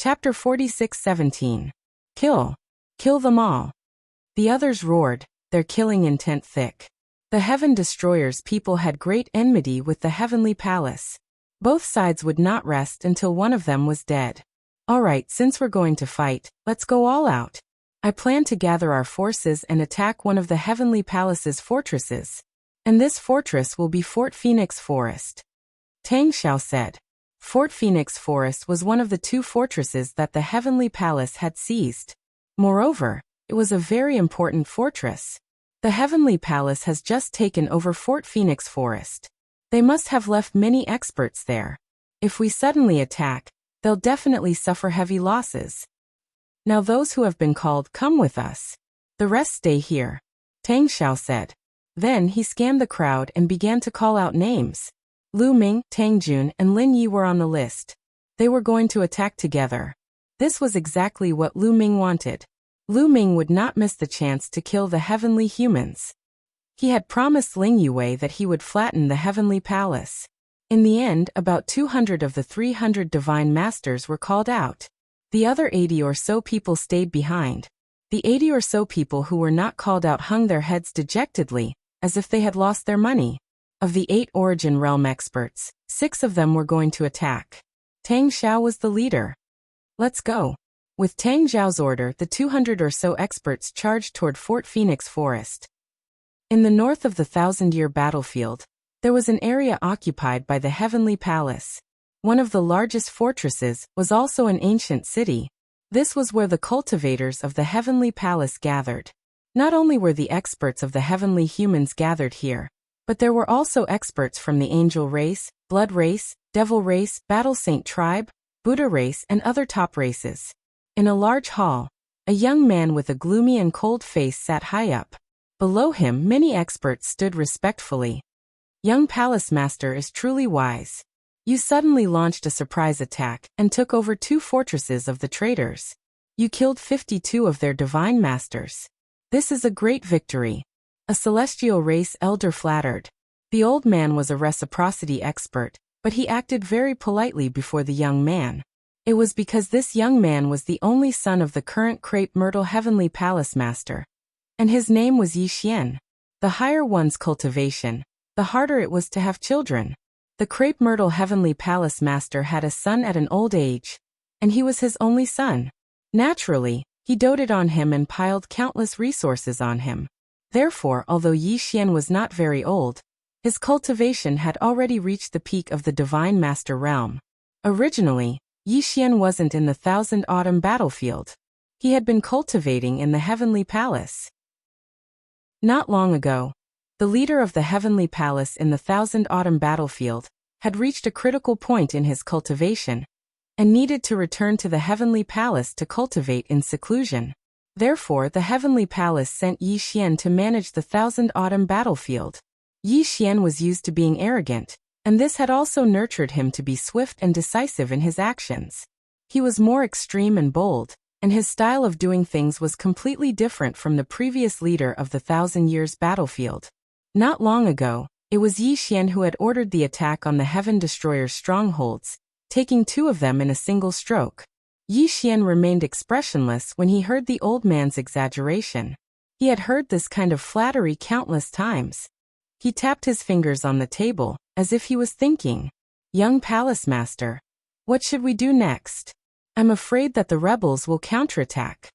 Chapter 46:17. Kill. Kill them all. The others roared, their killing intent thick. The Heaven Destroyer's people had great enmity with the Heavenly Palace. Both sides would not rest until one of them was dead. Alright, since we're going to fight, let's go all out. I plan to gather our forces and attack one of the Heavenly Palace's fortresses. And this fortress will be Fort Phoenix Forest. Tang Xiao said. Fort Phoenix Forest was one of the two fortresses that the Heavenly Palace had seized. Moreover, it was a very important fortress. The Heavenly Palace has just taken over Fort Phoenix Forest. They must have left many experts there. If we suddenly attack, they'll definitely suffer heavy losses. Now those who have been called, come with us. The rest stay here. Tang Xiao said. Then he scanned the crowd and began to call out names. Lu Ming, Tang Jun, and Lin Yi were on the list. They were going to attack together. This was exactly what Lu Ming wanted. Lu Ming would not miss the chance to kill the heavenly humans. He had promised Ling Yue that he would flatten the Heavenly Palace. In the end, about 200 of the 300 divine masters were called out. The other 80 or so people stayed behind. The 80 or so people who were not called out hung their heads dejectedly, as if they had lost their money. Of the 8 Origin Realm experts, 6 of them were going to attack. Tang Xiao was the leader. Let's go. With Tang Xiao's order, the 200 or so experts charged toward Fort Phoenix Forest. In the north of the 1,000-year battlefield, there was an area occupied by the Heavenly Palace. One of the largest fortresses was also an ancient city. This was where the cultivators of the Heavenly Palace gathered. Not only were the experts of the heavenly humans gathered here, but there were also experts from the angel race, blood race, devil race, battle saint tribe, Buddha race, and other top races. In a large hall, a young man with a gloomy and cold face sat high up. Below him, many experts stood respectfully. Young Palace Master is truly wise. You suddenly launched a surprise attack and took over 2 fortresses of the traitors. You killed 52 of their divine masters. This is a great victory. A celestial race elder flattered. The old man was a reciprocity expert, but he acted very politely before the young man. It was because this young man was the only son of the current Crepe Myrtle Heavenly Palace Master. And his name was Yi Xian. The higher one's cultivation, the harder it was to have children. The Crepe Myrtle Heavenly Palace Master had a son at an old age, and he was his only son. Naturally, he doted on him and piled countless resources on him. Therefore, although Yi Xian was not very old, his cultivation had already reached the peak of the Divine Master realm. Originally, Yi Xian wasn't in the 1000 Autumn battlefield. He had been cultivating in the Heavenly Palace. Not long ago, the leader of the Heavenly Palace in the 1000 Autumn battlefield had reached a critical point in his cultivation and needed to return to the Heavenly Palace to cultivate in seclusion. Therefore, the Heavenly Palace sent Yi Xian to manage the 1000 Autumn battlefield. Yi Xian was used to being arrogant, and this had also nurtured him to be swift and decisive in his actions. He was more extreme and bold, and his style of doing things was completely different from the previous leader of the 1000 Years battlefield. Not long ago, it was Yi Xian who had ordered the attack on the Heaven Destroyer's strongholds, taking 2 of them in a single stroke. Yi Xian remained expressionless when he heard the old man's exaggeration. He had heard this kind of flattery countless times. He tapped his fingers on the table, as if he was thinking, "Young Palace Master, what should we do next? I'm afraid that the rebels will counterattack."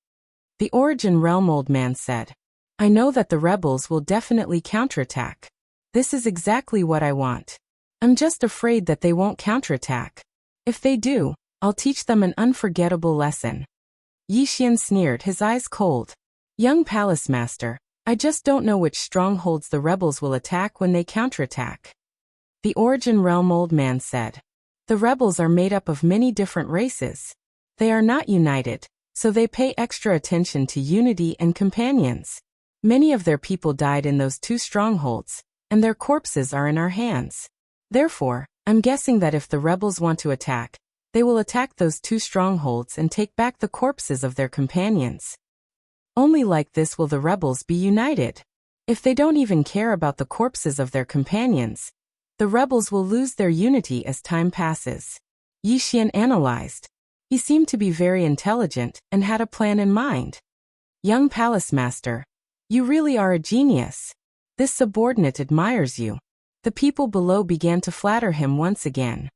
The Origin Realm old man said, "I know that the rebels will definitely counterattack. This is exactly what I want. I'm just afraid that they won't counterattack. If they do, I'll teach them an unforgettable lesson." Yi Xian sneered, his eyes cold. "Young Palace Master, I just don't know which strongholds the rebels will attack when they counterattack." The Origin Realm old man said, "The rebels are made up of many different races. They are not united, so they pay extra attention to unity and companions. Many of their people died in those 2 strongholds, and their corpses are in our hands. Therefore, I'm guessing that if the rebels want to attack, they will attack those 2 strongholds and take back the corpses of their companions. Only like this will the rebels be united. If they don't even care about the corpses of their companions, the rebels will lose their unity as time passes." Yi Xian analyzed. He seemed to be very intelligent and had a plan in mind. Young palace master, you really are a genius. This subordinate admires you. The people below began to flatter him once again.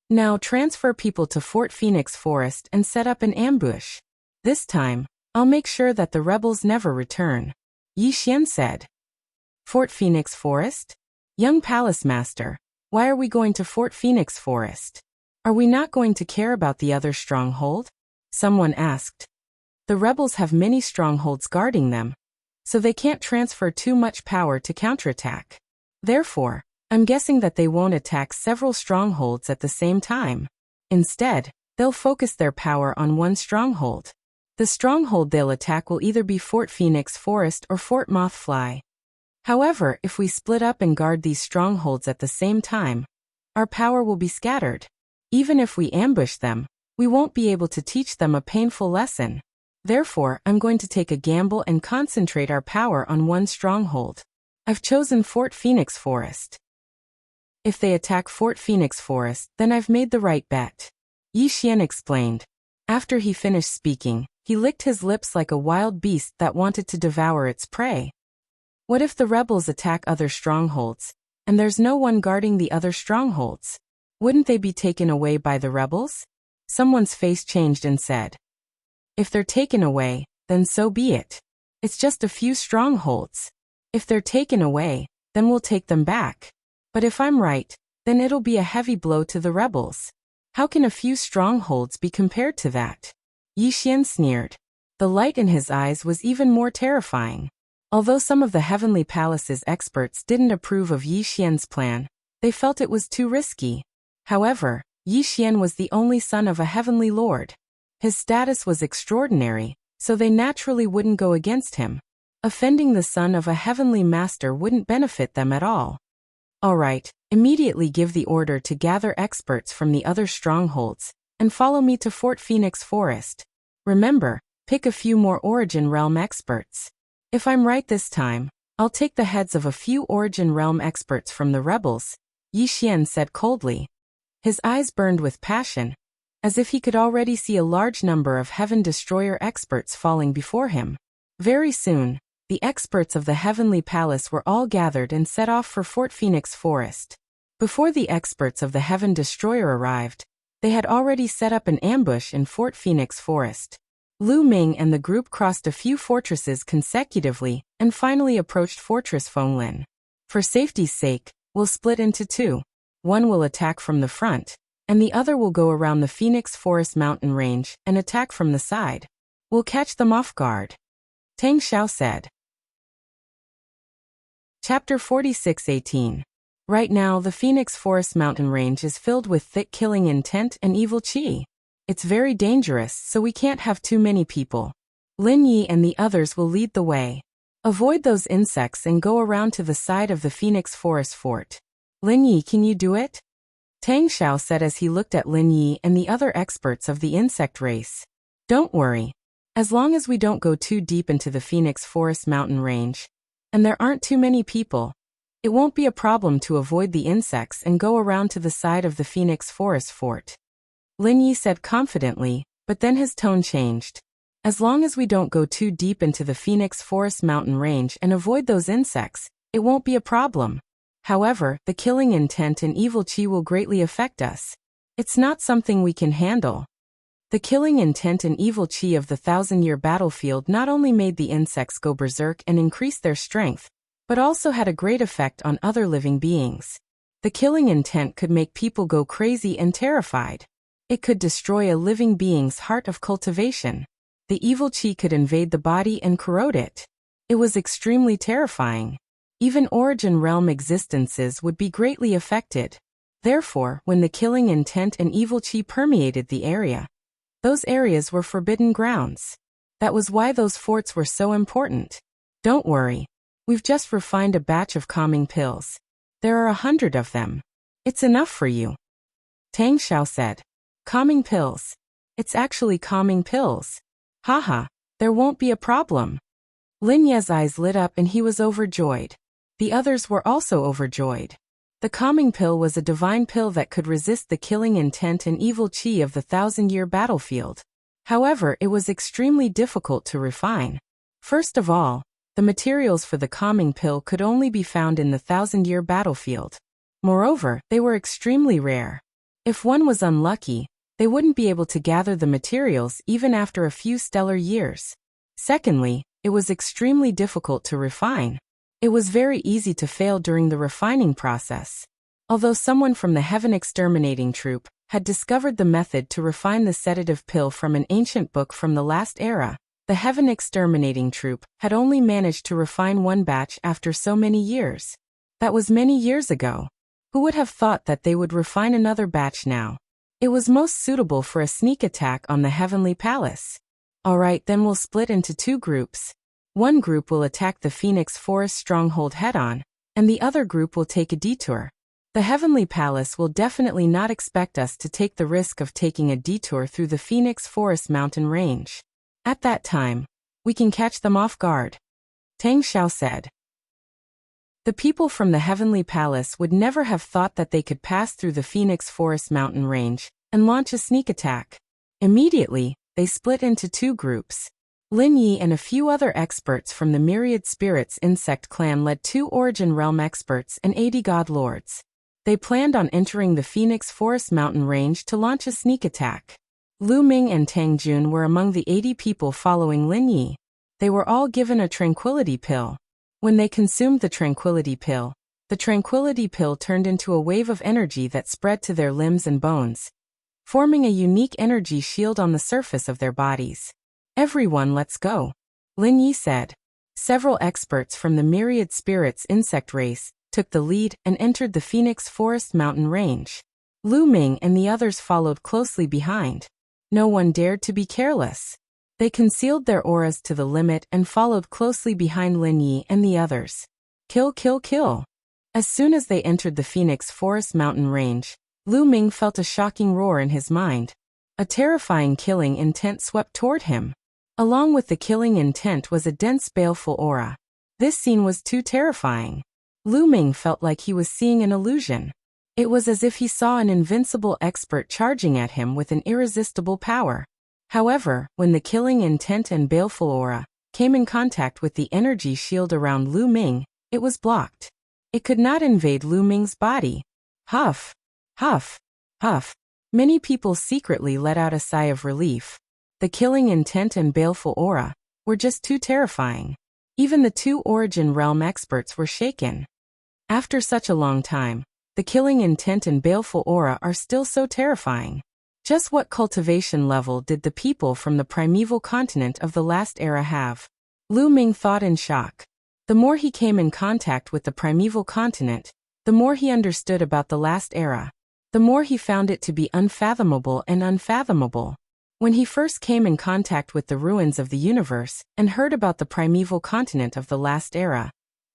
Now transfer people to Fort Phoenix Forest and set up an ambush. This time, I'll make sure that the rebels never return, Yi Xian said. Fort Phoenix Forest? Young palace master, why are we going to Fort Phoenix Forest? Are we not going to care about the other stronghold? Someone asked. The rebels have many strongholds guarding them, so they can't transfer too much power to counterattack. Therefore, I'm guessing that they won't attack several strongholds at the same time. Instead, they'll focus their power on one stronghold. The stronghold they'll attack will either be Fort Phoenix Forest or Fort Mothfly. However, if we split up and guard these strongholds at the same time, our power will be scattered. Even if we ambush them, we won't be able to teach them a painful lesson. Therefore, I'm going to take a gamble and concentrate our power on one stronghold. I've chosen Fort Phoenix Forest. If they attack Fort Phoenix Forest, then I've made the right bet, Yi Xian explained. After he finished speaking, he licked his lips like a wild beast that wanted to devour its prey. What if the rebels attack other strongholds, and there's no one guarding the other strongholds? Wouldn't they be taken away by the rebels? Someone's face changed and said, if they're taken away, then so be it. It's just a few strongholds. If they're taken away, then we'll take them back. But if I'm right, then it'll be a heavy blow to the rebels. How can a few strongholds be compared to that? Yi Xian sneered. The light in his eyes was even more terrifying. Although some of the Heavenly Palace's experts didn't approve of Yi Xian's plan, they felt it was too risky. However, Yi Xian was the only son of a heavenly lord. His status was extraordinary, so they naturally wouldn't go against him. Offending the son of a heavenly master wouldn't benefit them at all. All right, immediately give the order to gather experts from the other strongholds, and follow me to Fort Phoenix Forest. Remember, pick a few more Origin Realm experts. If I'm right this time, I'll take the heads of a few Origin Realm experts from the rebels, Yi Xian said coldly. His eyes burned with passion, as if he could already see a large number of Heaven Destroyer experts falling before him. Very soon, the experts of the Heavenly Palace were all gathered and set off for Fort Phoenix Forest. Before the experts of the Heaven Destroyer arrived, they had already set up an ambush in Fort Phoenix Forest. Lu Ming and the group crossed a few fortresses consecutively and finally approached Fortress Fenglin. For safety's sake, we'll split into two. One will attack from the front, and the other will go around the Phoenix Forest mountain range and attack from the side. We'll catch them off guard, Tang Xiao said. Chapter 46:18. Right now the Phoenix Forest mountain range is filled with thick killing intent and evil qi. It's very dangerous, so we can't have too many people. Lin Yi and the others will lead the way. Avoid those insects and go around to the side of the Phoenix Forest fort. Lin Yi, can you do it? Tang Xiao said as he looked at Lin Yi and the other experts of the insect race. Don't worry. As long as we don't go too deep into the Phoenix Forest mountain range, and there aren't too many people, it won't be a problem to avoid the insects and go around to the side of the Phoenix Forest fort. Lin Yi said confidently, but then his tone changed. As long as we don't go too deep into the Phoenix Forest mountain range and avoid those insects, it won't be a problem. However, the killing intent and evil qi will greatly affect us. It's not something we can handle. The killing intent and evil qi of the 1,000-year battlefield not only made the insects go berserk and increase their strength, but also had a great effect on other living beings. The killing intent could make people go crazy and terrified. It could destroy a living being's heart of cultivation. The evil qi could invade the body and corrode it. It was extremely terrifying. Even Origin Realm existences would be greatly affected. Therefore, when the killing intent and evil qi permeated the area, those areas were forbidden grounds. That was why those forts were so important. Don't worry. We've just refined a batch of calming pills. There are 100 of them. It's enough for you, Tang Xiao said. Calming pills. It's actually calming pills. Haha, there won't be a problem. Lin Ye's eyes lit up and he was overjoyed. The others were also overjoyed. The calming pill was a divine pill that could resist the killing intent and evil chi of the thousand-year battlefield. However, it was extremely difficult to refine. First of all, the materials for the calming pill could only be found in the thousand-year battlefield. Moreover, they were extremely rare. If one was unlucky, they wouldn't be able to gather the materials even after a few stellar years. Secondly, it was extremely difficult to refine. It was very easy to fail during the refining process. Although someone from the Heaven Exterminating Troop had discovered the method to refine the sedative pill from an ancient book from the last era, the Heaven Exterminating Troop had only managed to refine one batch after so many years. That was many years ago. Who would have thought that they would refine another batch now? It was most suitable for a sneak attack on the Heavenly Palace. Alright, then we'll split into two groups. One group will attack the Phoenix Forest stronghold head-on, and the other group will take a detour. The Heavenly Palace will definitely not expect us to take the risk of taking a detour through the Phoenix Forest mountain range. At that time, we can catch them off guard. Tang Xiao said. The people from the Heavenly Palace would never have thought that they could pass through the Phoenix Forest mountain range and launch a sneak attack. Immediately, they split into two groups. Lin Yi and a few other experts from the Myriad Spirits insect clan led 2 Origin Realm experts and 80 god lords. They planned on entering the Phoenix Forest mountain range to launch a sneak attack. Lu Ming and Tang Jun were among the 80 people following Lin Yi. They were all given a tranquility pill. When they consumed the tranquility pill turned into a wave of energy that spread to their limbs and bones, forming a unique energy shield on the surface of their bodies. Everyone, let's go, Lin Yi said. Several experts from the Myriad Spirits insect race took the lead and entered the Phoenix Forest mountain range. Lu Ming and the others followed closely behind. No one dared to be careless. They concealed their auras to the limit and followed closely behind Lin Yi and the others. Kill, kill, kill. As soon as they entered the Phoenix Forest mountain range, Lu Ming felt a shocking roar in his mind. A terrifying killing intent swept toward him. Along with the killing intent was a dense baleful aura. This scene was too terrifying. Lu Ming felt like he was seeing an illusion. It was as if he saw an invincible expert charging at him with an irresistible power. However, when the killing intent and baleful aura came in contact with the energy shield around Lu Ming, it was blocked. It could not invade Lu Ming's body. Huff, huff, huff. Many people secretly let out a sigh of relief. The killing intent and baleful aura were just too terrifying. Even the 2 Origin Realm experts were shaken. After such a long time, the killing intent and baleful aura are still so terrifying. Just what cultivation level did the people from the primeval continent of the last era have? Lu Ming thought in shock. The more he came in contact with the primeval continent, the more he understood about the last era. The more he found it to be unfathomable and unfathomable. When he first came in contact with the ruins of the universe and heard about the primeval continent of the last era,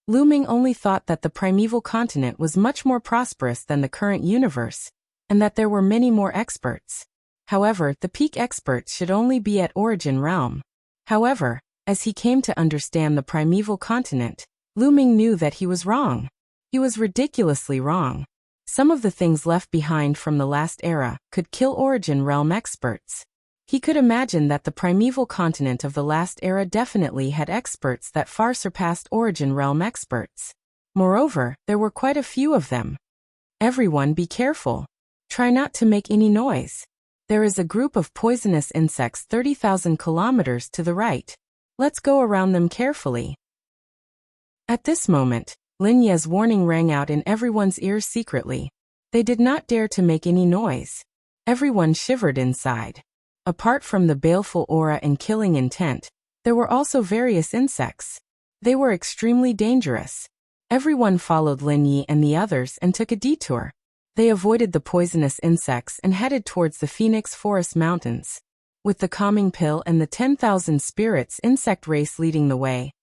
Lu Ming only thought that the primeval continent was much more prosperous than the current universe, and that there were many more experts. However, the peak experts should only be at Origin Realm. However, as he came to understand the primeval continent, Lu Ming knew that he was wrong. He was ridiculously wrong. Some of the things left behind from the last era could kill Origin Realm experts. He could imagine that the primeval continent of the last era definitely had experts that far surpassed Origin Realm experts. Moreover, there were quite a few of them. Everyone be careful. Try not to make any noise. There is a group of poisonous insects 30,000 kilometers to the right. Let's go around them carefully. At this moment, Lin Ye's warning rang out in everyone's ears secretly. They did not dare to make any noise. Everyone shivered inside. Apart from the baleful aura and killing intent, there were also various insects. They were extremely dangerous. Everyone followed Lin Yi and the others and took a detour. They avoided the poisonous insects and headed towards the Phoenix Forest Mountains. With the calming pill and the 10,000 spirits insect race leading the way,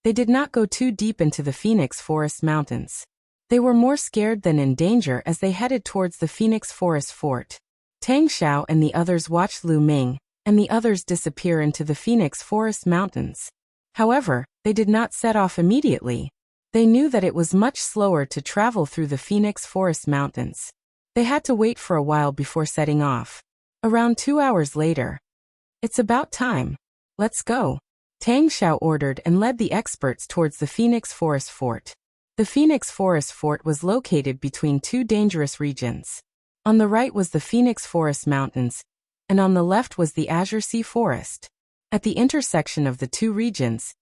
they did not go too deep into the Phoenix Forest Mountains. They were more scared than in danger as they headed towards the Phoenix Forest Fort. Tang Xiao and the others watched Lu Ming and the others disappear into the Phoenix Forest Mountains. However, they did not set off immediately. They knew that it was much slower to travel through the Phoenix Forest Mountains. They had to wait for a while before setting off. Around 2 hours later. It's about time. Let's go. Tang Xiao ordered and led the experts towards the Phoenix Forest Fort. The Phoenix Forest Fort was located between two dangerous regions. On the right was the Phoenix Forest Mountains, and on the left was the Azure Sea Forest. At the intersection of the two regions,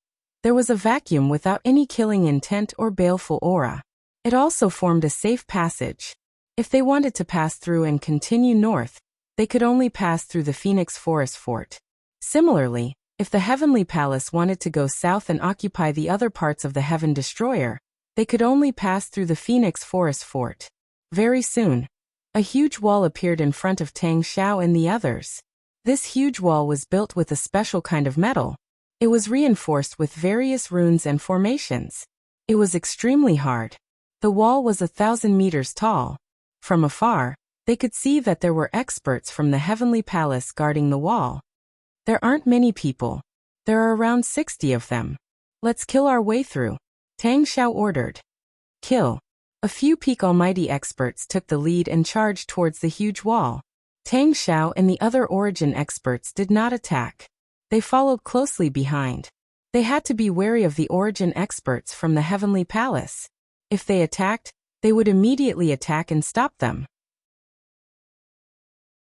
there was a vacuum without any killing intent or baleful aura. It also formed a safe passage. If they wanted to pass through and continue north, they could only pass through the Phoenix Forest Fort. Similarly, if the Heavenly Palace wanted to go south and occupy the other parts of the Heaven Destroyer, they could only pass through the Phoenix Forest Fort. Very soon, a huge wall appeared in front of Tang Xiao and the others. This huge wall was built with a special kind of metal. It was reinforced with various runes and formations. It was extremely hard. The wall was 1,000 meters tall. From afar, they could see that there were experts from the Heavenly Palace guarding the wall. There aren't many people. There are around 60 of them. Let's kill our way through. Tang Xiao ordered. Kill. A few peak almighty experts took the lead and charged towards the huge wall. Tang Xiao and the other origin experts did not attack. They followed closely behind. They had to be wary of the origin experts from the Heavenly Palace. If they attacked, they would immediately attack and stop them.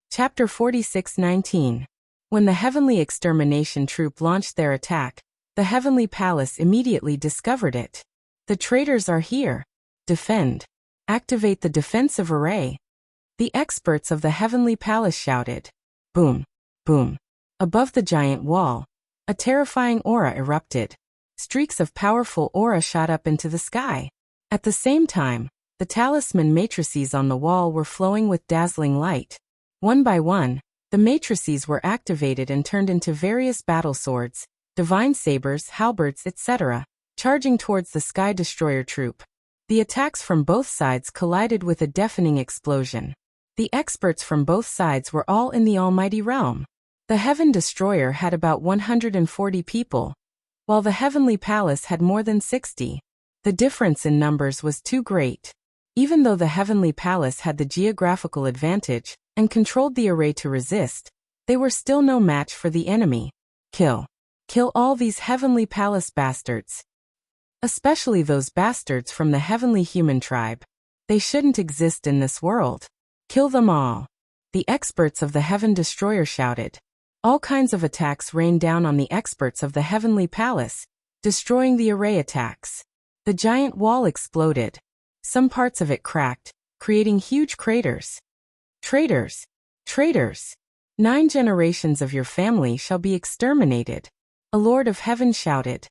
Chapter 46:19. When the Heavenly Extermination Troop launched their attack, the Heavenly Palace immediately discovered it. The traitors are here. Defend. Activate the defensive array. The experts of the Heavenly Palace shouted. Boom. Boom. Above the giant wall, a terrifying aura erupted. Streaks of powerful aura shot up into the sky. At the same time, the talisman matrices on the wall were flowing with dazzling light. One by one, the matrices were activated and turned into various battle swords, divine sabers, halberds, etc., charging towards the Sky Destroyer troop. The attacks from both sides collided with a deafening explosion. The experts from both sides were all in the Almighty Realm. The Heaven Destroyer had about 140 people, while the Heavenly Palace had more than 60. The difference in numbers was too great. Even though the Heavenly Palace had the geographical advantage and controlled the array to resist, they were still no match for the enemy. Kill. Kill all these Heavenly Palace bastards. Especially those bastards from the Heavenly Human Tribe. They shouldn't exist in this world. Kill them all. The experts of the Heaven Destroyer shouted. All kinds of attacks rained down on the experts of the Heavenly Palace, destroying the array attacks. The giant wall exploded. Some parts of it cracked, creating huge craters. Traitors! Traitors! 9 generations of your family shall be exterminated. A Lord of Heaven shouted.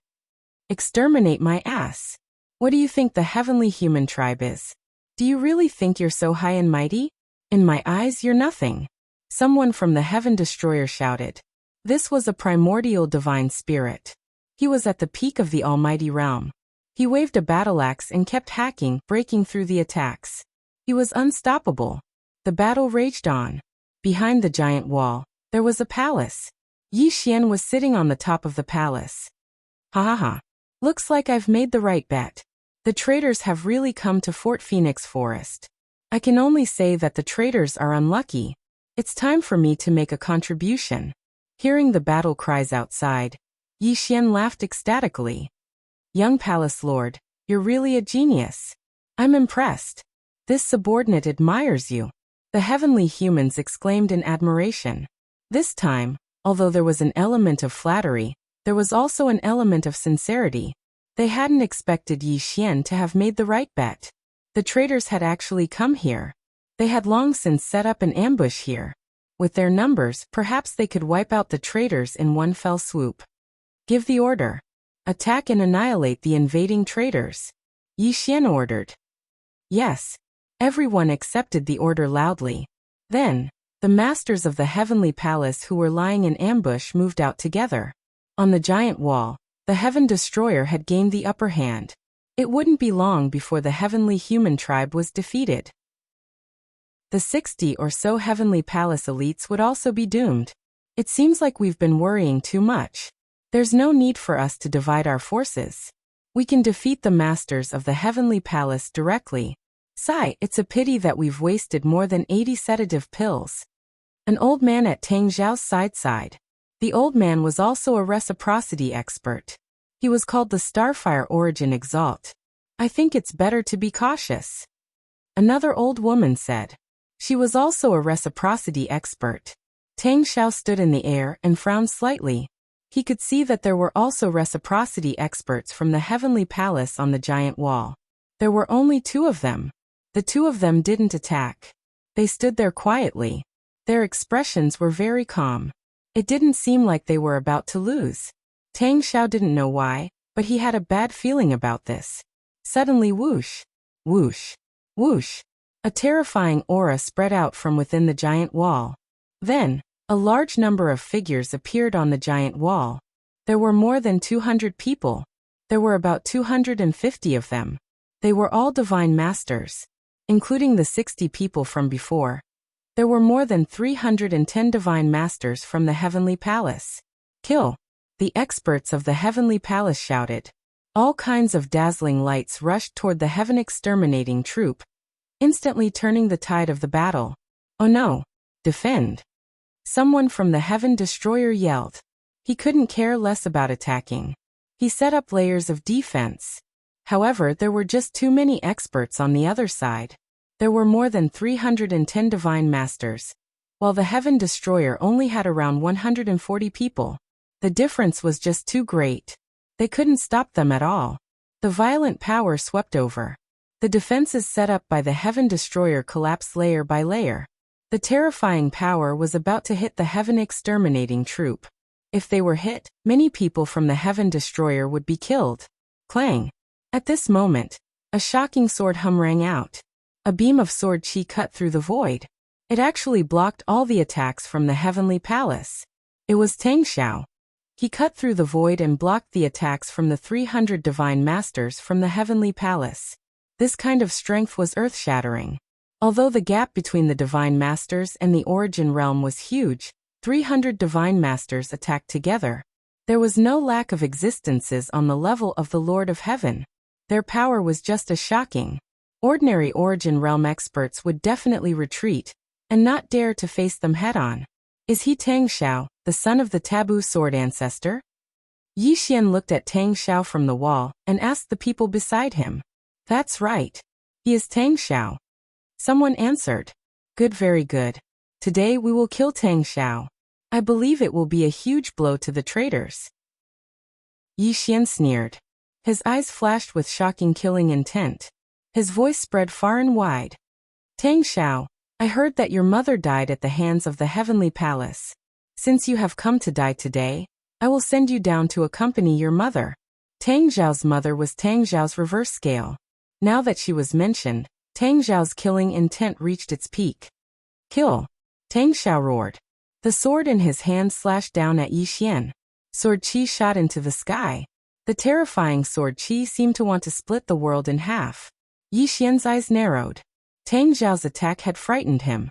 Exterminate my ass. What do you think the Heavenly Human Tribe is? Do you really think you're so high and mighty? In my eyes, you're nothing. Someone from the Heaven Destroyer shouted. This was a primordial divine spirit. He was at the peak of the Almighty Realm. He waved a battle axe and kept hacking, breaking through the attacks. He was unstoppable. The battle raged on. Behind the giant wall, there was a palace. Yi Xian was sitting on the top of the palace. Ha ha ha. Looks like I've made the right bet. The traitors have really come to Fort Phoenix Forest. I can only say that the traitors are unlucky. It's time for me to make a contribution. Hearing the battle cries outside, Yi Xian laughed ecstatically. Young Palace Lord, you're really a genius. I'm impressed. This subordinate admires you. The heavenly humans exclaimed in admiration. This time, although there was an element of flattery, there was also an element of sincerity. They hadn't expected Yi Xian to have made the right bet. The traitors had actually come here. They had long since set up an ambush here. With their numbers, perhaps they could wipe out the traitors in one fell swoop. Give the order. Attack and annihilate the invading traitors. Yi Xian ordered. Yes. Everyone accepted the order loudly. Then, the masters of the Heavenly Palace who were lying in ambush moved out together. On the giant wall, the Heaven Destroyer had gained the upper hand. It wouldn't be long before the Heavenly Human Tribe was defeated. The 60 or so Heavenly Palace elites would also be doomed. It seems like we've been worrying too much. There's no need for us to divide our forces. We can defeat the masters of the heavenly palace directly. Sigh, it's a pity that we've wasted more than 80 sedative pills. An old man at Tang Xiao's side sighed. The old man was also a reciprocity expert. He was called the Starfire Origin Exalt. I think it's better to be cautious. Another old woman said. She was also a reciprocity expert. Tang Xiao stood in the air and frowned slightly. He could see that there were also reciprocity experts from the heavenly palace on the giant wall. There were only 2 of them. The 2 of them didn't attack. They stood there quietly. Their expressions were very calm. It didn't seem like they were about to lose. Tang Xiao didn't know why, but he had a bad feeling about this. Suddenly whoosh, whoosh, whoosh. A terrifying aura spread out from within the giant wall. Then, a large number of figures appeared on the giant wall. There were more than 200 people. There were about 250 of them. They were all divine masters, including the 60 people from before. There were more than 310 divine masters from the heavenly palace. Kill! The experts of the heavenly palace shouted. All kinds of dazzling lights rushed toward the heaven exterminating troop, instantly turning the tide of the battle. Oh no! Defend! Someone from the Heaven Destroyer yelled. He couldn't care less about attacking. He set up layers of defense. However, there were just too many experts on the other side. There were more than 310 divine masters, while the Heaven Destroyer only had around 140 people. The difference was just too great. They couldn't stop them at all. The violent power swept over. The defenses set up by the Heaven Destroyer collapsed layer by layer. The terrifying power was about to hit the Heaven Exterminating troop. If they were hit, many people from the Heaven Destroyer would be killed. Clang! At this moment, a shocking sword hum rang out. A beam of sword chi cut through the void. It actually blocked all the attacks from the Heavenly Palace. It was Tang Xiao. He cut through the void and blocked the attacks from the 300 divine masters from the Heavenly Palace. This kind of strength was earth-shattering. Although the gap between the divine masters and the origin realm was huge, 300 divine masters attacked together. There was no lack of existences on the level of the Lord of Heaven. Their power was just as shocking. Ordinary origin realm experts would definitely retreat and not dare to face them head-on. Is he Tang Xiao, the son of the taboo sword ancestor? Yi Xian looked at Tang Xiao from the wall and asked the people beside him. That's right. He is Tang Xiao. Someone answered. Good, very good. Today we will kill Tang Xiao. I believe it will be a huge blow to the traitors. Yi Xian sneered. His eyes flashed with shocking killing intent. His voice spread far and wide. Tang Xiao, I heard that your mother died at the hands of the Heavenly Palace. Since you have come to die today, I will send you down to accompany your mother. Tang Xiao's mother was Tang Xiao's reverse scale. Now that she was mentioned, Tang Xiao's killing intent reached its peak. Kill! Tang Xiao roared. The sword in his hand slashed down at Yi Xian. Sword chi shot into the sky. The terrifying sword chi seemed to want to split the world in half. Yi Xian's eyes narrowed. Tang Xiao's attack had frightened him.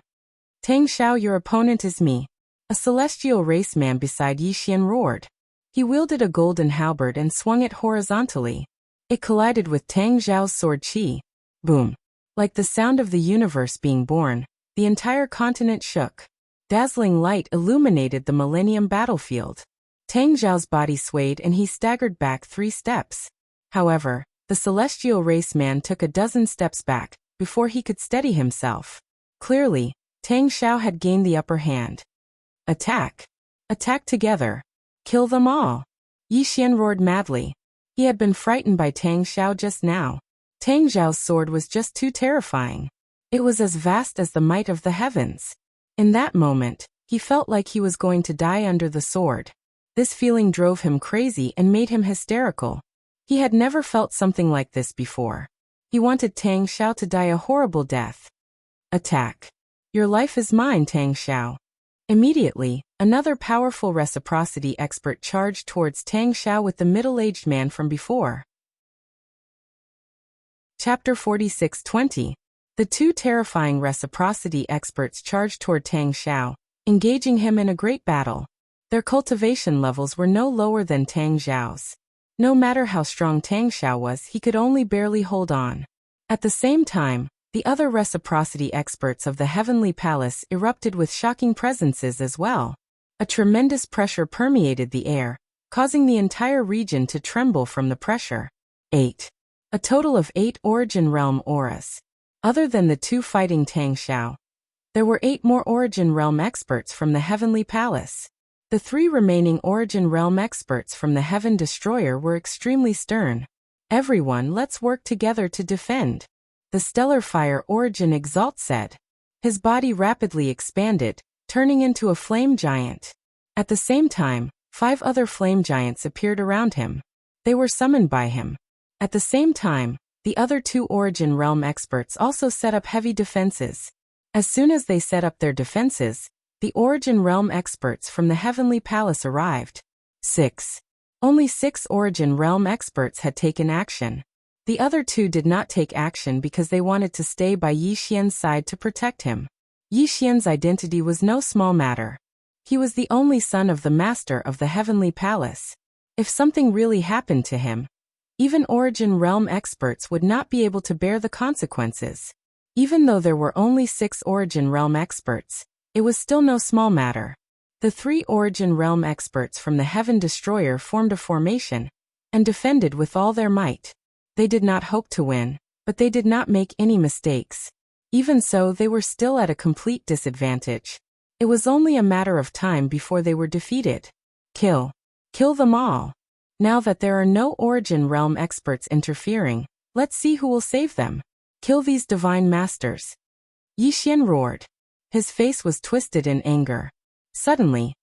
Tang Xiao, your opponent is me. A celestial race man beside Yi Xian roared. He wielded a golden halberd and swung it horizontally. It collided with Tang Xiao's sword chi. Boom! Like the sound of the universe being born, the entire continent shook. Dazzling light illuminated the Millennium battlefield. Tang Xiao's body swayed and he staggered back 3 steps. However, the celestial race man took a dozen steps back before he could steady himself. Clearly, Tang Xiao had gained the upper hand. Attack! Attack together! Kill them all! Yi Xian roared madly. He had been frightened by Tang Xiao just now. Tang Xiao's sword was just too terrifying. It was as vast as the might of the heavens. In that moment, he felt like he was going to die under the sword. This feeling drove him crazy and made him hysterical. He had never felt something like this before. He wanted Tang Xiao to die a horrible death. Attack! Your life is mine, Tang Xiao. Immediately, another powerful reciprocity expert charged towards Tang Xiao with the middle-aged man from before. Chapter 46:20. The 2 terrifying reciprocity experts charged toward Tang Xiao, engaging him in a great battle. Their cultivation levels were no lower than Tang Xiao's. No matter how strong Tang Xiao was, he could only barely hold on. At the same time, the other reciprocity experts of the Heavenly Palace erupted with shocking presences as well. A tremendous pressure permeated the air, causing the entire region to tremble from the pressure. 8. A total of 8 Origin Realm auras. Other than the 2 fighting Tang Xiao, there were 8 more Origin Realm experts from the Heavenly Palace. The 3 remaining Origin Realm experts from the Heaven Destroyer were extremely stern. Everyone, let's work together to defend. The Stellar Fire Origin Exalt said. His body rapidly expanded, turning into a flame giant. At the same time, 5 other flame giants appeared around him. They were summoned by him. At the same time, the other 2 Origin Realm experts also set up heavy defenses. As soon as they set up their defenses, the Origin Realm experts from the Heavenly Palace arrived. 6. Only 6 Origin Realm experts had taken action. The other 2 did not take action because they wanted to stay by Yi Xian's side to protect him. Yi Xian's identity was no small matter. He was the only son of the Master of the Heavenly Palace. If something really happened to him, even Origin Realm experts would not be able to bear the consequences. Even though there were only 6 Origin Realm experts, it was still no small matter. The 3 Origin Realm experts from the Heaven Destroyer formed a formation and defended with all their might. They did not hope to win, but they did not make any mistakes. Even so, they were still at a complete disadvantage. It was only a matter of time before they were defeated. Kill. Kill them all. Now that there are no Origin Realm experts interfering, let's see who will save them. Kill these divine masters. Yi Xian roared. His face was twisted in anger. Suddenly,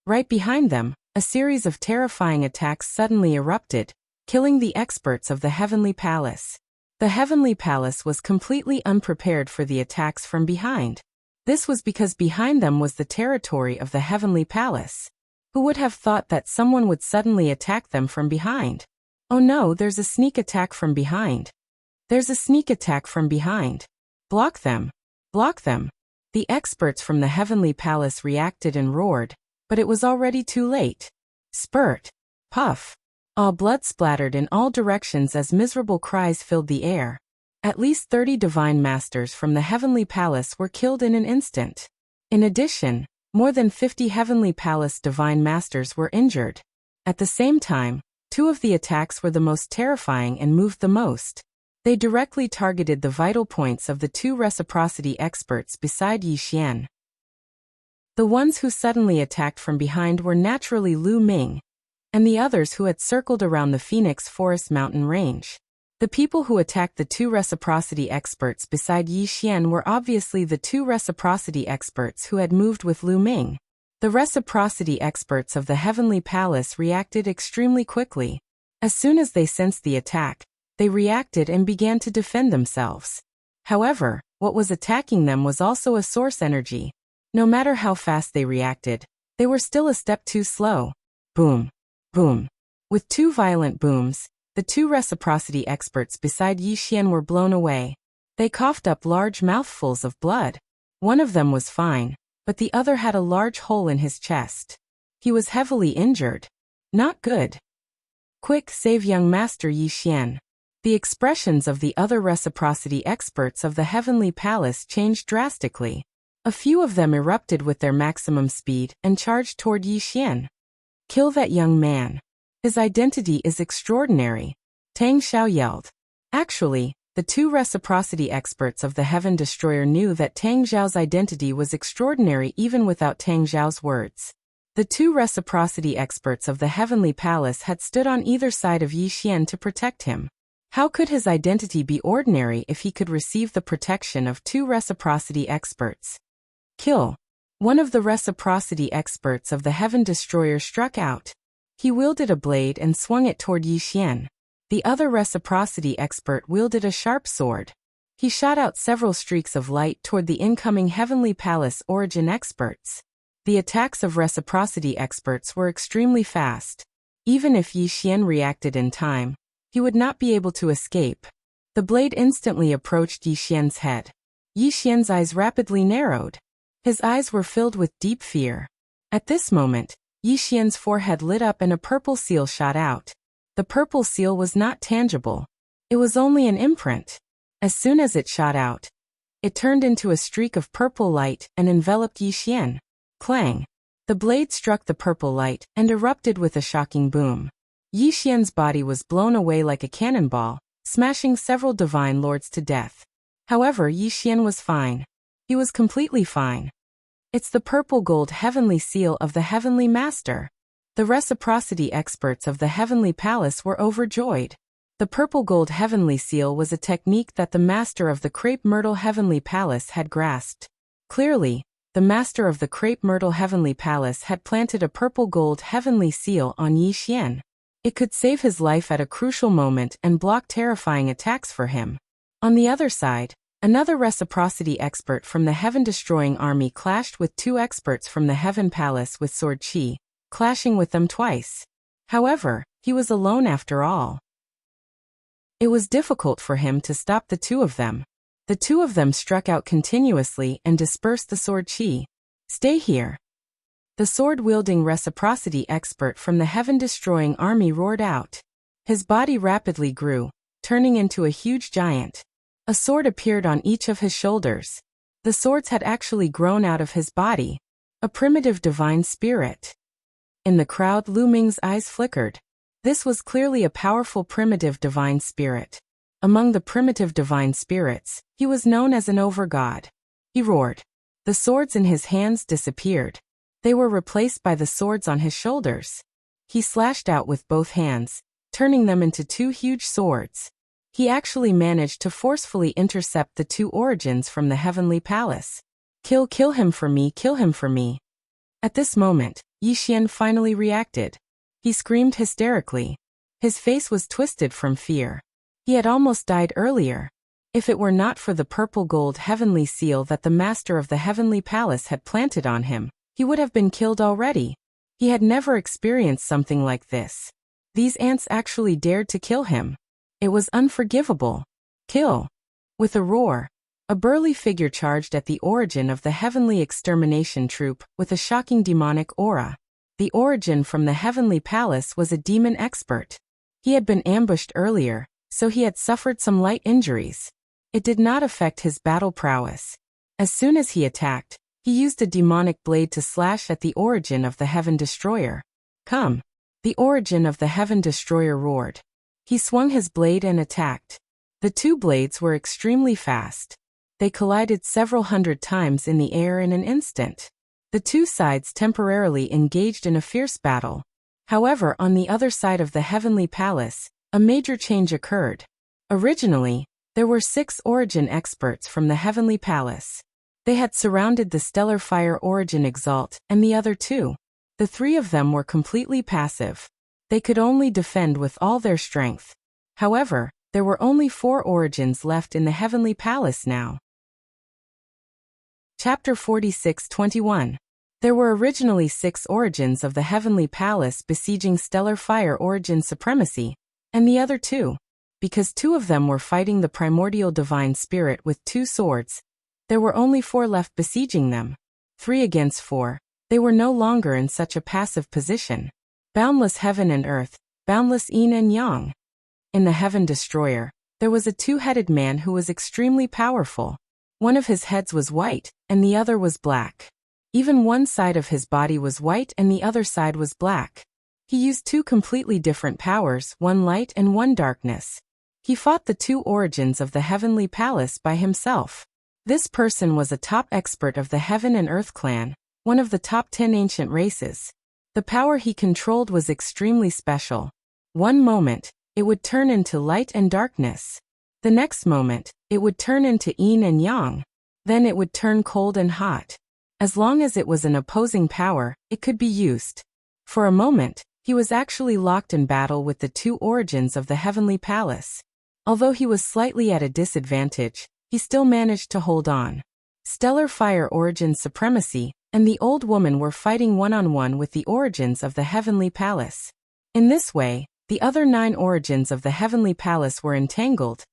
right behind them, a series of terrifying attacks suddenly erupted, killing the experts of the Heavenly Palace. The Heavenly Palace was completely unprepared for the attacks from behind. This was because behind them was the territory of the Heavenly Palace. Who would have thought that someone would suddenly attack them from behind? Oh no, there's a sneak attack from behind. There's a sneak attack from behind. Block them. Block them. The experts from the Heavenly Palace reacted and roared, but it was already too late. Spurt. Puff. All blood splattered in all directions as miserable cries filled the air. At least 30 divine masters from the Heavenly Palace were killed in an instant. In addition, more than 50 Heavenly Palace divine masters were injured. At the same time, 2 of the attacks were the most terrifying and moved the most. They directly targeted the vital points of the 2 reciprocity experts beside Yi Xian. The ones who suddenly attacked from behind were naturally Lu Ming, and the others who had circled around the Phoenix Forest mountain range. The people who attacked the 2 reciprocity experts beside Yi Xian were obviously the 2 reciprocity experts who had moved with Lu Ming. The reciprocity experts of the Heavenly Palace reacted extremely quickly. As soon as they sensed the attack, they reacted and began to defend themselves. However, what was attacking them was also a source energy. No matter how fast they reacted, they were still a step too slow. Boom. Boom. With 2 violent booms, the 2 reciprocity experts beside Yi Xian were blown away. They coughed up large mouthfuls of blood. One of them was fine, but the other had a large hole in his chest. He was heavily injured. Not good. Quick, save young Master Yi Xian. The expressions of the other reciprocity experts of the Heavenly Palace changed drastically. A few of them erupted with their maximum speed and charged toward Yi Xian. Kill that young man. His identity is extraordinary. Tang Xiao yelled. Actually, the 2 reciprocity experts of the Heaven Destroyer knew that Tang Xiao's identity was extraordinary even without Tang Xiao's words. The 2 reciprocity experts of the Heavenly Palace had stood on either side of Yi Xian to protect him. How could his identity be ordinary if he could receive the protection of 2 reciprocity experts? Kill. One of the reciprocity experts of the Heaven Destroyer struck out. He wielded a blade and swung it toward Yi Xian. The other reciprocity expert wielded a sharp sword. He shot out several streaks of light toward the incoming Heavenly Palace origin experts. The attacks of reciprocity experts were extremely fast. Even if Yi Xian reacted in time, he would not be able to escape. The blade instantly approached Yi Xian's head. Yi Xian's eyes rapidly narrowed. His eyes were filled with deep fear. At this moment, Yi Xian's forehead lit up and a purple seal shot out. The purple seal was not tangible. It was only an imprint. As soon as it shot out, it turned into a streak of purple light and enveloped Yi Xian. Clang! The blade struck the purple light and erupted with a shocking boom. Yi Xian's body was blown away like a cannonball, smashing several divine lords to death. However, Yi Xian was fine. He was completely fine. It's the purple gold heavenly seal of the Heavenly Master. The reciprocity experts of the Heavenly Palace were overjoyed. The purple gold heavenly seal was a technique that the master of the Crepe Myrtle Heavenly Palace had grasped. Clearly, the master of the Crepe Myrtle Heavenly Palace had planted a purple gold heavenly seal on Yi Xian. It could save his life at a crucial moment and block terrifying attacks for him. On the other side, another reciprocity expert from the Heaven-destroying army clashed with two experts from the Heaven Palace with sword chi, clashing with them twice. However, he was alone after all. It was difficult for him to stop the two of them. The two of them struck out continuously and dispersed the sword chi. Stay here. The sword-wielding reciprocity expert from the Heaven-destroying army roared out. His body rapidly grew, turning into a huge giant. A sword appeared on each of his shoulders. The swords had actually grown out of his body. A primitive divine spirit. In the crowd, Lu Ming's eyes flickered. This was clearly a powerful primitive divine spirit. Among the primitive divine spirits, he was known as an overgod. He roared. The swords in his hands disappeared. They were replaced by the swords on his shoulders. He slashed out with both hands, turning them into two huge swords. He actually managed to forcefully intercept the two origins from the Heavenly Palace. Kill him for me, kill him for me. At this moment, Yi Xian finally reacted. He screamed hysterically. His face was twisted from fear. He had almost died earlier. If it were not for the purple gold heavenly seal that the master of the Heavenly Palace had planted on him, he would have been killed already. He had never experienced something like this. These ants actually dared to kill him. It was unforgivable. Kill! With a roar, a burly figure charged at the origin of the Heavenly Extermination Troop with a shocking demonic aura. The origin from the Heavenly Palace was a demon expert. He had been ambushed earlier, so he had suffered some light injuries. It did not affect his battle prowess. As soon as he attacked, he used a demonic blade to slash at the origin of the Heaven Destroyer. Come! The origin of the Heaven Destroyer roared. He swung his blade and attacked. The two blades were extremely fast. They collided several hundred times in the air in an instant. The two sides temporarily engaged in a fierce battle. However, on the other side of the Heavenly Palace, a major change occurred. Originally, there were 6 origin experts from the Heavenly Palace. They had surrounded the Stellar Fire Origin Exalt and the other 2. The 3 of them were completely passive. They could only defend with all their strength. However, there were only 4 origins left in the Heavenly Palace now. Chapter 46-21. There were originally 6 origins of the Heavenly Palace besieging Stellar Fire Origin Supremacy, and the other 2. Because 2 of them were fighting the primordial divine spirit with 2 swords, there were only 4 left besieging them. 3 against 4, they were no longer in such a passive position. Boundless heaven and earth, boundless yin and yang. In the Heaven Destroyer, there was a 2-headed man who was extremely powerful. One of his heads was white, and the other was black. Even one side of his body was white and the other side was black. He used 2 completely different powers, one light and one darkness. He fought the 2 origins of the Heavenly Palace by himself. This person was a top expert of the Heaven and Earth clan, one of the top 10 ancient races. The power he controlled was extremely special. One moment, it would turn into light and darkness. The next moment, it would turn into yin and yang. Then it would turn cold and hot. As long as it was an opposing power, it could be used. For a moment, he was actually locked in battle with the 2 origins of the Heavenly Palace. Although he was slightly at a disadvantage, he still managed to hold on. Stellar Fire Origin Supremacy and the old woman were fighting one-on-one with the origins of the Heavenly Palace. In this way, the other 9 origins of the Heavenly Palace were entangled,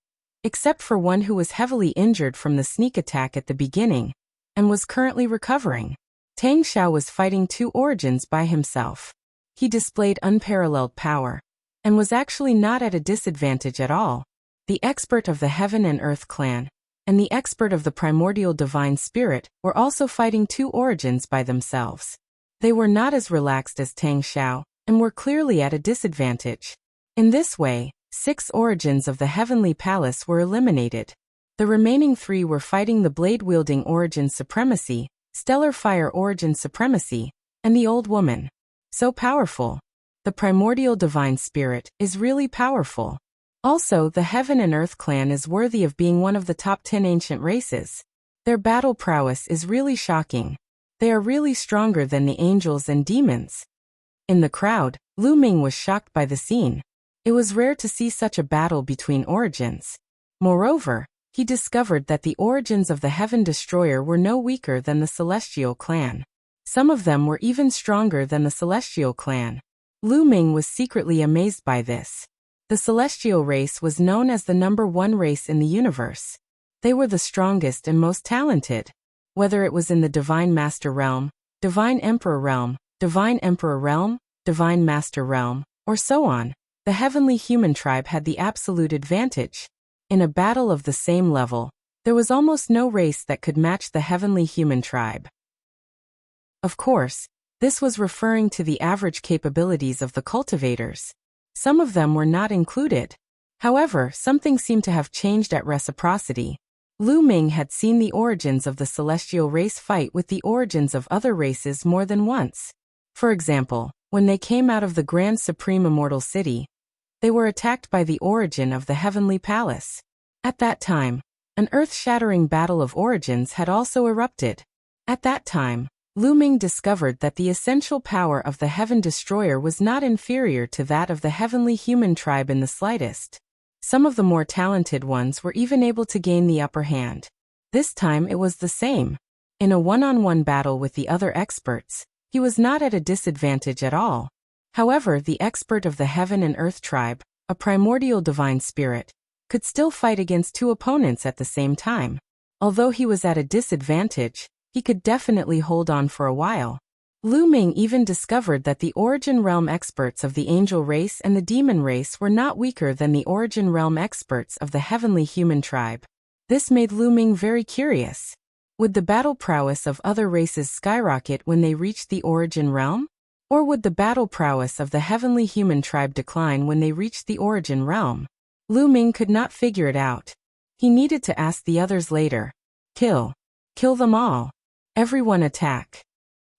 except for one who was heavily injured from the sneak attack at the beginning, and was currently recovering. Tang Xiao was fighting 2 origins by himself. He displayed unparalleled power. and was actually not at a disadvantage at all. The expert of the Heaven and Earth clan, and the expert of the primordial divine spirit were also fighting two origins by themselves. They were not as relaxed as Tang Xiao, and were clearly at a disadvantage. In this way, 6 origins of the Heavenly Palace were eliminated. The remaining 3 were fighting the blade-wielding origin supremacy, stellar fire origin supremacy, and the old woman. So powerful. The primordial divine spirit is really powerful. Also, the Heaven and Earth clan is worthy of being one of the top 10 ancient races. Their battle prowess is really shocking. They are really stronger than the angels and demons. In the crowd, Lu Ming was shocked by the scene. It was rare to see such a battle between origins. Moreover, he discovered that the origins of the Heaven Destroyer were no weaker than the Celestial clan. Some of them were even stronger than the Celestial clan. Lu Ming was secretly amazed by this. The Celestial race was known as the #1 race in the universe. They were the strongest and most talented. Whether it was in the Divine Master realm, Divine Emperor realm, Divine Emperor realm, Divine Master realm, or so on, the Heavenly Human tribe had the absolute advantage. In a battle of the same level, there was almost no race that could match the Heavenly Human tribe. Of course, this was referring to the average capabilities of the cultivators. Some of them were not included. However, something seemed to have changed at reciprocity. Lu Ming had seen the origins of the Celestial race fight with the origins of other races more than once. For example, when they came out of the Grand Supreme Immortal City, they were attacked by the origin of the Heavenly Palace. At that time, an earth-shattering battle of origins had also erupted. At that time, Lu Ming discovered that the essential power of the Heaven Destroyer was not inferior to that of the Heavenly Human tribe in the slightest. Some of the more talented ones were even able to gain the upper hand. This time it was the same. In a one-on-one battle with the other experts, he was not at a disadvantage at all. However, the expert of the Heaven and Earth tribe, a primordial divine spirit, could still fight against 2 opponents at the same time. Although he was at a disadvantage, he could definitely hold on for a while. Lu Ming even discovered that the Origin Realm experts of the Angel race and the Demon race were not weaker than the Origin Realm experts of the Heavenly Human tribe. This made Lu Ming very curious. Would the battle prowess of other races skyrocket when they reached the Origin Realm? Or would the battle prowess of the Heavenly Human tribe decline when they reached the Origin Realm? Lu Ming could not figure it out. He needed to ask the others later. Kill. Kill them all. Everyone attack.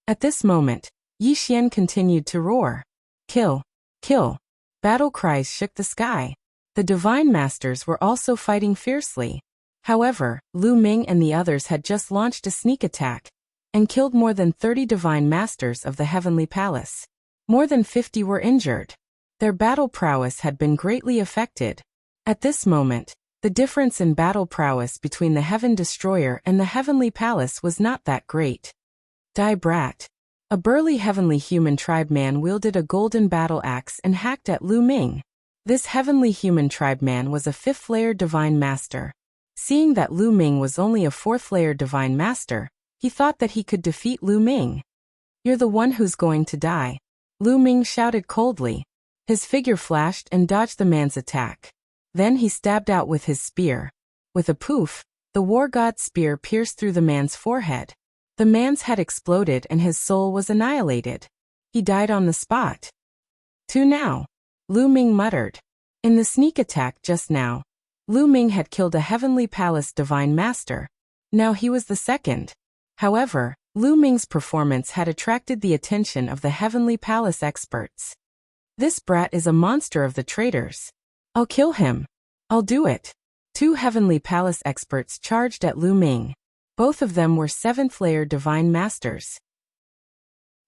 At this moment, Yi Xian continued to roar. Kill. Kill. Battle cries shook the sky. The Divine Masters were also fighting fiercely. However, Lu Ming and the others had just launched a sneak attack and killed more than 30 Divine Masters of the Heavenly Palace. More than 50 were injured. Their battle prowess had been greatly affected. At this moment, the difference in battle prowess between the Heaven Destroyer and the Heavenly Palace was not that great. Die Brat. A burly Heavenly Human tribe man wielded a golden battle axe and hacked at Lu Ming. This Heavenly Human tribe man was a 5th-layer Divine Master. Seeing that Lu Ming was only a 4th-layer Divine Master, he thought that he could defeat Lu Ming. You're the one who's going to die. Lu Ming shouted coldly. His figure flashed and dodged the man's attack. Then he stabbed out with his spear. With a poof, the war god's spear pierced through the man's forehead. The man's head exploded and his soul was annihilated. He died on the spot. 2 now. Lu Ming muttered. In the sneak attack just now, Lu Ming had killed a Heavenly Palace Divine Master. Now he was the second. However, Lu Ming's performance had attracted the attention of the Heavenly Palace experts. This brat is a monster of the traitors. I'll kill him. I'll do it. 2 Heavenly Palace experts charged at Lu Ming. Both of them were 7th-layer Divine Masters.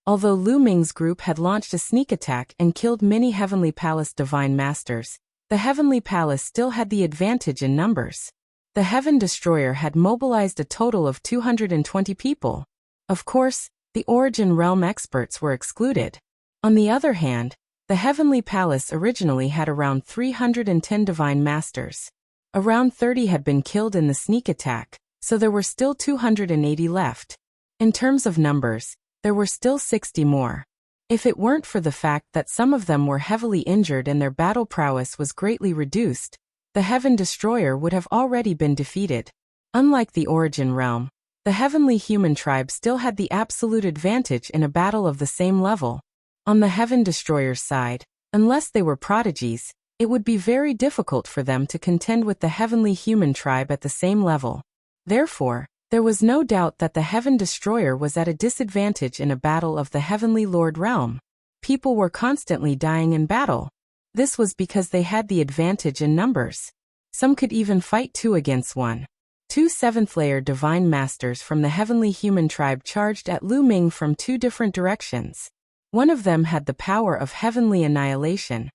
Although Lu Ming's group had launched a sneak attack and killed many Heavenly Palace Divine Masters, the Heavenly Palace still had the advantage in numbers. The Heaven Destroyer had mobilized a total of 220 people. Of course, the Origin Realm experts were excluded. On the other hand, the Heavenly Palace originally had around 310 Divine Masters. Around 30 had been killed in the sneak attack, so there were still 280 left. In terms of numbers, there were still 60 more. If it weren't for the fact that some of them were heavily injured and their battle prowess was greatly reduced, the Heaven Destroyer would have already been defeated. Unlike the Origin Realm, the heavenly human tribe still had the absolute advantage in a battle of the same level. On the Heaven Destroyer's side, unless they were prodigies, it would be very difficult for them to contend with the heavenly human tribe at the same level. Therefore, there was no doubt that the Heaven Destroyer was at a disadvantage in a battle of the Heavenly Lord realm. People were constantly dying in battle. This was because they had the advantage in numbers. Some could even fight 2 against 1. 2 7th-layer divine masters from the heavenly human tribe charged at Lu Ming from 2 different directions. One of them had the power of heavenly annihilation,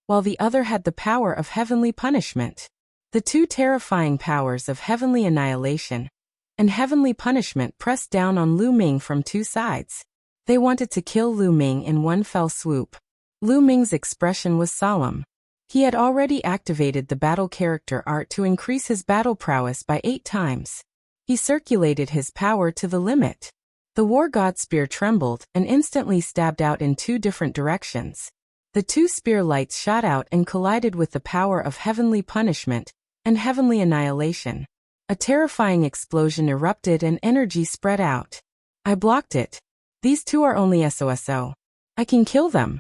while the other had the power of heavenly punishment. The 2 terrifying powers of heavenly annihilation and heavenly punishment pressed down on Lu Ming from 2 sides. They wanted to kill Lu Ming in one fell swoop. Lu Ming's expression was solemn. He had already activated the battle character art to increase his battle prowess by 8 times. He circulated his power to the limit. The War God spear trembled and instantly stabbed out in 2 different directions. The 2 spear lights shot out and collided with the power of heavenly punishment and heavenly annihilation. A terrifying explosion erupted and energy spread out. I blocked it. These 2 are only SOSO. I can kill them.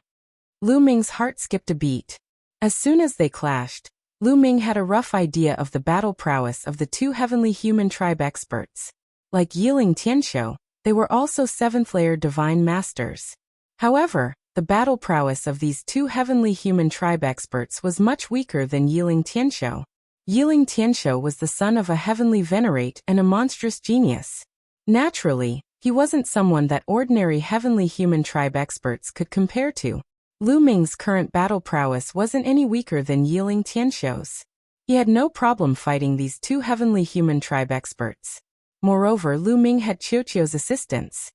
Lu Ming's heart skipped a beat. As soon as they clashed, Lu Ming had a rough idea of the battle prowess of the 2 heavenly human tribe experts. Like Yiling Tianshou, they were also 7th-layer divine masters. However, the battle prowess of these 2 heavenly human tribe experts was much weaker than Yiling Tianshou. Yiling Tianshou was the son of a heavenly venerate and a monstrous genius. Naturally, he wasn't someone that ordinary heavenly human tribe experts could compare to. Lu Ming's current battle prowess wasn't any weaker than Yiling Tianshou's. He had no problem fighting these 2 heavenly human tribe experts. Moreover, Lu Ming had Qiuqiu's assistance.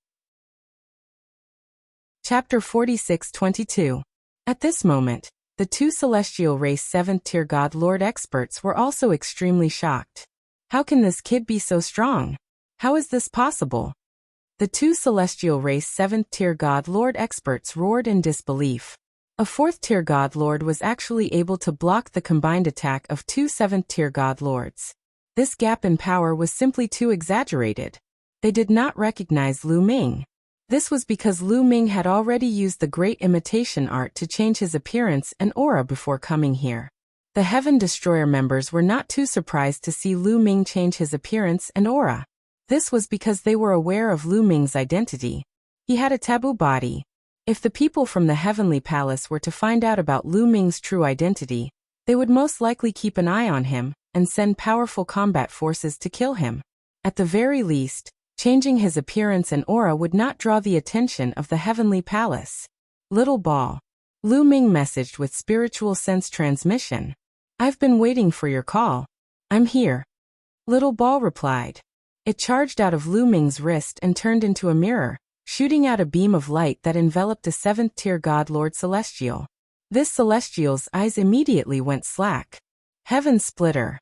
Chapter 46-22. At this moment, the 2 celestial race 7th-tier God Lord experts were also extremely shocked. How can this kid be so strong? How is this possible? The 2 celestial race 7th-tier God Lord experts roared in disbelief. A 4th-tier God Lord was actually able to block the combined attack of 2 7th-tier God Lords. This gap in power was simply too exaggerated. They did not recognize Lu Ming. This was because Lu Ming had already used the great imitation art to change his appearance and aura before coming here. The Heaven Destroyer members were not too surprised to see Lu Ming change his appearance and aura. This was because they were aware of Lu Ming's identity. He had a taboo body. If the people from the Heavenly Palace were to find out about Lu Ming's true identity, they would most likely keep an eye on him and send powerful combat forces to kill him. At the very least, changing his appearance and aura would not draw the attention of the Heavenly Palace. Little Ball. Lu Ming messaged with spiritual sense transmission. I've been waiting for your call. I'm here. Little Ball replied. It charged out of Lu Ming's wrist and turned into a mirror, shooting out a beam of light that enveloped a 7th-tier God Lord Celestial. This Celestial's eyes immediately went slack. Heaven Splitter.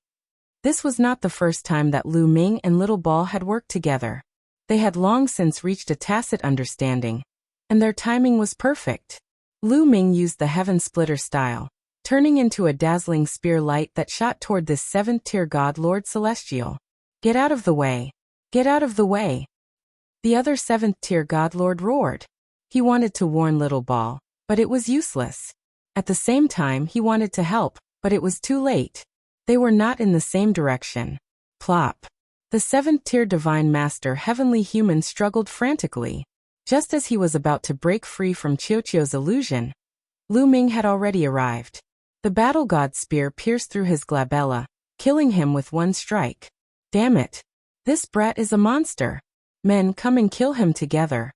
This was not the first time that Lu Ming and Little Ball had worked together. They had long since reached a tacit understanding, and their timing was perfect. Lu Ming used the Heaven Splitter style, turning into a dazzling spear light that shot toward this 7th-tier God Lord Celestial. Get out of the way. Get out of the way. The other 7th-tier God Lord roared. He wanted to warn Little Ball, but it was useless. At the same time, he wanted to help, but it was too late. They were not in the same direction. Plop. The 7th-tier Divine Master Heavenly Human struggled frantically. Just as he was about to break free from Qiuqiu's illusion, Lu Ming had already arrived. The Battle God Spear pierced through his glabella, killing him with one strike. Damn it. This brat is a monster. Men, come and kill him together.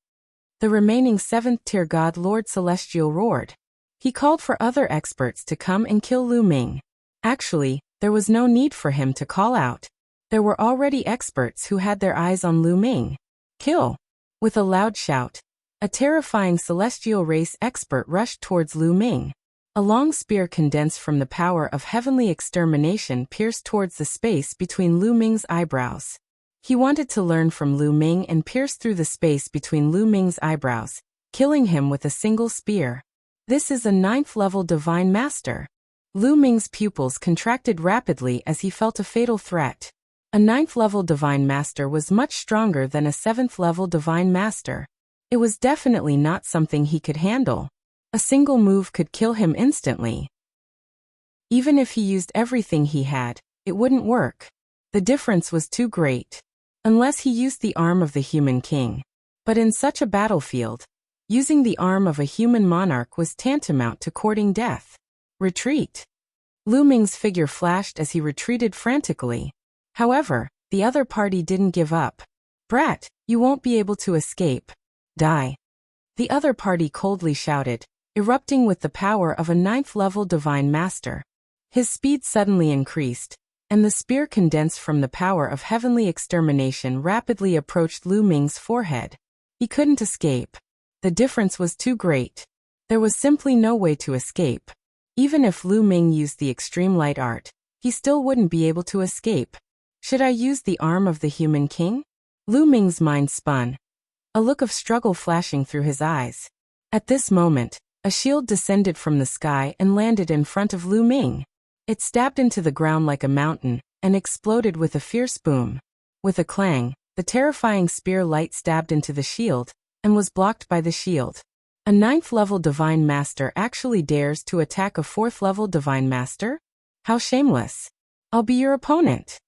The remaining 7th-tier God Lord Celestial roared. He called for other experts to come and kill Lu Ming. Actually, there was no need for him to call out. There were already experts who had their eyes on Lu Ming. Kill! With a loud shout, a terrifying celestial race expert rushed towards Lu Ming. A long spear condensed from the power of heavenly extermination pierced towards the space between Lu Ming's eyebrows. He wanted to learn from Lu Ming and pierced through the space between Lu Ming's eyebrows, killing him with a single spear. This is a 9th-level Divine Master. Lu Ming's pupils contracted rapidly as he felt a fatal threat. A 9th-level Divine Master was much stronger than a 7th-level Divine Master. It was definitely not something he could handle. A single move could kill him instantly. Even if he used everything he had, it wouldn't work. The difference was too great. Unless he used the arm of the human king. But in such a battlefield, using the arm of a human monarch was tantamount to courting death. Retreat. Lu Ming's figure flashed as he retreated frantically. However, the other party didn't give up. Brat, you won't be able to escape. Die. The other party coldly shouted, erupting with the power of a 9th-level Divine Master. His speed suddenly increased, and the spear condensed from the power of heavenly extermination rapidly approached Lu Ming's forehead. He couldn't escape. The difference was too great. There was simply no way to escape. Even if Lu Ming used the extreme light art, he still wouldn't be able to escape. Should I use the arm of the human king? Lu Ming's mind spun, a look of struggle flashing through his eyes. At this moment, a shield descended from the sky and landed in front of Lu Ming. It stabbed into the ground like a mountain, and exploded with a fierce boom. With a clang, the terrifying spear light stabbed into the shield, and was blocked by the shield. A 9th-level Divine Master actually dares to attack a 4th-level Divine Master? How shameless. I'll be your opponent.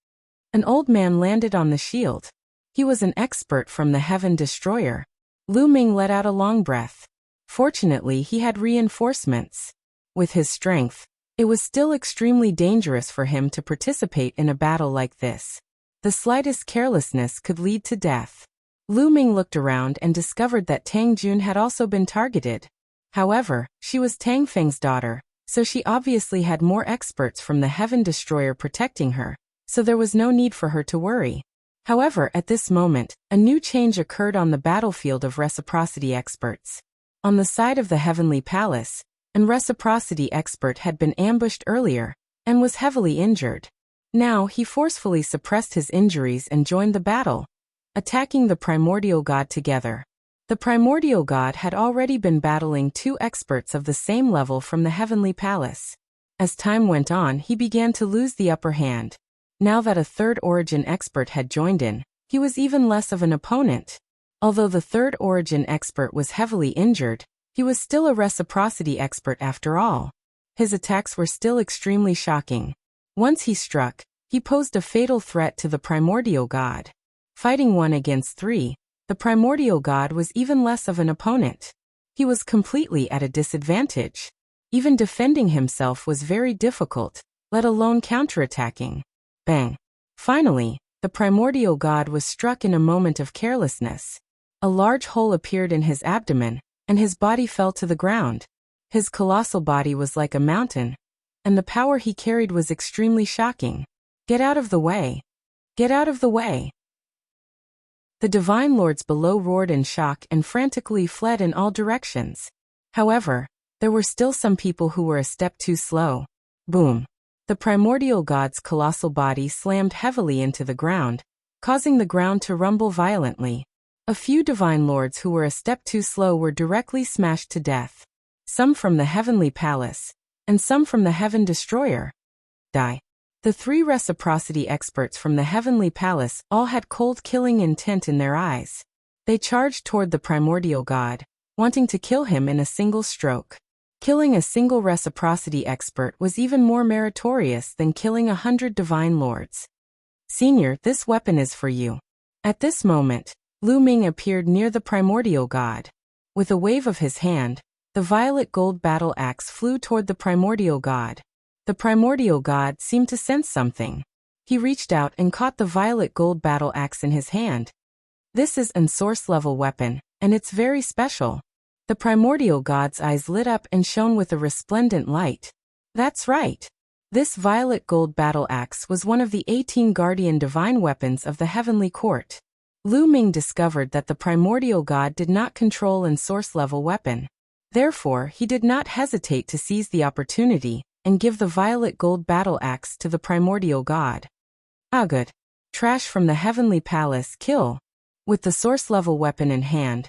An old man landed on the shield. He was an expert from the Heaven Destroyer. Lu Ming let out a long breath. Fortunately, he had reinforcements. With his strength, it was still extremely dangerous for him to participate in a battle like this. The slightest carelessness could lead to death. Lu Ming looked around and discovered that Tang Jun had also been targeted. However, she was Tang Feng's daughter, so she obviously had more experts from the Heaven Destroyer protecting her, so there was no need for her to worry. However, at this moment, a new change occurred on the battlefield of reciprocity experts. On the side of the Heavenly Palace, an reciprocity expert had been ambushed earlier, and was heavily injured. Now he forcefully suppressed his injuries and joined the battle, attacking the Primordial God together. The Primordial God had already been battling 2 experts of the same level from the Heavenly Palace. As time went on, he began to lose the upper hand. Now that a 3rd Origin expert had joined in, he was even less of an opponent. Although the 3rd Origin expert was heavily injured, he was still a reciprocity expert after all. His attacks were still extremely shocking. Once he struck, he posed a fatal threat to the Primordial God. Fighting 1 against 3, the Primordial God was even less of an opponent. He was completely at a disadvantage. Even defending himself was very difficult, let alone counterattacking. Bang! Finally, the Primordial God was struck in a moment of carelessness. A large hole appeared in his abdomen, and his body fell to the ground. His colossal body was like a mountain, and the power he carried was extremely shocking. Get out of the way! Get out of the way! The Divine Lords below roared in shock and frantically fled in all directions. However, there were still some people who were a step too slow. Boom! The Primordial God's colossal body slammed heavily into the ground, causing the ground to rumble violently. A few Divine Lords who were a step too slow were directly smashed to death. Some from the Heavenly Palace, and some from the Heaven Destroyer. Die. The 3 reciprocity experts from the Heavenly Palace all had cold killing intent in their eyes. They charged toward the Primordial God, wanting to kill him in a single stroke. Killing a single reciprocity expert was even more meritorious than killing 100 Divine Lords. Senior, this weapon is for you. At this moment, Lu Ming appeared near the Primordial God. With a wave of his hand, the violet gold battle axe flew toward the Primordial God. The Primordial God seemed to sense something. He reached out and caught the violet gold battle axe in his hand. This is an source-level weapon, and it's very special. The Primordial God's eyes lit up and shone with a resplendent light. That's right. This violet gold battle axe was one of the 18 guardian divine weapons of the Heavenly Court. Lu Ming discovered that the Primordial God did not control an source-level weapon. Therefore, he did not hesitate to seize the opportunity and give the violet gold battle axe to the Primordial God. Ah, good. Trash from the Heavenly Palace, kill. With the source-level weapon in hand,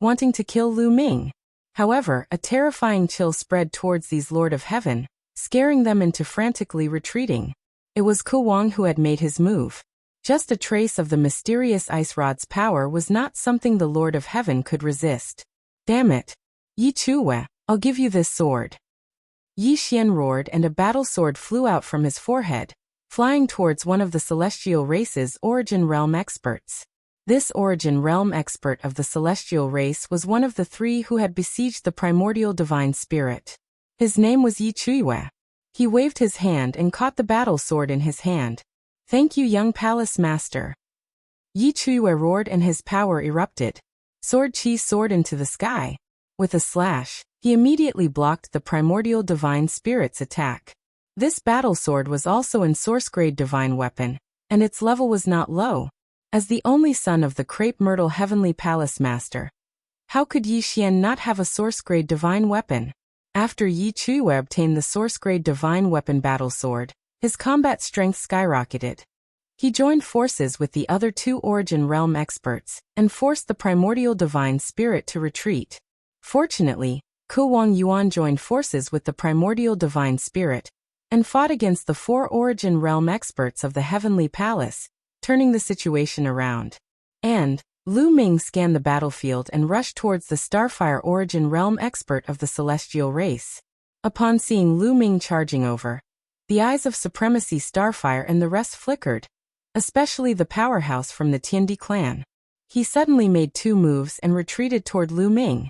wanting to kill Lu Ming. However, a terrifying chill spread towards these Lord of Heaven, scaring them into frantically retreating. It was Ku Wang who had made his move. Just a trace of the mysterious ice rod's power was not something the Lord of Heaven could resist. Damn it! Yi Chuwe, I'll give you this sword. Yi Xian roared and a battle sword flew out from his forehead, flying towards one of the celestial race's origin realm experts. This origin realm expert of the celestial race was one of the three who had besieged the primordial divine spirit. His name was Yi Chuwe. He waved his hand and caught the battle sword in his hand. Thank you, young palace master. Yi Chuwe roared and his power erupted. Sword Chi soared into the sky. With a slash, he immediately blocked the primordial divine spirit's attack. This battle sword was also in source-grade divine weapon, and its level was not low. As the only son of the Crepe Myrtle Heavenly Palace Master, how could Yi Xian not have a source-grade divine weapon? After Yi Chuwe obtained the source-grade divine weapon battle sword, his combat strength skyrocketed. He joined forces with the other two origin realm experts, and forced the primordial divine spirit to retreat. Fortunately, Ku Wang Yuan joined forces with the primordial divine spirit, and fought against the four origin realm experts of the Heavenly Palace, turning the situation around. And Lu Ming scanned the battlefield and rushed towards the Starfire origin realm expert of the celestial race. Upon seeing Lu Ming charging over, the eyes of Supremacy Starfire and the rest flickered, especially the powerhouse from the Tiandi clan. He suddenly made two moves and retreated toward Lu Ming.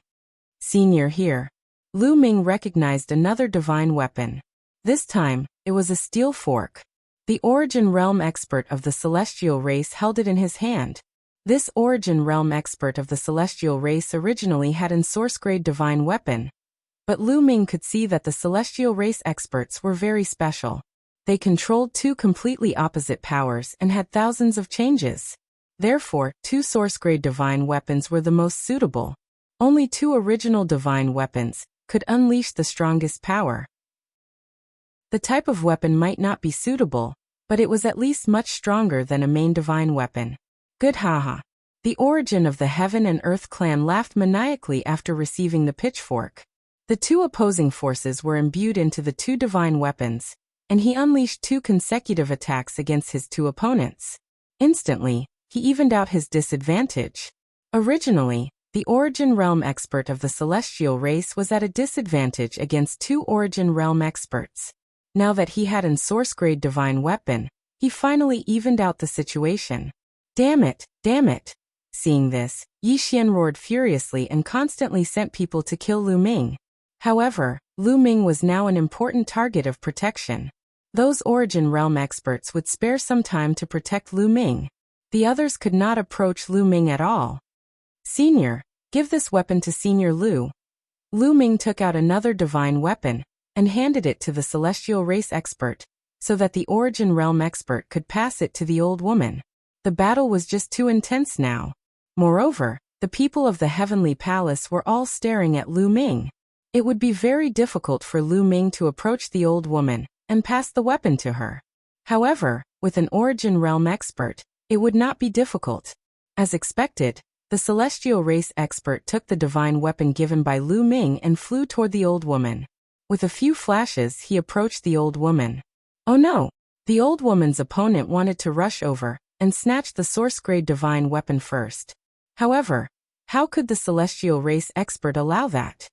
Senior here. Lu Ming recognized another divine weapon. This time, it was a steel fork. The origin realm expert of the celestial race held it in his hand. This origin realm expert of the celestial race originally had an source-grade divine weapon. But Lu Ming could see that the celestial race experts were very special. They controlled two completely opposite powers and had thousands of changes. Therefore, two source-grade divine weapons were the most suitable. Only two original divine weapons could unleash the strongest power. The type of weapon might not be suitable, but it was at least much stronger than a main divine weapon. Good haha. The origin of the Heaven and Earth clan laughed maniacally after receiving the pitchfork. The two opposing forces were imbued into the two divine weapons, and he unleashed two consecutive attacks against his two opponents. Instantly, he evened out his disadvantage. Originally, the origin realm expert of the celestial race was at a disadvantage against two origin realm experts. Now that he had an source-grade divine weapon, he finally evened out the situation. Damn it, damn it. Seeing this, Yi Xian roared furiously and constantly sent people to kill Lu Ming. However, Lu Ming was now an important target of protection. Those origin realm experts would spare some time to protect Lu Ming. The others could not approach Lu Ming at all. Senior, give this weapon to Senior Lu. Lu Ming took out another divine weapon and handed it to the celestial race expert, so that the origin realm expert could pass it to the old woman. The battle was just too intense now. Moreover, the people of the Heavenly Palace were all staring at Lu Ming. It would be very difficult for Lu Ming to approach the old woman and pass the weapon to her. However, with an origin realm expert, it would not be difficult. As expected, the celestial race expert took the divine weapon given by Lu Ming and flew toward the old woman. With a few flashes, he approached the old woman. Oh no! The old woman's opponent wanted to rush over and snatch the source-grade divine weapon first. However, how could the celestial race expert allow that?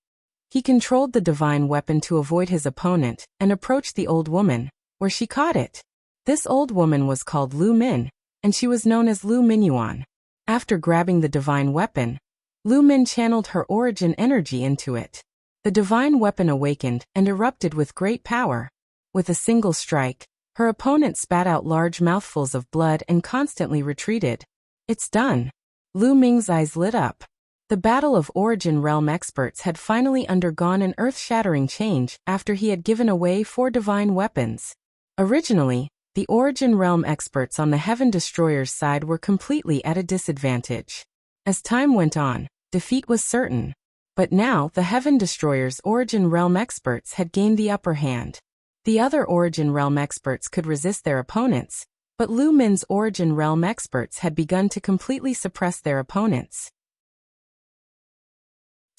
He controlled the divine weapon to avoid his opponent and approached the old woman, where she caught it. This old woman was called Lu Min, and she was known as Lu Minyuan. After grabbing the divine weapon, Lu Min channeled her origin energy into it. The divine weapon awakened and erupted with great power. With a single strike, her opponent spat out large mouthfuls of blood and constantly retreated. It's done. Lu Ming's eyes lit up. The battle of origin realm experts had finally undergone an earth-shattering change after he had given away 4 divine weapons. Originally, the origin realm experts on the Heaven Destroyer's side were completely at a disadvantage. As time went on, defeat was certain. But now the Heaven Destroyer's origin realm experts had gained the upper hand. The other origin realm experts could resist their opponents, but Lu Min's origin realm experts had begun to completely suppress their opponents.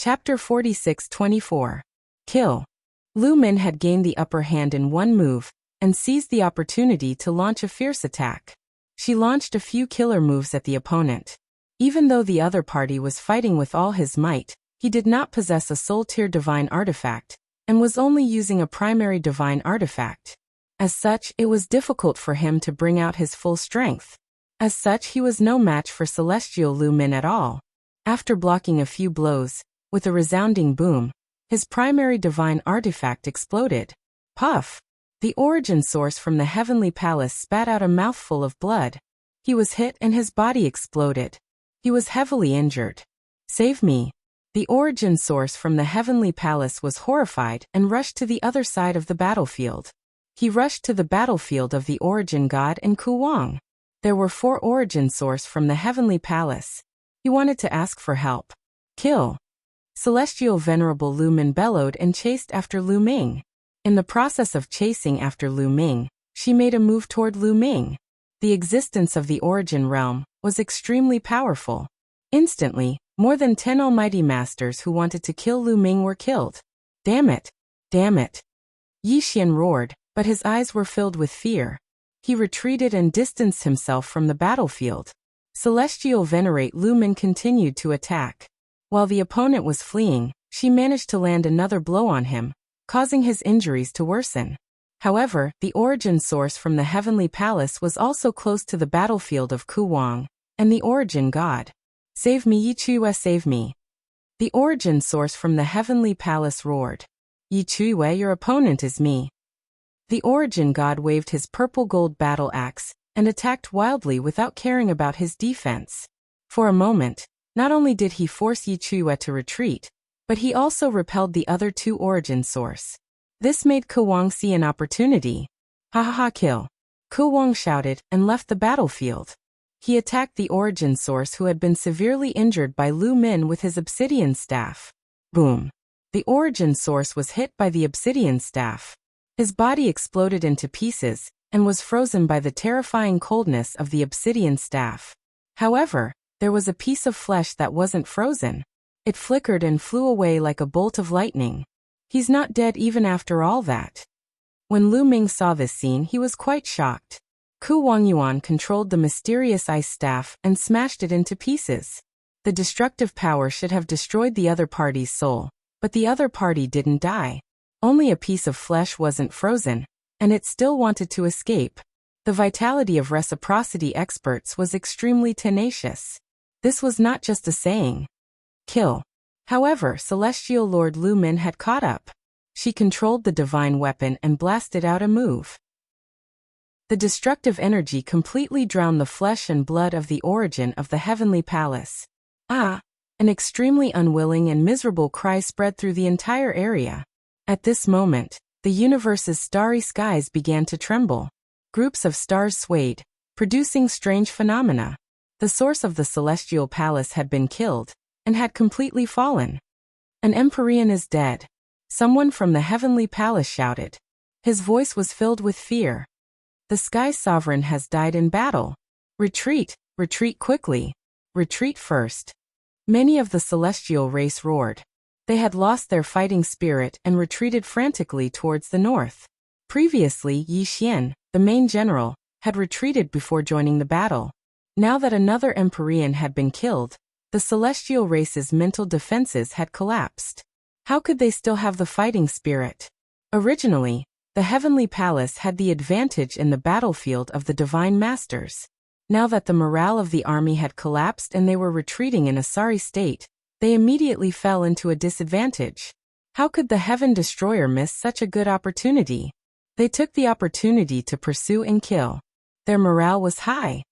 Chapter 46-24. Kill. Lu Min had gained the upper hand in one move, and seized the opportunity to launch a fierce attack. She launched a few killer moves at the opponent. Even though the other party was fighting with all his might, he did not possess a soul-tier divine artifact, and was only using a primary divine artifact. As such, it was difficult for him to bring out his full strength. As such, he was no match for celestial Lu Min at all. After blocking a few blows, with a resounding boom, his primary divine artifact exploded. Puff! The origin source from the heavenly palace spat out a mouthful of blood. He was hit and his body exploded. He was heavily injured. Save me! The origin source from the heavenly palace was horrified and rushed to the other side of the battlefield. He rushed to the battlefield of the origin god and Kuwang. There were 4 origin source from the heavenly palace. He wanted to ask for help. Kill. Celestial Venerable Lu Min bellowed and chased after Lu Ming. In the process of chasing after Lu Ming, she made a move toward Lu Ming. The existence of the origin realm was extremely powerful. Instantly, more than 10 almighty masters who wanted to kill Lu Ming were killed. Damn it! Damn it! Yi Xian roared, but his eyes were filled with fear. He retreated and distanced himself from the battlefield. Celestial Venerate Lu Min continued to attack. While the opponent was fleeing, she managed to land another blow on him, causing his injuries to worsen. However, the origin source from the heavenly palace was also close to the battlefield of Kuwang, and the origin god. Save me, Yi Chue, save me! The origin source from the heavenly palace roared. Yi Chue, your opponent is me. The origin god waved his purple-gold battle axe, and attacked wildly without caring about his defense. For a moment, not only did he force Yi Chue to retreat, but he also repelled the other 2 origin source. This made Kuwang see an opportunity. Ha ha ha, kill! Kuwang shouted and left the battlefield. He attacked the origin source who had been severely injured by Lu Min with his obsidian staff. Boom! The origin source was hit by the obsidian staff. His body exploded into pieces, and was frozen by the terrifying coldness of the obsidian staff. However, there was a piece of flesh that wasn't frozen. It flickered and flew away like a bolt of lightning. He's not dead even after all that. When Lu Ming saw this scene, he was quite shocked. Ku Wangyuan controlled the mysterious ice staff and smashed it into pieces. The destructive power should have destroyed the other party's soul, but the other party didn't die. Only a piece of flesh wasn't frozen, and it still wanted to escape. The vitality of reciprocity experts was extremely tenacious. This was not just a saying. Kill. However, Celestial Lord Lu Min had caught up. She controlled the divine weapon and blasted out a move. The destructive energy completely drowned the flesh and blood of the origin of the heavenly palace. Ah! An extremely unwilling and miserable cry spread through the entire area. At this moment, the universe's starry skies began to tremble. Groups of stars swayed, producing strange phenomena. The source of the celestial palace had been killed, and had completely fallen. An Empyrean is dead. Someone from the heavenly palace shouted. His voice was filled with fear. The Sky Sovereign has died in battle. Retreat, retreat quickly. Retreat first. Many of the celestial race roared. They had lost their fighting spirit and retreated frantically towards the north. Previously, Yi Xian, the main general, had retreated before joining the battle. Now that another Empyrean had been killed, the celestial race's mental defenses had collapsed. How could they still have the fighting spirit? Originally, the heavenly palace had the advantage in the battlefield of the divine masters. Now that the morale of the army had collapsed and they were retreating in a sorry state, they immediately fell into a disadvantage. How could the Heaven Destroyer miss such a good opportunity? They took the opportunity to pursue and kill. Their morale was high.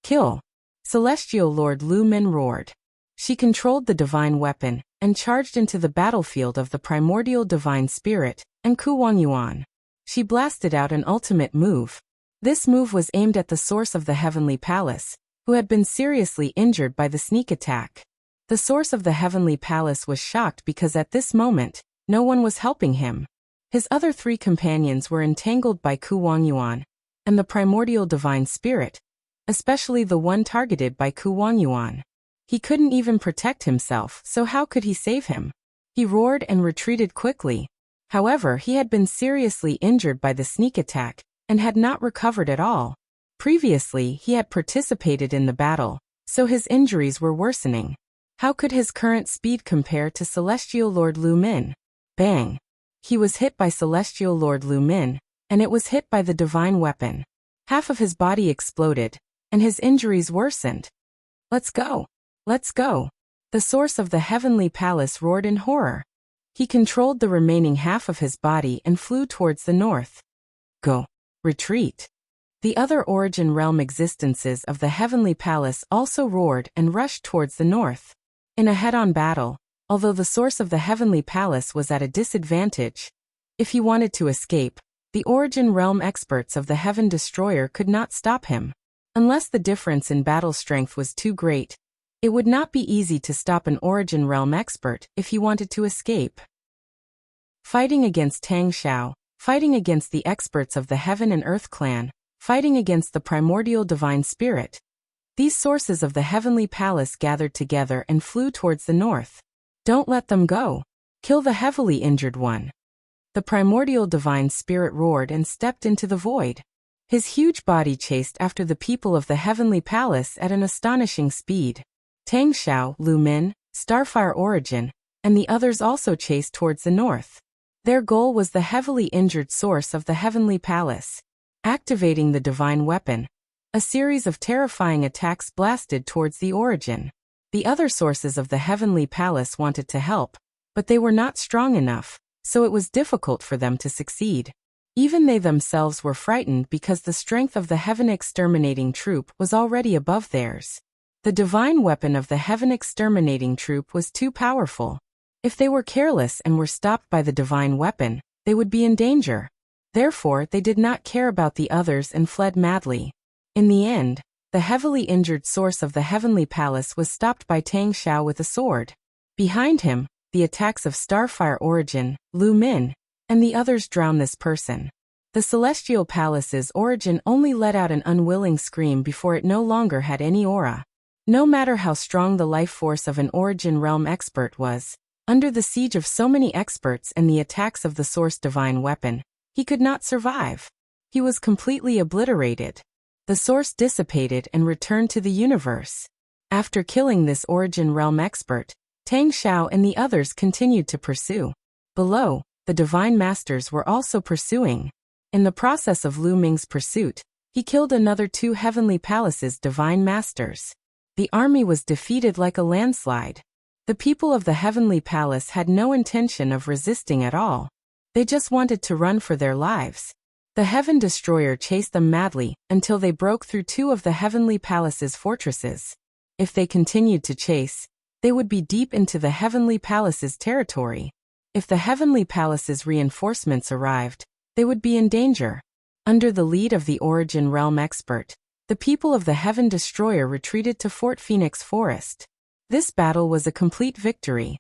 Kill. Celestial Lord Lu Min roared. She controlled the divine weapon, and charged into the battlefield of the primordial divine spirit, and Ku Wangyuan. She blasted out an ultimate move. This move was aimed at the source of the heavenly palace, who had been seriously injured by the sneak attack. The source of the heavenly palace was shocked because at this moment, no one was helping him. His other 3 companions were entangled by Ku Wangyuan, and the primordial divine spirit, especially the one targeted by Ku Wangyuan. He couldn't even protect himself, so how could he save him? He roared and retreated quickly. However, he had been seriously injured by the sneak attack, and had not recovered at all. Previously, he had participated in the battle, so his injuries were worsening. How could his current speed compare to Celestial Lord Lu Min? Bang! He was hit by Celestial Lord Lu Min, and it was hit by the divine weapon. Half of his body exploded, and his injuries worsened. Let's go! Let's go! The source of the heavenly palace roared in horror. He controlled the remaining half of his body and flew towards the north. Go! Retreat! The other origin realm existences of the heavenly palace also roared and rushed towards the north. In a head-on battle, although the source of the heavenly palace was at a disadvantage, if he wanted to escape, the origin realm experts of the Heaven Destroyer could not stop him. Unless the difference in battle strength was too great, it would not be easy to stop an origin realm expert if he wanted to escape. Fighting against Tang Xiao, fighting against the experts of the Heaven and Earth clan, fighting against the primordial divine spirit. These sources of the heavenly palace gathered together and flew towards the north. Don't let them go. Kill the heavily injured one. The primordial divine spirit roared and stepped into the void. His huge body chased after the people of the heavenly palace at an astonishing speed. Tang Xiao, Lu Min, Starfire Origin, and the others also chased towards the north. Their goal was the heavily injured source of the heavenly palace. Activating the divine weapon, a series of terrifying attacks blasted towards the origin. The other sources of the heavenly palace wanted to help, but they were not strong enough, so it was difficult for them to succeed. Even they themselves were frightened because the strength of the Heaven Exterminating Troop was already above theirs. The divine weapon of the Heaven Exterminating Troop was too powerful. If they were careless and were stopped by the divine weapon, they would be in danger. Therefore, they did not care about the others and fled madly. In the end, the heavily injured source of the heavenly palace was stopped by Tang Xiao with a sword. Behind him, the attacks of Starfire Origin, Lu Min, and the others drowned this person. The celestial palace's origin only let out an unwilling scream before it no longer had any aura. No matter how strong the life force of an origin realm expert was, under the siege of so many experts and the attacks of the source divine weapon, he could not survive. He was completely obliterated. The source dissipated and returned to the universe. After killing this origin realm expert, Tang Xiao and the others continued to pursue. Below, the divine masters were also pursuing. In the process of Lu Ming's pursuit, he killed another 2 heavenly palaces' divine masters. The army was defeated like a landslide. The people of the heavenly palace had no intention of resisting at all. They just wanted to run for their lives. The Heaven Destroyer chased them madly until they broke through 2 of the heavenly palace's fortresses. If they continued to chase, they would be deep into the heavenly palace's territory. If the heavenly palace's reinforcements arrived, they would be in danger. Under the lead of the origin realm expert, the people of the Heaven Destroyer retreated to Fort Phoenix Forest. This battle was a complete victory.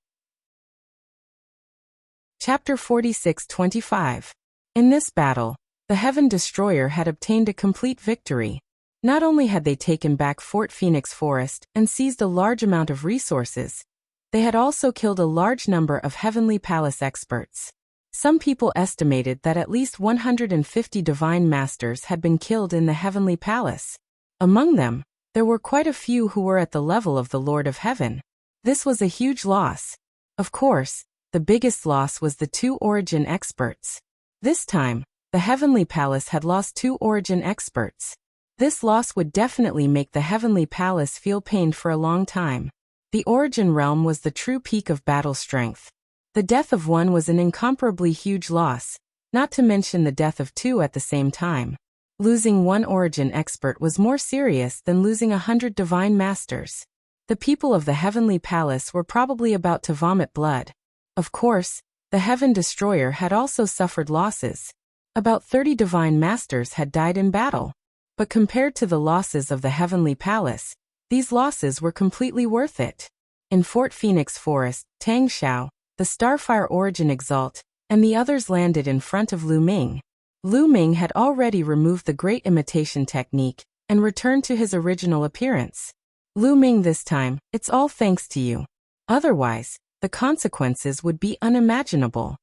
Chapter 46-25. In this battle, the Heaven Destroyer had obtained a complete victory. Not only had they taken back Fort Phoenix Forest and seized a large amount of resources, they had also killed a large number of Heavenly Palace experts. Some people estimated that at least 150 divine masters had been killed in the Heavenly Palace. Among them, there were quite a few who were at the level of the Lord of Heaven. This was a huge loss. Of course, the biggest loss was the 2 origin experts. This time, the Heavenly Palace had lost 2 origin experts. This loss would definitely make the Heavenly Palace feel pained for a long time. The origin realm was the true peak of battle strength. The death of one was an incomparably huge loss, not to mention the death of 2 at the same time. Losing 1 origin expert was more serious than losing 100 divine masters. The people of the Heavenly Palace were probably about to vomit blood. Of course, the Heaven Destroyer had also suffered losses. About 30 divine masters had died in battle. But compared to the losses of the Heavenly Palace, these losses were completely worth it. In Fort Phoenix Forest, Tang Xiao, the Starfire Origin Exalt, and the others landed in front of Lu Ming. Lu Ming had already removed the Great Imitation Technique and returned to his original appearance. Lu Ming this time, it's all thanks to you. Otherwise, the consequences would be unimaginable.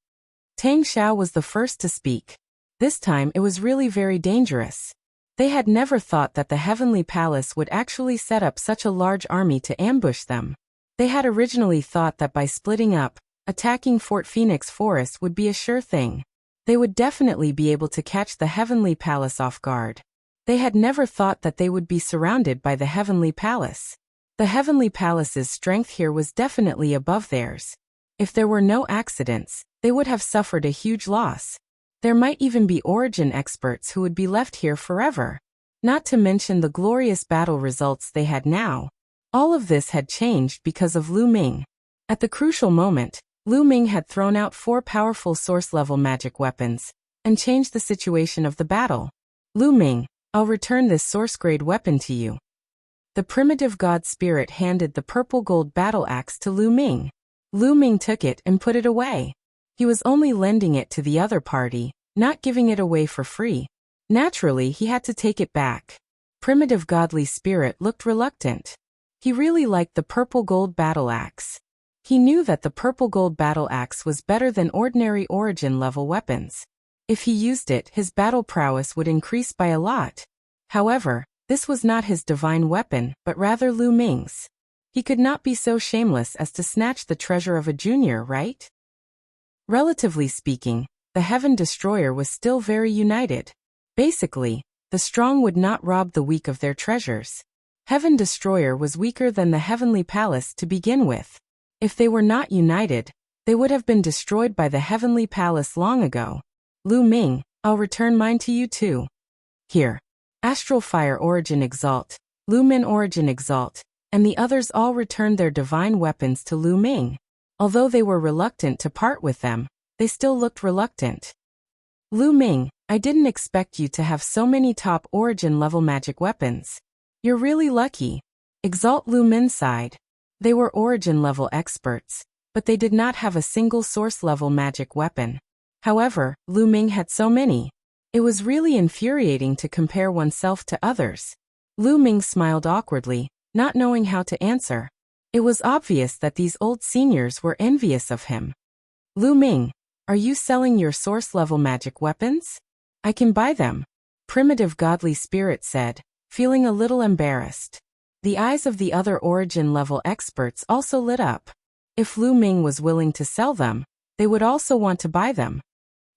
Tang Xiao was the first to speak. This time it was really very dangerous. They had never thought that the Heavenly Palace would actually set up such a large army to ambush them. They had originally thought that by splitting up, attacking Fort Phoenix Forest would be a sure thing. They would definitely be able to catch the Heavenly Palace off guard. They had never thought that they would be surrounded by the Heavenly Palace. The Heavenly Palace's strength here was definitely above theirs. If there were no accidents, they would have suffered a huge loss. There might even be origin experts who would be left here forever. Not to mention the glorious battle results they had now. All of this had changed because of Lu Ming. At the crucial moment, Lu Ming had thrown out 4 powerful source-level magic weapons and changed the situation of the battle. Lu Ming, I'll return this source-grade weapon to you. The primitive god spirit handed the purple gold battle axe to Lu Ming. Lu Ming took it and put it away. He was only lending it to the other party, not giving it away for free. Naturally, he had to take it back. Primitive godly spirit looked reluctant. He really liked the purple gold battle axe. He knew that the purple gold battle axe was better than ordinary origin level weapons. If he used it, his battle prowess would increase by a lot. However, this was not his divine weapon, but rather Lu Ming's. He could not be so shameless as to snatch the treasure of a junior, right? Relatively speaking, the Heaven Destroyer was still very united. Basically, the strong would not rob the weak of their treasures. Heaven Destroyer was weaker than the Heavenly Palace to begin with. If they were not united, they would have been destroyed by the Heavenly Palace long ago. Lu Ming, I'll return mine to you too. Here. Astral Fire Origin Exalt, Lumin Origin Exalt, and the others all returned their divine weapons to Lu Ming. Although they were reluctant to part with them, they still looked reluctant. Lu Ming, I didn't expect you to have so many top origin level magic weapons. You're really lucky. Exalt Lu Min sighed. They were origin level experts, but they did not have a single source level magic weapon. However, Lu Ming had so many. It was really infuriating to compare oneself to others. Lu Ming smiled awkwardly, not knowing how to answer. It was obvious that these old seniors were envious of him. Lu Ming, are you selling your source-level magic weapons? I can buy them, Primitive Godly Spirit said, feeling a little embarrassed. The eyes of the other origin-level experts also lit up. If Lu Ming was willing to sell them, they would also want to buy them.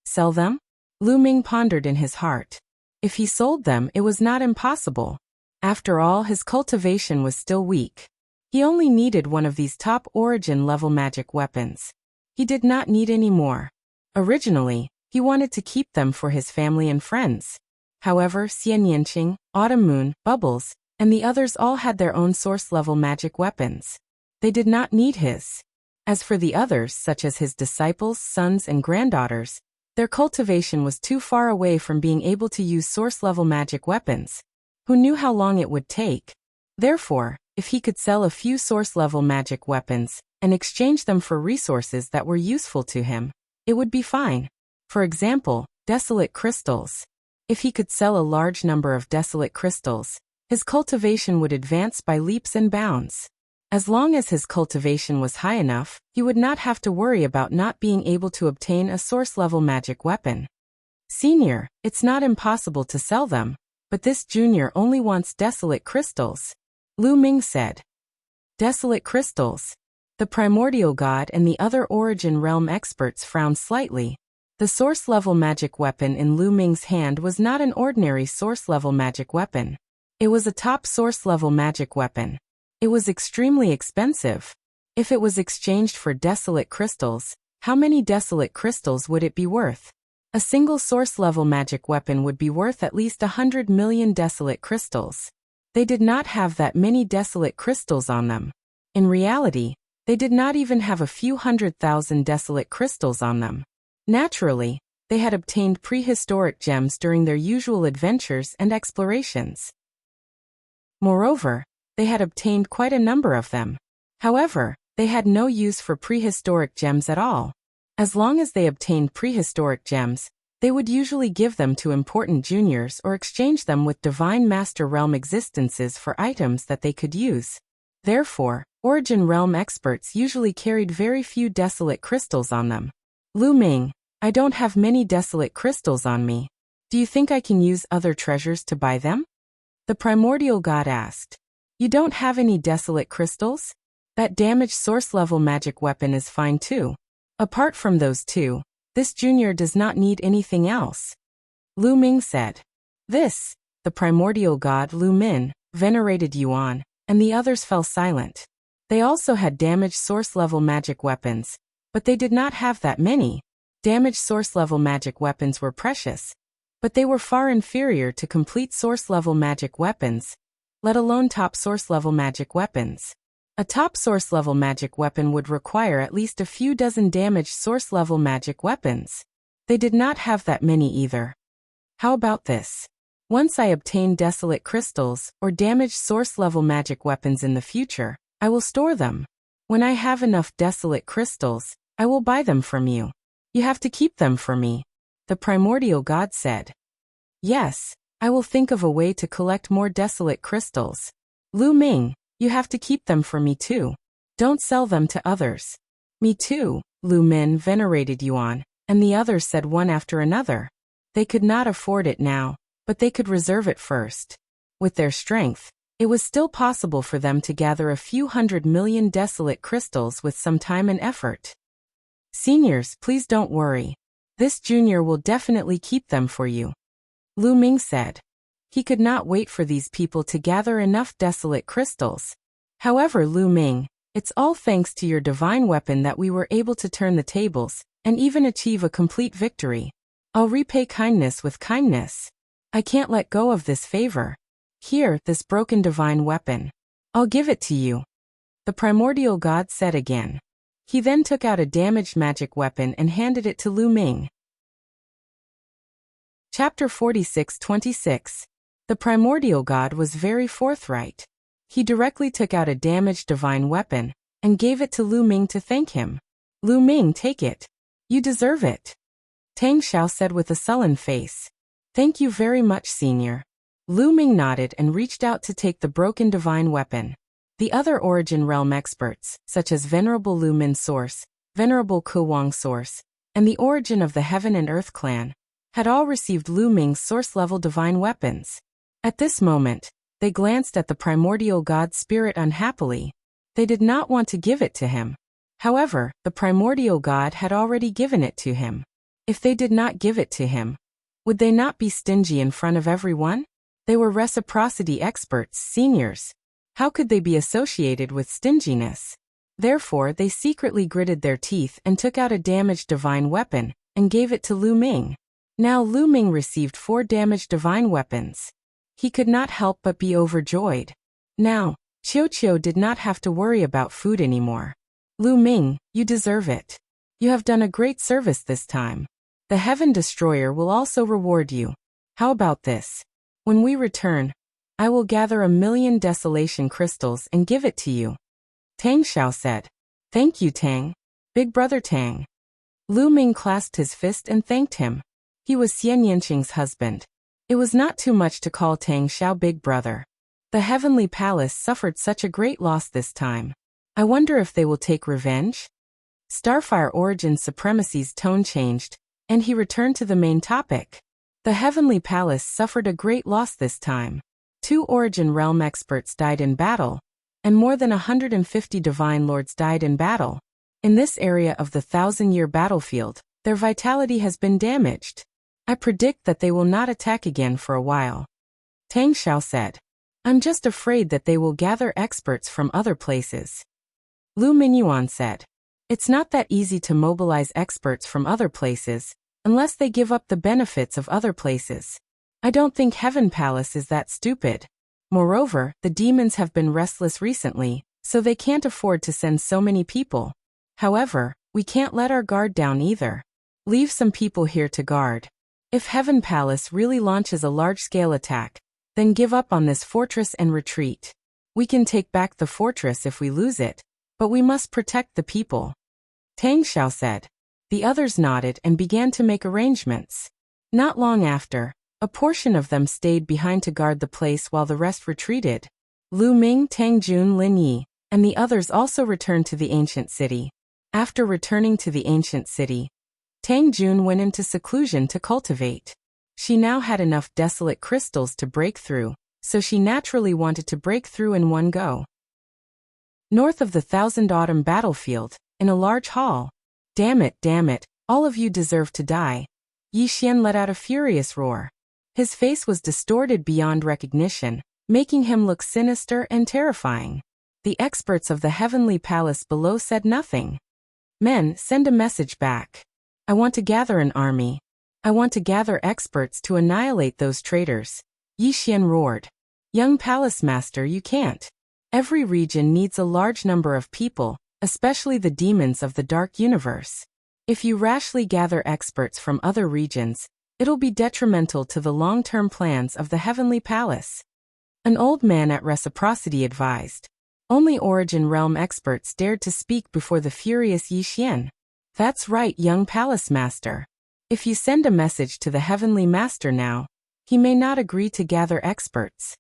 Sell them? Lu Ming pondered in his heart. If he sold them, it was not impossible. After all, his cultivation was still weak. He only needed one of these top origin-level magic weapons. He did not need any more. Originally, he wanted to keep them for his family and friends. However, Xian Yanqing, Autumn Moon, Bubbles, and the others all had their own source-level magic weapons. They did not need his. As for the others, such as his disciples, sons, and granddaughters, their cultivation was too far away from being able to use source-level magic weapons. Who knew how long it would take? Therefore, if he could sell a few source-level magic weapons and exchange them for resources that were useful to him, it would be fine. For example, desolate crystals. If he could sell a large number of desolate crystals, his cultivation would advance by leaps and bounds. As long as his cultivation was high enough, he would not have to worry about not being able to obtain a source-level magic weapon. Senior, it's not impossible to sell them, but this junior only wants desolate crystals, Lu Ming said. Desolate crystals. The primordial god and the other origin realm experts frowned slightly. The source-level magic weapon in Lu Ming's hand was not an ordinary source-level magic weapon. It was a top source-level magic weapon. It was extremely expensive. If it was exchanged for desolate crystals, how many desolate crystals would it be worth? A single source-level magic weapon would be worth at least 100 million desolate crystals. They did not have that many desolate crystals on them. In reality, they did not even have a few 100,000 desolate crystals on them. Naturally, they had obtained prehistoric gems during their usual adventures and explorations. Moreover, they had obtained quite a number of them. However, they had no use for prehistoric gems at all. As long as they obtained prehistoric gems, They would usually give them to important juniors or exchange them with Divine Master Realm existences for items that they could use. Therefore, Origin Realm experts usually carried very few desolate crystals on them. Lu Ming, I don't have many desolate crystals on me. Do you think I can use other treasures to buy them? The primordial god asked. You don't have any desolate crystals? That damaged source-level magic weapon is fine too. Apart from those two, this junior does not need anything else. Lu Ming said. This, the primordial god Lu Min, venerated Yuan, and the others fell silent. They also had damaged source-level magic weapons, but they did not have that many. Damaged source-level magic weapons were precious, but they were far inferior to complete source-level magic weapons, let alone top source-level magic weapons. A top source-level magic weapon would require at least a few dozen damaged source-level magic weapons. They did not have that many either. How about this? Once I obtain desolate crystals or damaged source-level magic weapons in the future, I will store them. When I have enough desolate crystals, I will buy them from you. You have to keep them for me, the primordial god said. Yes, I will think of a way to collect more desolate crystals. Lu Ming, you have to keep them for me too. Don't sell them to others. Me too, Lu Min venerated Yuan, and the others said one after another. They could not afford it now, but they could reserve it first. With their strength, it was still possible for them to gather a few 100 million desolate crystals with some time and effort. Seniors, please don't worry. This junior will definitely keep them for you. Lu Ming said. He could not wait for these people to gather enough desolate crystals. However, Lu Ming, it's all thanks to your divine weapon that we were able to turn the tables, and even achieve a complete victory. I'll repay kindness with kindness. I can't let go of this favor. Here, this broken divine weapon. I'll give it to you. The primordial god said again. He then took out a damaged magic weapon and handed it to Lu Ming. Chapter 46-26. The primordial god was very forthright. He directly took out a damaged divine weapon and gave it to Lu Ming to thank him. Lu Ming, take it. You deserve it. Tang Xiao said with a sullen face. Thank you very much, senior. Lu Ming nodded and reached out to take the broken divine weapon. The other Origin Realm experts, such as Venerable Lu Min Source, Venerable Ke Wang Source, and the Origin of the Heaven and Earth clan, had all received Lu Ming's source-level divine weapons. At this moment, they glanced at the primordial god spirit unhappily. They did not want to give it to him. However, the primordial god had already given it to him. If they did not give it to him, would they not be stingy in front of everyone? They were reciprocity experts, seniors. How could they be associated with stinginess? Therefore, they secretly gritted their teeth and took out a damaged divine weapon and gave it to Lu Ming. Now Lu Ming received 4 damaged divine weapons. He could not help but be overjoyed. Now, Qiu did not have to worry about food anymore. Lu Ming, you deserve it. You have done a great service this time. The Heaven Destroyer will also reward you. How about this? When we return, I will gather 1,000,000 desolation crystals and give it to you. Tang Xiao said. Thank you, Tang. Big brother Tang. Lu Ming clasped his fist and thanked him. He was Xian Yanqing's husband. It was not too much to call Tang Xiao big brother. The Heavenly Palace suffered such a great loss this time. I wonder if they will take revenge? Starfire Origin Supremacy's tone changed, and he returned to the main topic. The Heavenly Palace suffered a great loss this time. 2 Origin Realm experts died in battle, and more than 150 Divine Lords died in battle. In this area of the 1,000-year battlefield, their vitality has been damaged. I predict that they will not attack again for a while. Tang Xiao said. I'm just afraid that they will gather experts from other places. Lu Minyuan said. It's not that easy to mobilize experts from other places, unless they give up the benefits of other places. I don't think Heaven Palace is that stupid. Moreover, the demons have been restless recently, so they can't afford to send so many people. However, we can't let our guard down either. Leave some people here to guard. If Heaven Palace really launches a large-scale attack, then give up on this fortress and retreat. We can take back the fortress if we lose it, but we must protect the people. Tang Xiao said. The others nodded and began to make arrangements. Not long after, a portion of them stayed behind to guard the place while the rest retreated. Lu Ming, Tang Jun, Lin Yi, and the others also returned to the ancient city. After returning to the ancient city, Tang Jun went into seclusion to cultivate. She now had enough desolate crystals to break through, so she naturally wanted to break through in one go. North of the Thousand Autumn battlefield, in a large hall. Damn it, all of you deserve to die. Yi Xian let out a furious roar. His face was distorted beyond recognition, making him look sinister and terrifying. The experts of the heavenly palace below said nothing. Men, send a message back. I want to gather an army. I want to gather experts to annihilate those traitors. Yi Xian roared. Young palace master, you can't. Every region needs a large number of people, especially the demons of the dark universe. If you rashly gather experts from other regions, it'll be detrimental to the long-term plans of the heavenly palace. An old man at Reciprocity advised. Only Origin Realm experts dared to speak before the furious Yi Xian. That's right, young palace master. If you send a message to the heavenly master now, he may not agree to gather experts.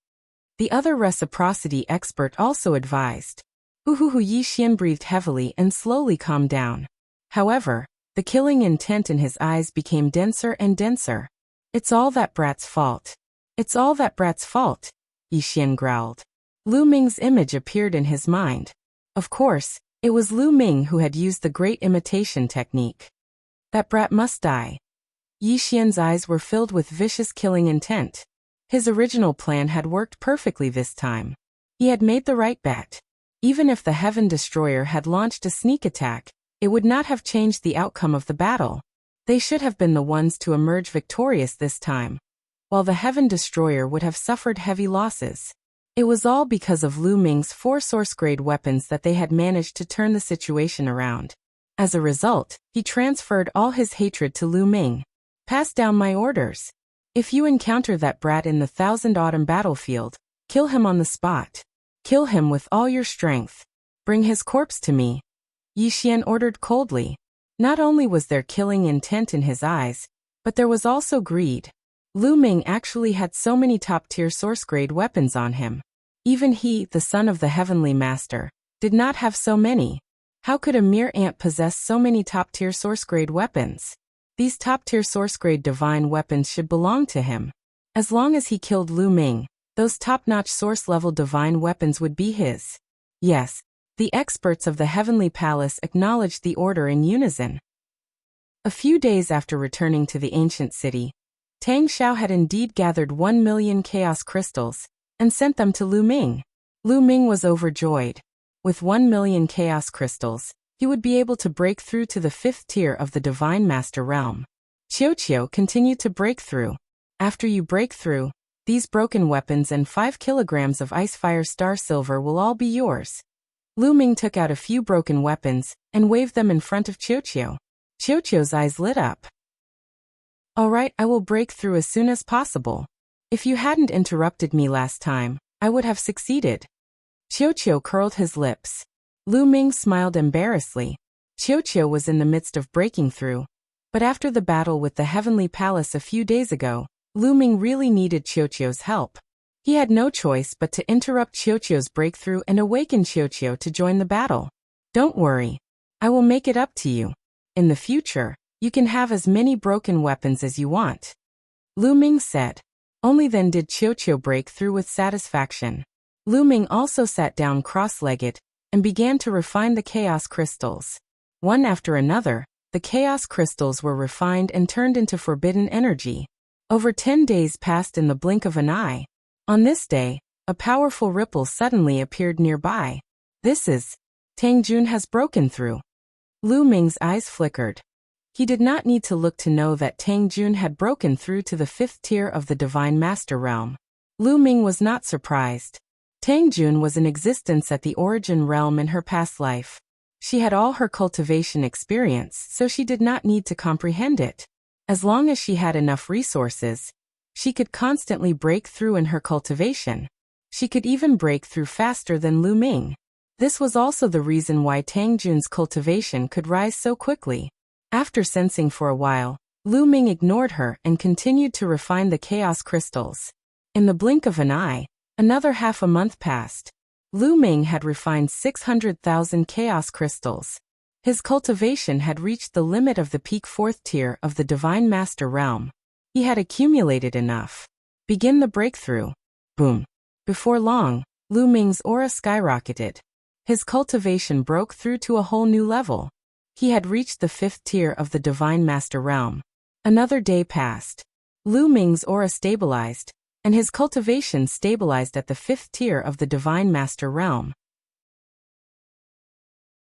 The other Reciprocity expert also advised. Yi Xian breathed heavily and slowly calmed down. However, the killing intent in his eyes became denser and denser. It's all that brat's fault. It's all that brat's fault, Yi Xian growled. Lu Ming's image appeared in his mind. Of course, it was Lu Ming who had used the great imitation technique. That brat must die. Yi Xian's eyes were filled with vicious killing intent. His original plan had worked perfectly this time. He had made the right bet. Even if the Heaven Destroyer had launched a sneak attack, it would not have changed the outcome of the battle. They should have been the ones to emerge victorious this time, while the Heaven Destroyer would have suffered heavy losses. It was all because of Lu Ming's 4 source-grade weapons that they had managed to turn the situation around. As a result, he transferred all his hatred to Lu Ming. Pass down my orders. If you encounter that brat in the Thousand Autumn battlefield, kill him on the spot. Kill him with all your strength. Bring his corpse to me. Yi Xian ordered coldly. Not only was there killing intent in his eyes, but there was also greed. Lu Ming actually had so many top-tier source-grade weapons on him. Even he, the son of the Heavenly Master, did not have so many. How could a mere ant possess so many top-tier source-grade weapons? These top-tier source-grade divine weapons should belong to him. As long as he killed Lu Ming, those top-notch source-level divine weapons would be his. Yes, the experts of the Heavenly Palace acknowledged the order in unison. A few days after returning to the ancient city, Tang Xiao had indeed gathered 1 million chaos crystals and sent them to Lu Ming. Lu Ming was overjoyed. With 1 million chaos crystals, he would be able to break through to the 5th tier of the Divine Master Realm. Qiu continued to break through. After you break through, these broken weapons and 5 kilograms of Icefire Star Silver will all be yours. Lu Ming took out a few broken weapons and waved them in front of Qiu. Qiu's eyes lit up. All right, I will break through as soon as possible. If you hadn't interrupted me last time, I would have succeeded. Qiu curled his lips. Lu Ming smiled embarrassedly. Qiu was in the midst of breaking through. But after the battle with the Heavenly Palace a few days ago, Lu Ming really needed Qiu's help. He had no choice but to interrupt Qiu's breakthrough and awaken Qiu to join the battle. Don't worry. I will make it up to you. In the future, you can have as many broken weapons as you want. Lu Ming said. Only then did Qiu break through with satisfaction. Lu Ming also sat down cross-legged and began to refine the chaos crystals. One after another, the chaos crystals were refined and turned into forbidden energy. Over 10 days passed in the blink of an eye. On this day, a powerful ripple suddenly appeared nearby. This is... Tang Jun has broken through. Lu Ming's eyes flickered. He did not need to look to know that Tang Jun had broken through to the 5th tier of the Divine Master Realm. Lu Ming was not surprised. Tang Jun was in existence at the Origin Realm in her past life. She had all her cultivation experience, so she did not need to comprehend it. As long as she had enough resources, she could constantly break through in her cultivation. She could even break through faster than Lu Ming. This was also the reason why Tang Jun's cultivation could rise so quickly. After sensing for a while, Lu Ming ignored her and continued to refine the chaos crystals. In the blink of an eye, another half a month passed. Lu Ming had refined 600,000 chaos crystals. His cultivation had reached the limit of the peak 4th tier of the Divine Master realm. He had accumulated enough. Begin the breakthrough. Boom. Before long, Lu Ming's aura skyrocketed. His cultivation broke through to a whole new level. He had reached the 5th tier of the Divine Master realm. Another day passed. Lu Ming's aura stabilized, and his cultivation stabilized at the 5th tier of the Divine Master realm.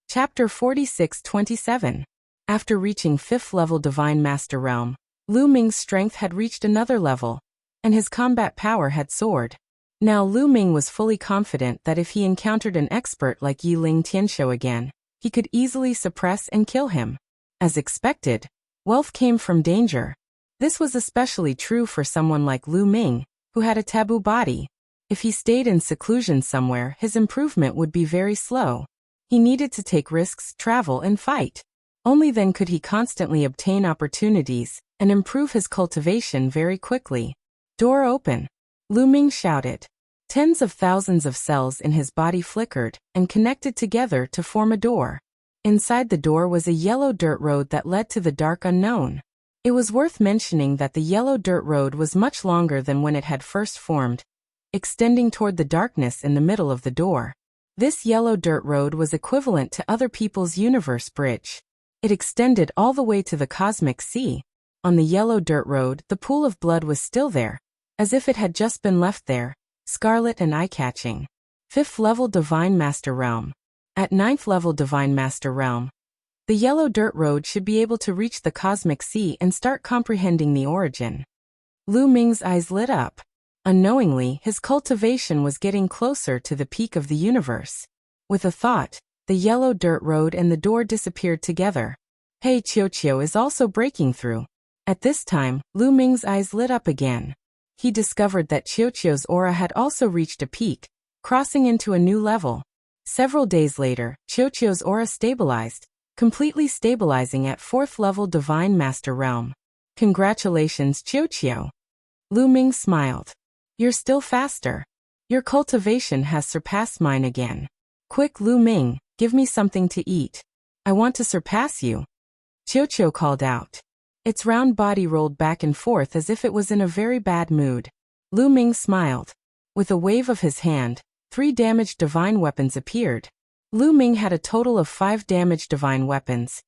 Chapter 46-27. After reaching 5th level Divine Master realm, Lu Ming's strength had reached another level, and his combat power had soared. Now Lu Ming was fully confident that if he encountered an expert like Yi Ling Tianshou again, he could easily suppress and kill him. As expected, wealth came from danger. This was especially true for someone like Lu Ming, who had a taboo body. If he stayed in seclusion somewhere, his improvement would be very slow. He needed to take risks, travel, and fight. Only then could he constantly obtain opportunities and improve his cultivation very quickly. Door open. Lu Ming shouted. Tens of thousands of cells in his body flickered and connected together to form a door. Inside the door was a yellow dirt road that led to the dark unknown. It was worth mentioning that the yellow dirt road was much longer than when it had first formed, extending toward the darkness in the middle of the door. This yellow dirt road was equivalent to other people's universe bridge. It extended all the way to the cosmic sea. On the yellow dirt road, the pool of blood was still there, as if it had just been left there, scarlet and eye-catching. 5th level Divine Master realm. At 9th level Divine Master realm, the yellow dirt road should be able to reach the cosmic sea and start comprehending the origin. Lu Ming's eyes lit up. Unknowingly, his cultivation was getting closer to the peak of the universe. With a thought, the yellow dirt road and the door disappeared together. Hey, Qiuqiu is also breaking through. At this time, Lu Ming's eyes lit up again. He discovered that Qiuqiu's aura had also reached a peak, crossing into a new level. Several days later, Qiuqiu's aura stabilized, completely stabilizing at 4th level Divine Master realm. Congratulations, Qiuqiu. Lu Ming smiled. You're still faster. Your cultivation has surpassed mine again. Quick, Lu Ming, give me something to eat. I want to surpass you. Qiuqiu called out. Its round body rolled back and forth as if it was in a very bad mood. Lu Ming smiled. With a wave of his hand, 3 damaged divine weapons appeared. Lu Ming had a total of 5 damaged divine weapons,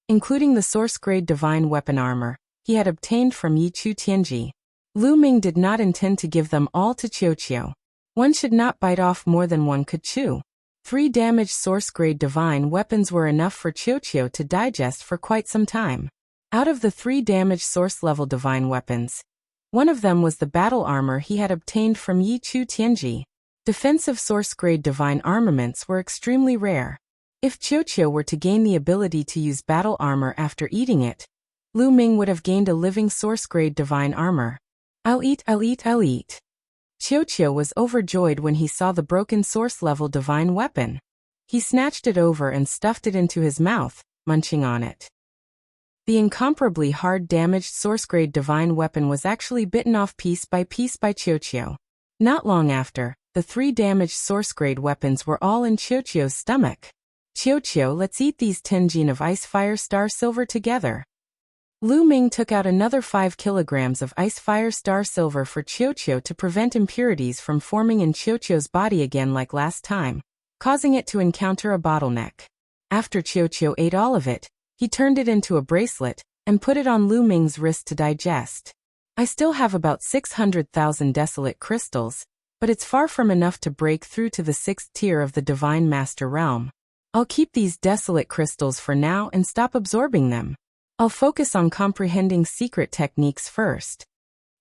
including the source-grade divine weapon armor he had obtained from Yi Chu Tianji. Lu Ming did not intend to give them all to Qiuqiu. One should not bite off more than one could chew. 3 damaged source-grade divine weapons were enough for Qiuqiu to digest for quite some time. Out of the 3 damaged source-level divine weapons, one of them was the battle armor he had obtained from Yi Chu Tianji. Defensive source-grade divine armaments were extremely rare. If Qiuqiu were to gain the ability to use battle armor after eating it, Lu Ming would have gained a living source-grade divine armor. I'll eat. Qiuqiu was overjoyed when he saw the broken source-level divine weapon. He snatched it over and stuffed it into his mouth, munching on it. The incomparably hard damaged source-grade divine weapon was actually bitten off piece by Qiuqiu. Not long after, the 3 damaged source-grade weapons were all in Qiuqiu's stomach. Qiuqiu, let's eat these 10 gene of ice fire star silver together. Lu Ming took out another 5 kilograms of ice fire star silver for Qiuqiu to prevent impurities from forming in Qiuqiu's body again like last time, causing it to encounter a bottleneck. After Qiuqiu ate all of it, he turned it into a bracelet and put it on Lu Ming's wrist to digest. I still have about 600,000 desolate crystals, but it's far from enough to break through to the 6th tier of the Divine Master realm. I'll keep these desolate crystals for now and stop absorbing them. I'll focus on comprehending secret techniques first.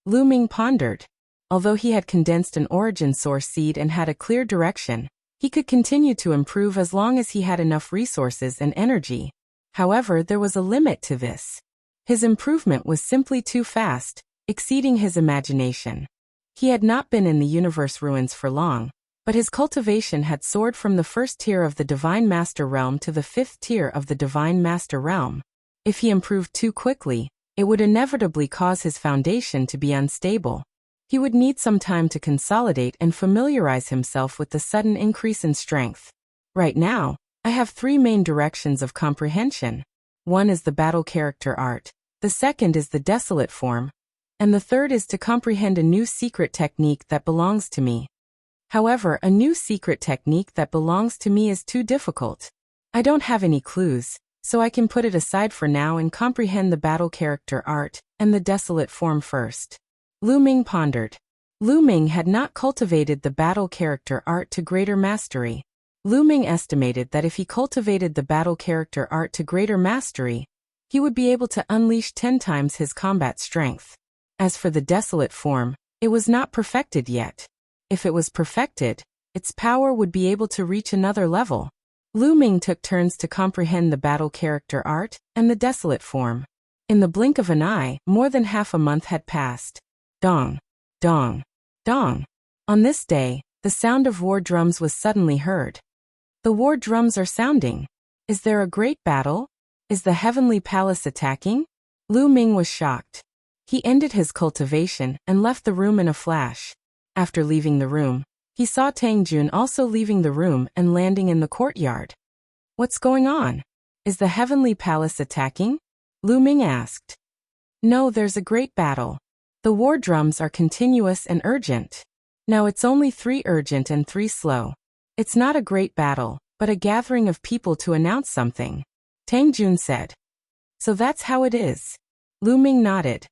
Lu Ming pondered. Although he had condensed an origin source seed and had a clear direction, he could continue to improve as long as he had enough resources and energy. However, there was a limit to this. His improvement was simply too fast, exceeding his imagination. He had not been in the universe ruins for long, but his cultivation had soared from the 1st tier of the Divine Master realm to the 5th tier of the Divine Master realm. If he improved too quickly, it would inevitably cause his foundation to be unstable. He would need some time to consolidate and familiarize himself with the sudden increase in strength. Right now, I have 3 main directions of comprehension. One is the battle character art, the second is the desolate form, and the third is to comprehend a new secret technique that belongs to me. However, a new secret technique that belongs to me is too difficult. I don't have any clues, so I can put it aside for now and comprehend the battle character art and the desolate form first. Lu Ming pondered. Lu Ming had not cultivated the battle character art to greater mastery. Lu Ming estimated that if he cultivated the battle character art to greater mastery, he would be able to unleash 10 times his combat strength. As for the desolate form, it was not perfected yet. If it was perfected, its power would be able to reach another level. Lu Ming took turns to comprehend the battle character art and the desolate form. In the blink of an eye, more than half a month had passed. Dong, dong, dong. On this day, the sound of war drums was suddenly heard. The war drums are sounding. Is there a great battle? Is the heavenly palace attacking? Lu Ming was shocked. He ended his cultivation and left the room in a flash. After leaving the room, he saw Tang Jun also leaving the room and landing in the courtyard. What's going on? Is the heavenly palace attacking? Lu Ming asked. No, there's a great battle. The war drums are continuous and urgent. Now it's only 3 urgent and 3 slow. It's not a great battle, but a gathering of people to announce something, Tang Jun said. So that's how it is. Lu Ming nodded.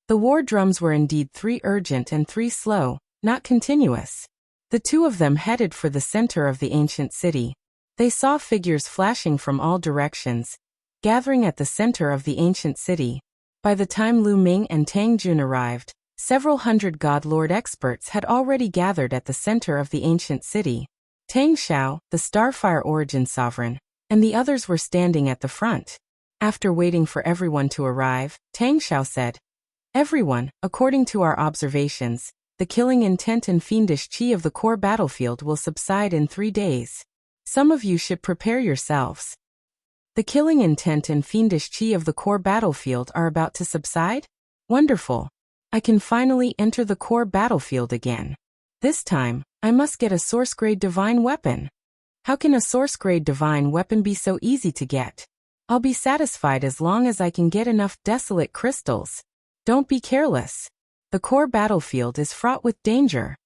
The war drums were indeed 3 urgent and 3 slow, not continuous. The 2 of them headed for the center of the ancient city. They saw figures flashing from all directions, gathering at the center of the ancient city. By the time Lu Ming and Tang Jun arrived, several hundred God Lord experts had already gathered at the center of the ancient city. Tang Xiao, the Starfire Origin Sovereign, and the others were standing at the front. After waiting for everyone to arrive, Tang Xiao said, Everyone, according to our observations, the killing intent and fiendish qi of the core battlefield will subside in 3 days. Some of you should prepare yourselves. The killing intent and fiendish qi of the core battlefield are about to subside? Wonderful. I can finally enter the core battlefield again. This time, I must get a source-grade divine weapon. How can a source-grade divine weapon be so easy to get? I'll be satisfied as long as I can get enough desolate crystals. Don't be careless. The core battlefield is fraught with danger.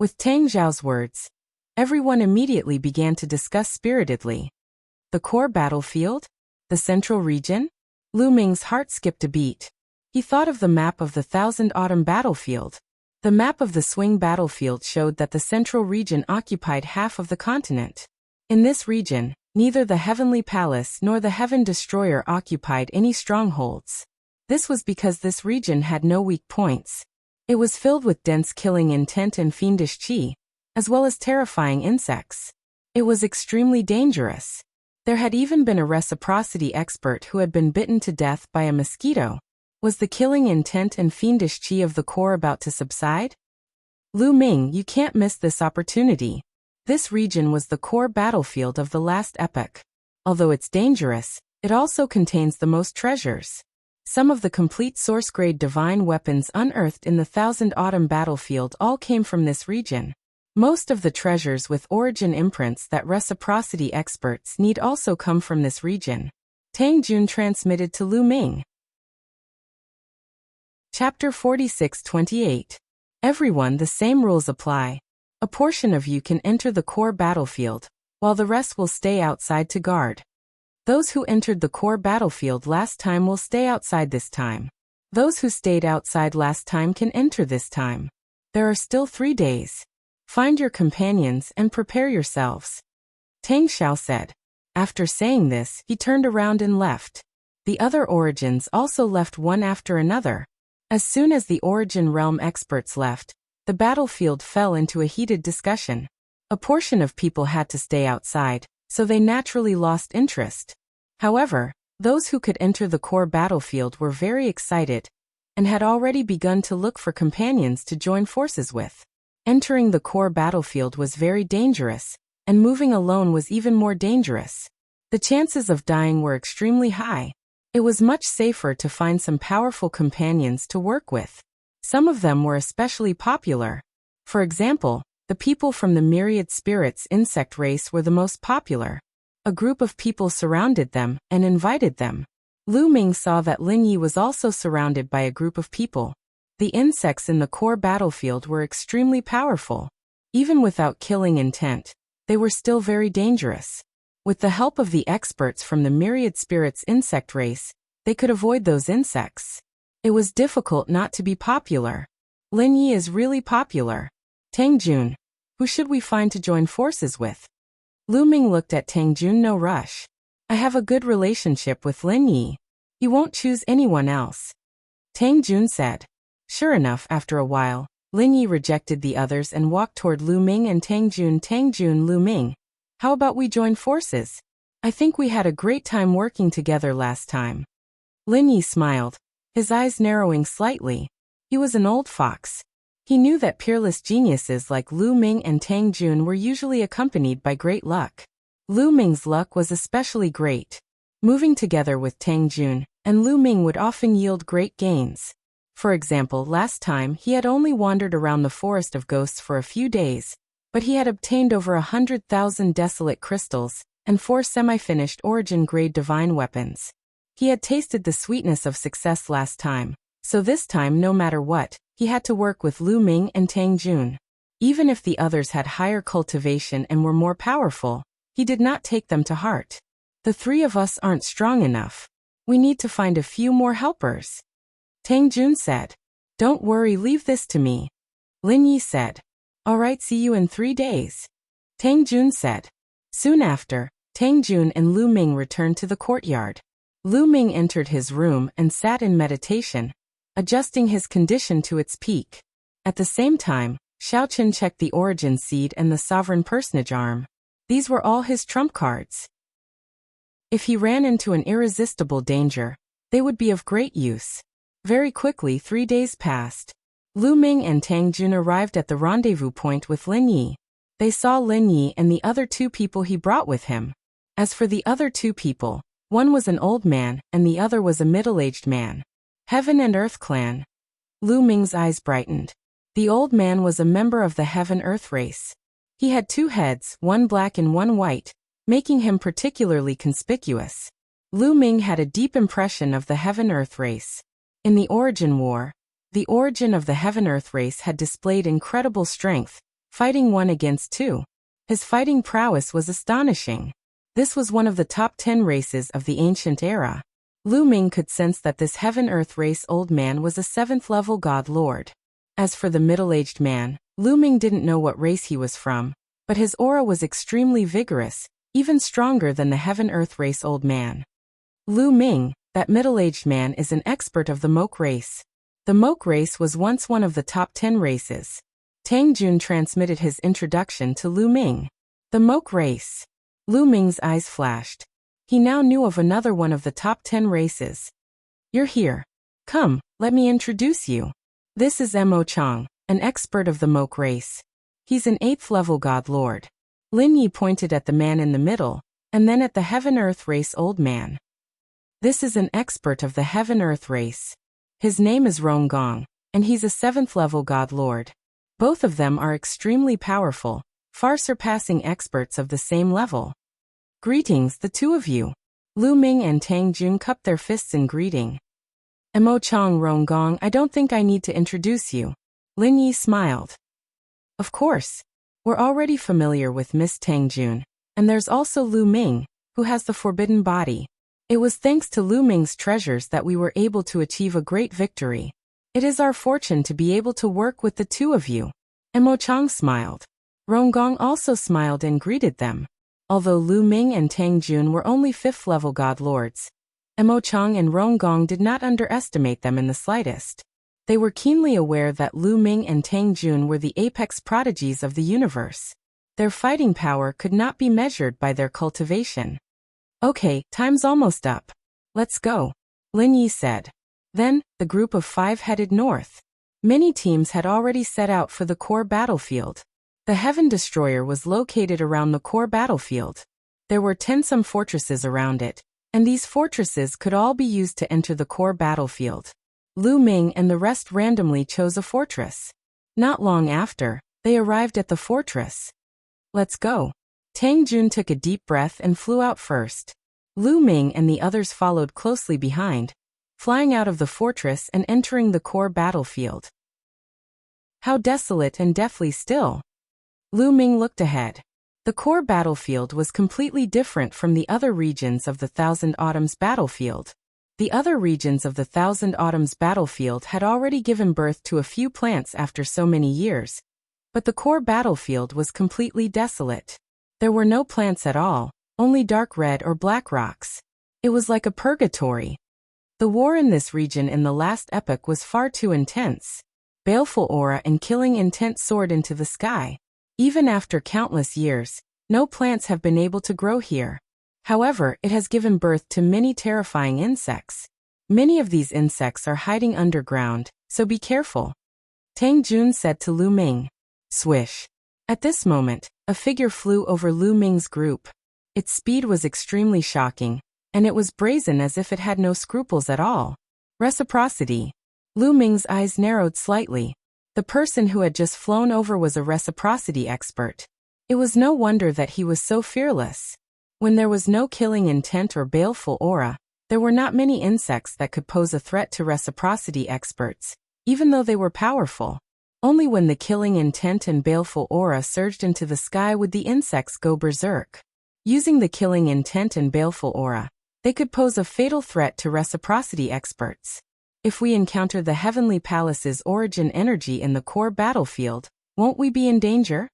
With Tang Zhao's words, everyone immediately began to discuss spiritedly. The core battlefield? The central region? Lu Ming's heart skipped a beat. He thought of the map of the Thousand Autumn battlefield. The map of the Swing battlefield showed that the central region occupied half of the continent. In this region, neither the Heavenly Palace nor the Heaven Destroyer occupied any strongholds. This was because this region had no weak points. It was filled with dense killing intent and fiendish qi, as well as terrifying insects. It was extremely dangerous. There had even been a reciprocity expert who had been bitten to death by a mosquito. Was the killing intent and fiendish qi of the core about to subside? Lu Ming, you can't miss this opportunity. This region was the core battlefield of the last epoch. Although it's dangerous, it also contains the most treasures. Some of the complete source-grade divine weapons unearthed in the Thousand Autumn battlefield all came from this region. Most of the treasures with origin imprints that reciprocity experts need also come from this region. Tang Jun transmitted to Lu Ming. Chapter 46-28. Everyone, the same rules apply. A portion of you can enter the core battlefield, while the rest will stay outside to guard. Those who entered the core battlefield last time will stay outside this time. Those who stayed outside last time can enter this time. There are still 3 days. Find your companions and prepare yourselves. Tang Xiao said. After saying this, he turned around and left. The other origins also left one after another. As soon as the Origin Realm experts left, the battlefield fell into a heated discussion. A portion of people had to stay outside, so they naturally lost interest. However, those who could enter the core battlefield were very excited, and had already begun to look for companions to join forces with. Entering the core battlefield was very dangerous, and moving alone was even more dangerous. The chances of dying were extremely high. It was much safer to find some powerful companions to work with. Some of them were especially popular. For example, the people from the myriad spirits insect race were the most popular. A group of people surrounded them and invited them. Lu Ming saw that Lin Yi was also surrounded by a group of people. The insects in the core battlefield were extremely powerful. Even without killing intent, they were still very dangerous. With the help of the experts from the myriad spirits insect race, they could avoid those insects. It was difficult not to be popular. Lin Yi is really popular. Tang Jun, who should we find to join forces with? Lu Ming looked at Tang Jun. No rush. I have a good relationship with Lin Yi. He won't choose anyone else. Tang Jun said. Sure enough, after a while, Lin Yi rejected the others and walked toward Lu Ming and Tang Jun. Tang Jun, Lu Ming, how about we join forces? I think we had a great time working together last time. Lin Yi smiled, his eyes narrowing slightly. He was an old fox. He knew that peerless geniuses like Lu Ming and Tang Jun were usually accompanied by great luck. Lu Ming's luck was especially great. Moving together with Tang Jun and Lu Ming would often yield great gains. For example, last time he had only wandered around the forest of ghosts for a few days, but he had obtained over 100,000 desolate crystals and 4 semi-finished origin-grade divine weapons. He had tasted the sweetness of success last time, so this time, no matter what, he had to work with Lu Ming and Tang Jun. Even if the others had higher cultivation and were more powerful, he did not take them to heart. The 3 of us aren't strong enough. We need to find a few more helpers. Tang Jun said. Don't worry, leave this to me. Lin Yi said. All right, see you in 3 days. Tang Jun said. Soon after, Tang Jun and Lu Ming returned to the courtyard. Lu Ming entered his room and sat in meditation, adjusting his condition to its peak. At the same time, Xiaoqin checked the origin seed and the sovereign personage arm. These were all his trump cards. If he ran into an irresistible danger, they would be of great use. Very quickly 3 days passed. Lu Ming and Tang Jun arrived at the rendezvous point with Lin Yi. They saw Lin Yi and the other 2 people he brought with him. As for the other 2 people, one was an old man and the other was a middle-aged man. Heaven and Earth clan. Lu Ming's eyes brightened. The old man was a member of the Heaven-Earth race. He had 2 heads, one black and one white, making him particularly conspicuous. Lu Ming had a deep impression of the Heaven-Earth race. In the Origin War, the origin of the Heaven-Earth race had displayed incredible strength, fighting 1 against 2. His fighting prowess was astonishing. This was one of the top 10 races of the ancient era. Lu Ming could sense that this Heaven-Earth race old man was a 7th-level god lord. As for the middle-aged man, Lu Ming didn't know what race he was from, but his aura was extremely vigorous, even stronger than the Heaven-Earth race old man. Lu Ming, that middle-aged man, is an expert of the Moke race. The Moke race was once one of the top 10 races. Tang Jun transmitted his introduction to Lu Ming. The Moke race. Lu Ming's eyes flashed. He now knew of another one of the top 10 races. You're here. Come, let me introduce you. This is Mo Chang, an expert of the Moke race. He's an 8th-level god lord. Lin Yi pointed at the man in the middle, and then at the Heaven-Earth race old man. This is an expert of the Heaven-Earth race. His name is Rong Gong, and he's a 7th-level god lord. Both of them are extremely powerful, far surpassing experts of the same level. Greetings, the 2 of you. Lu Ming and Tang Jun cupped their fists in greeting. Mo Chang, Rong Gong, I don't think I need to introduce you. Lin Yi smiled. Of course. We're already familiar with Miss Tang Jun, and there's also Lu Ming, who has the forbidden body. It was thanks to Lu Ming's treasures that we were able to achieve a great victory. It is our fortune to be able to work with the 2 of you. Mo Chang smiled. Rong Gong also smiled and greeted them. Although Lu Ming and Tang Jun were only 5th-level god lords, Mo Chang and Rong Gong did not underestimate them in the slightest. They were keenly aware that Lu Ming and Tang Jun were the apex prodigies of the universe. Their fighting power could not be measured by their cultivation. Okay, time's almost up. Let's go, Lin Yi said. Then, the group of 5 headed north. Many teams had already set out for the core battlefield. The Heaven Destroyer was located around the core battlefield. There were 10 some fortresses around it, and these fortresses could all be used to enter the core battlefield. Lu Ming and the rest randomly chose a fortress. Not long after, they arrived at the fortress. Let's go. Tang Jun took a deep breath and flew out first. Lu Ming and the others followed closely behind, flying out of the fortress and entering the core battlefield. How desolate and deathly still. Lu Ming looked ahead. The core battlefield was completely different from the other regions of the Thousand Autumns battlefield. The other regions of the Thousand Autumns battlefield had already given birth to a few plants after so many years, but the core battlefield was completely desolate. There were no plants at all, only dark red or black rocks. It was like a purgatory. The war in this region in the last epoch was far too intense. Baleful aura and killing intent soared into the sky. Even after countless years, no plants have been able to grow here. However, it has given birth to many terrifying insects. Many of these insects are hiding underground, so be careful. Tang Jun said to Lu Ming. Swish. At this moment, a figure flew over Lu Ming's group. Its speed was extremely shocking, and it was brazen as if it had no scruples at all. Reciprocity. Lu Ming's eyes narrowed slightly. The person who had just flown over was a reciprocity expert. It was no wonder that he was so fearless. When there was no killing intent or baleful aura, there were not many insects that could pose a threat to reciprocity experts, even though they were powerful. Only when the killing intent and baleful aura surged into the sky would the insects go berserk. Using the killing intent and baleful aura, they could pose a fatal threat to reciprocity experts. If we encounter the Heavenly Palace's origin energy in the core battlefield, won't we be in danger?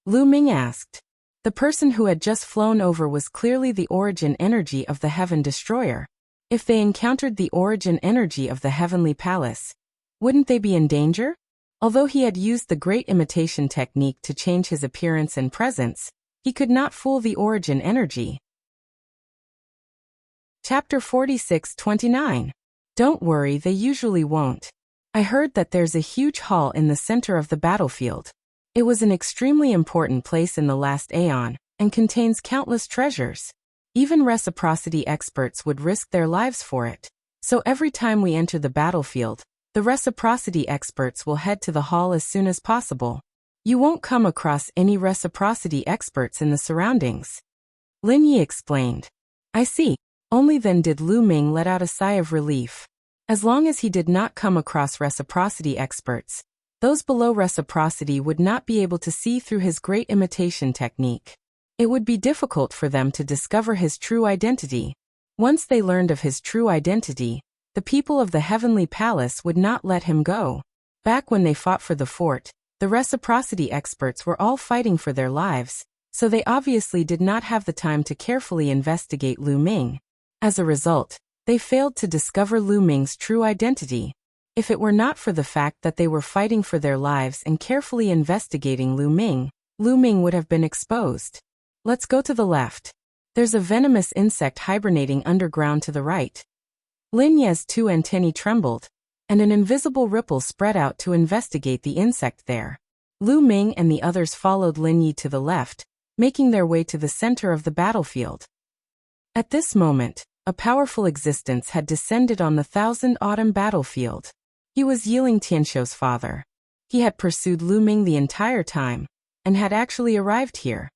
Lu Ming asked. The person who had just flown over was clearly the origin energy of the Heaven Destroyer. If they encountered the origin energy of the Heavenly Palace, wouldn't they be in danger? Although he had used the great imitation technique to change his appearance and presence, he could not fool the origin energy. Chapter 46-29. Don't worry, they usually won't. I heard that there's a huge hall in the center of the battlefield. It was an extremely important place in the last aeon, and contains countless treasures. Even reciprocity experts would risk their lives for it. So every time we enter the battlefield, the reciprocity experts will head to the hall as soon as possible. You won't come across any reciprocity experts in the surroundings. Lin Yi explained. I see. Only then did Lu Ming let out a sigh of relief. As long as he did not come across reciprocity experts, those below reciprocity would not be able to see through his great imitation technique. It would be difficult for them to discover his true identity. Once they learned of his true identity, the people of the Heavenly Palace would not let him go. Back when they fought for the fort, the reciprocity experts were all fighting for their lives, so they obviously did not have the time to carefully investigate Lu Ming. As a result, they failed to discover Lu Ming's true identity. If it were not for the fact that they were fighting for their lives and carefully investigating Lu Ming would have been exposed. Let's go to the left. There's a venomous insect hibernating underground to the right. Lin Ye's two antennae trembled, and an invisible ripple spread out to investigate the insect there. Lu Ming and the others followed Lin Yi to the left, making their way to the center of the battlefield. At this moment, a powerful existence had descended on the Thousand Autumn battlefield. He was Yiling Tianshou's father. He had pursued Lu Ming the entire time, and had actually arrived here.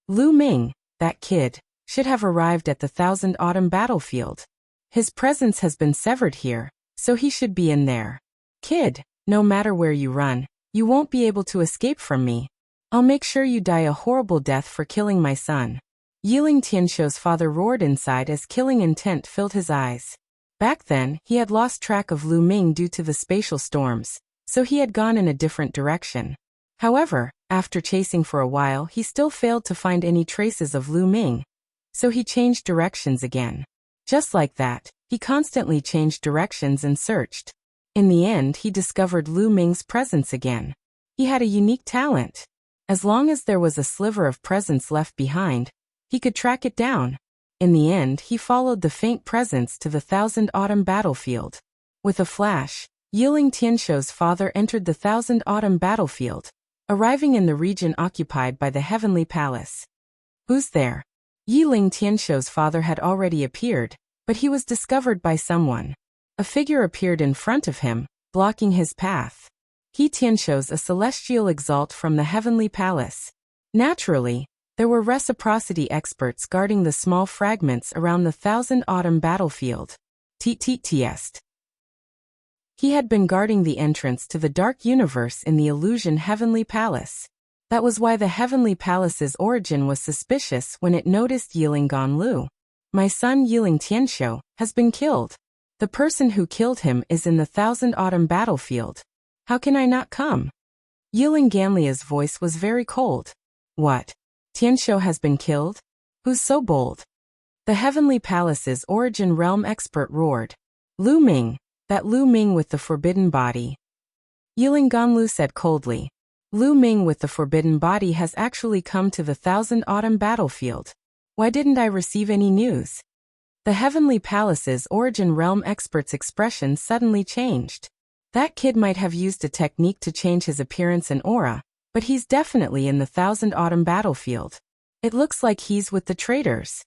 Lu Ming, that kid, should have arrived at the Thousand Autumn battlefield. His presence has been severed here, so he should be in there. Kid, no matter where you run, you won't be able to escape from me. I'll make sure you die a horrible death for killing my son. Yiling Tianshou's father roared inside as killing intent filled his eyes. Back then, he had lost track of Lu Ming due to the spatial storms, so he had gone in a different direction. However, after chasing for a while, he still failed to find any traces of Lu Ming, so he changed directions again. Just like that, he constantly changed directions and searched. In the end, he discovered Lu Ming's presence again. He had a unique talent. As long as there was a sliver of presence left behind, he could track it down. In the end, he followed the faint presence to the Thousand Autumn battlefield. With a flash, Yiling Tianshou's father entered the Thousand Autumn battlefield, arriving in the region occupied by the Heavenly Palace. Who's there? Yiling Tianshou's father had already appeared, but he was discovered by someone. A figure appeared in front of him, blocking his path. He Tianshou's a celestial exalt from the heavenly palace. Naturally, there were reciprocity experts guarding the small fragments around the Thousand Autumn battlefield. TTTest. He had been guarding the entrance to the dark universe in the illusion heavenly palace. That was why the heavenly palace's origin was suspicious when it noticed Yiling Ganlu. My son Yiling Tianshou has been killed. The person who killed him is in the Thousand Autumn battlefield. How can I not come? Yiling Ganlia's voice was very cold. What? Tianshou has been killed? Who's so bold? The heavenly palace's origin realm expert roared. Lu Ming, that Lu Ming with the forbidden body. Yiling Ganlu said coldly. Lu Ming with the forbidden body has actually come to the Thousand Autumn battlefield. Why didn't I receive any news? The heavenly palace's origin realm expert's expression suddenly changed. That kid might have used a technique to change his appearance and aura, but he's definitely in the Thousand Autumn battlefield. It looks like he's with the traitors.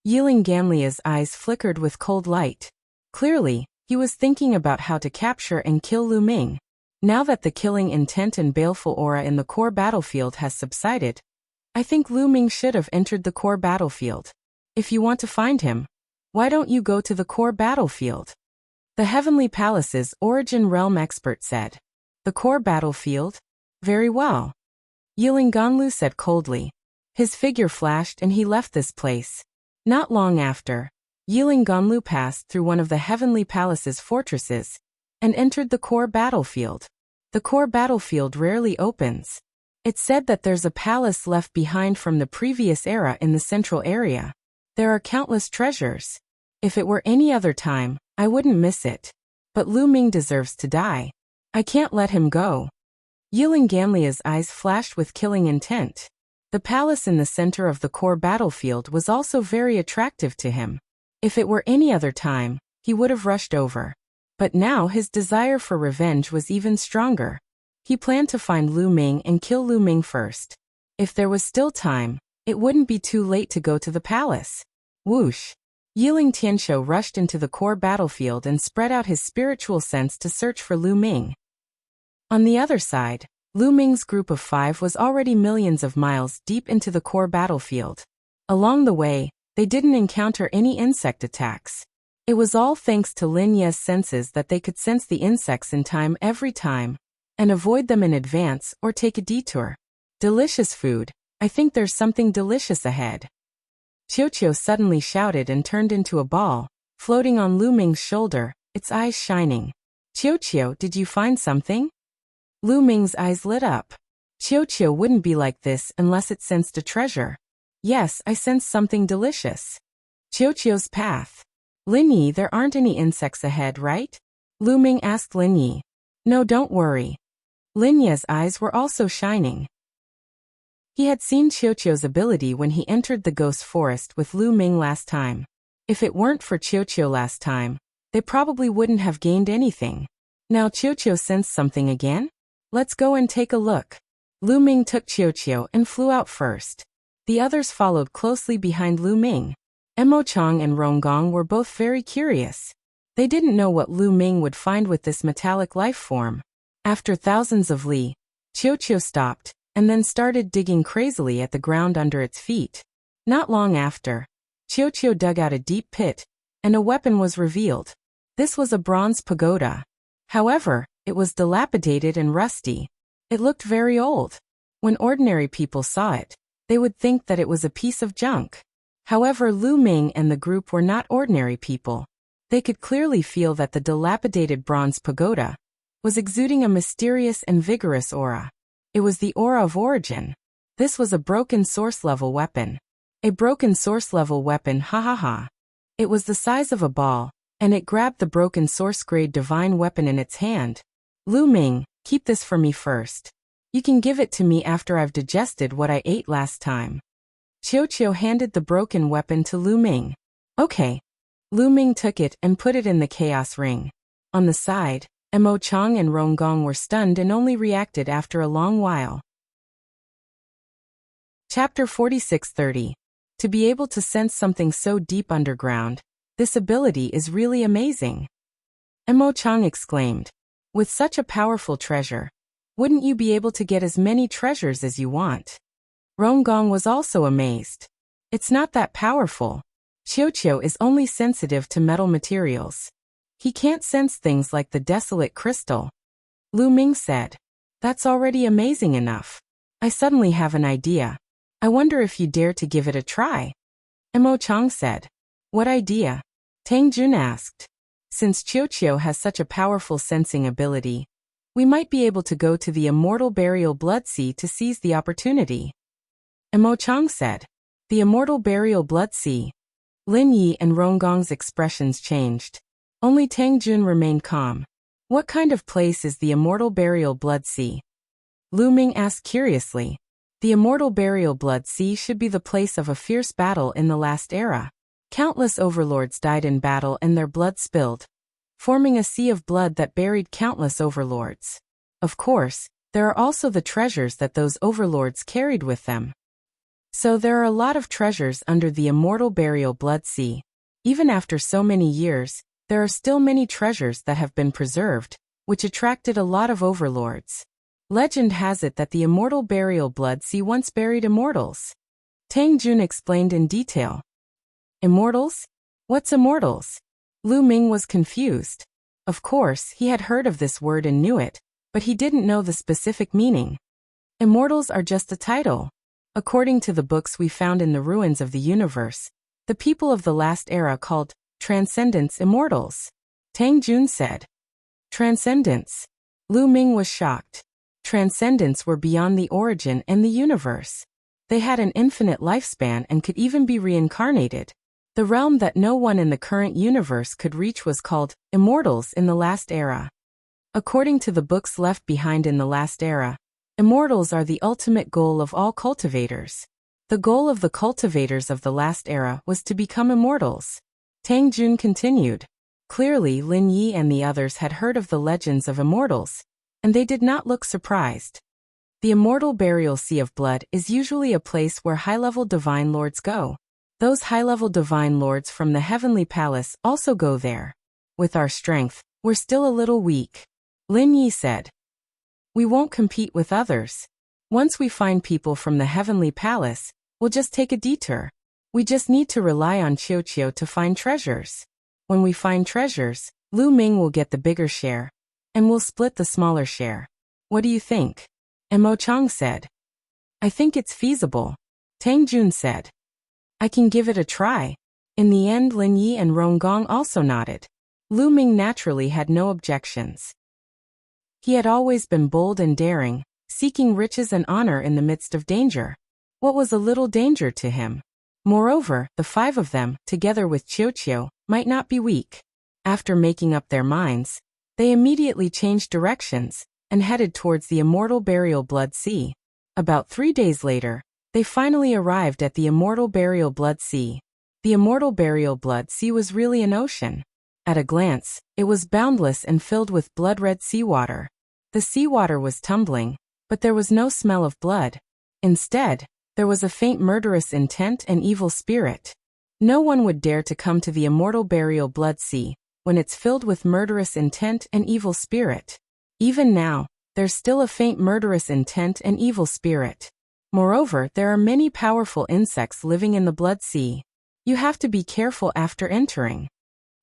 Yiling Ganlia's eyes flickered with cold light. Clearly, he was thinking about how to capture and kill Lu Ming. Now that the killing intent and baleful aura in the core battlefield has subsided, I think Lu Ming should have entered the core battlefield. If you want to find him, why don't you go to the core battlefield? The Heavenly Palace's origin realm expert said. The core battlefield? Very well. Yiling Ganlu said coldly. His figure flashed and he left this place. Not long after, Yiling Ganlu passed through one of the Heavenly Palace's fortresses and entered the core battlefield. The core battlefield rarely opens. It's said that there's a palace left behind from the previous era in the central area. There are countless treasures. If it were any other time, I wouldn't miss it. But Lu Ming deserves to die. I can't let him go. Yiling Ganlia's eyes flashed with killing intent. The palace in the center of the core battlefield was also very attractive to him. If it were any other time, he would have rushed over. But now his desire for revenge was even stronger. He planned to find Lu Ming and kill Lu Ming first. If there was still time, it wouldn't be too late to go to the palace. Whoosh! Yiling Tianshou rushed into the core battlefield and spread out his spiritual sense to search for Lu Ming. On the other side, Lu Ming's group of 5 was already millions of miles deep into the core battlefield. Along the way, they didn't encounter any insect attacks. It was all thanks to Lin Ye's senses that they could sense the insects in time every time, and avoid them in advance or take a detour. Delicious food. I think there's something delicious ahead. Qiuqiu suddenly shouted and turned into a ball, floating on Lu Ming's shoulder, its eyes shining. Qiuqiu, did you find something? Lu Ming's eyes lit up. Qiuqiu wouldn't be like this unless it sensed a treasure. Yes, I sensed something delicious. Qiuqiu's path. Lin Yi, there aren't any insects ahead, right? Lu Ming asked Lin Yi. No, don't worry. Lin Ye's eyes were also shining. He had seen Qiuqiu's ability when he entered the ghost forest with Lu Ming last time. If it weren't for Qiuqiu last time, they probably wouldn't have gained anything. Now Qiuqiu sensed something again? Let's go and take a look. Lu Ming took Qiuqiu and flew out first. The others followed closely behind Lu Ming. Mo Chang and Ronggong were both very curious. They didn't know what Lu Ming would find with this metallic life form. After thousands of li, Qiuqiu stopped, and then started digging crazily at the ground under its feet. Not long after, Qiuqiu dug out a deep pit, and a weapon was revealed. This was a bronze pagoda. However, it was dilapidated and rusty. It looked very old. When ordinary people saw it, they would think that it was a piece of junk. However, Lu Ming and the group were not ordinary people. They could clearly feel that the dilapidated bronze pagoda was exuding a mysterious and vigorous aura. It was the aura of origin. This was a broken source-level weapon. A broken source-level weapon, ha ha ha. It was the size of a ball, and it grabbed the broken source-grade divine weapon in its hand. Lu Ming, keep this for me first. You can give it to me after I've digested what I ate last time. Qiuqiu handed the broken weapon to Lu Ming. Okay. Lu Ming took it and put it in the chaos ring. On the side, Mo Chang and Ronggong were stunned and only reacted after a long while. Chapter 46:30. To be able to sense something so deep underground, this ability is really amazing. Mo Chang exclaimed. With such a powerful treasure, wouldn't you be able to get as many treasures as you want? Rongong was also amazed. It's not that powerful. Qiuqiu is only sensitive to metal materials. He can't sense things like the desolate crystal. Lu Ming said. That's already amazing enough. I suddenly have an idea. I wonder if you dare to give it a try. Mo Chang said. What idea? Tang Jun asked. Since Qiuqiu has such a powerful sensing ability, we might be able to go to the immortal burial blood sea to seize the opportunity. Mo Chang said. The immortal burial blood sea. Lin Yi and Rongong's expressions changed. Only Tang Jun remained calm. What kind of place is the immortal burial blood sea? Lu Ming asked curiously. The immortal burial blood sea should be the place of a fierce battle in the last era. Countless overlords died in battle and their blood spilled, forming a sea of blood that buried countless overlords. Of course, there are also the treasures that those overlords carried with them. So there are a lot of treasures under the immortal burial blood sea. Even after so many years, there are still many treasures that have been preserved, which attracted a lot of overlords. Legend has it that the immortal burial blood sea once buried immortals. Tang Jun explained in detail. Immortals? What's immortals? Lu Ming was confused. Of course, he had heard of this word and knew it, but he didn't know the specific meaning. Immortals are just a title. According to the books we found in the ruins of the universe, the people of the last era called Transcendents immortals. Tang Jun said. Transcendents. Lu Ming was shocked. Transcendents were beyond the origin and the universe. They had an infinite lifespan and could even be reincarnated. The realm that no one in the current universe could reach was called immortals in the last era. According to the books left behind in the last era, immortals are the ultimate goal of all cultivators. The goal of the cultivators of the last era was to become immortals. Tang Jun continued. Clearly Lin Yi and the others had heard of the legends of immortals, and they did not look surprised. The immortal burial sea of blood is usually a place where high-level divine lords go. Those high-level divine lords from the heavenly palace also go there. With our strength, we're still a little weak. Lin Yi said. We won't compete with others. Once we find people from the heavenly palace, we'll just take a detour. We just need to rely on Qiuqiu to find treasures. When we find treasures, Lu Ming will get the bigger share, and we'll split the smaller share. What do you think? Mo Chang said. I think it's feasible. Tang Jun said. I can give it a try. In the end, Lin Yi and Rongong also nodded. Lu Ming naturally had no objections. He had always been bold and daring, seeking riches and honor in the midst of danger. What was a little danger to him? Moreover, the five of them, together with Qiuqiu, might not be weak. After making up their minds, they immediately changed directions and headed towards the immortal burial blood sea. About 3 days later, they finally arrived at the immortal burial blood sea. The immortal burial blood sea was really an ocean. At a glance, it was boundless and filled with blood-red seawater. The seawater was tumbling, but there was no smell of blood. Instead, there was a faint murderous intent and evil spirit. No one would dare to come to the immortal burial blood sea when it's filled with murderous intent and evil spirit. Even now, there's still a faint murderous intent and evil spirit. Moreover, there are many powerful insects living in the blood sea. You have to be careful after entering.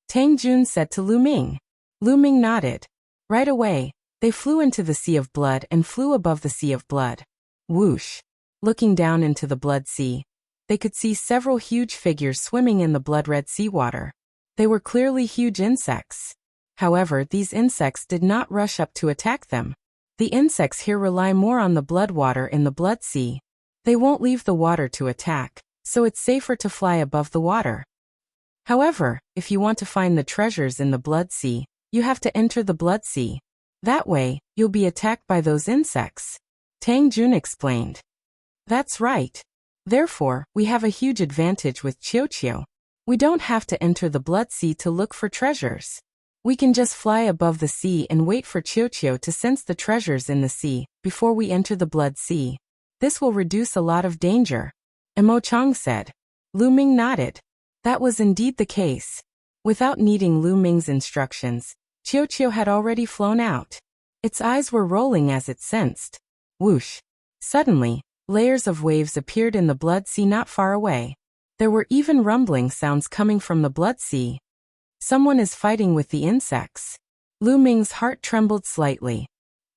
Tang Jun said to Lu Ming. Lu Ming nodded. Right away, they flew into the sea of blood and flew above the sea of blood. Whoosh! Looking down into the blood sea, they could see several huge figures swimming in the blood-red seawater. They were clearly huge insects. However, these insects did not rush up to attack them. The insects here rely more on the blood water in the blood sea. They won't leave the water to attack, so it's safer to fly above the water. However, if you want to find the treasures in the blood sea, you have to enter the blood sea. That way, you'll be attacked by those insects. Tang Jun explained. That's right. Therefore, we have a huge advantage with Qiuqiu. We don't have to enter the blood sea to look for treasures. We can just fly above the sea and wait for Qiuqiu to sense the treasures in the sea before we enter the blood sea. This will reduce a lot of danger. Mo Chang said. Lu Ming nodded. That was indeed the case. Without needing Lu Ming's instructions, Qiu had already flown out. Its eyes were rolling as it sensed. Whoosh. Suddenly, layers of waves appeared in the blood sea not far away. There were even rumbling sounds coming from the blood sea. Someone is fighting with the insects. Lu Ming's heart trembled slightly.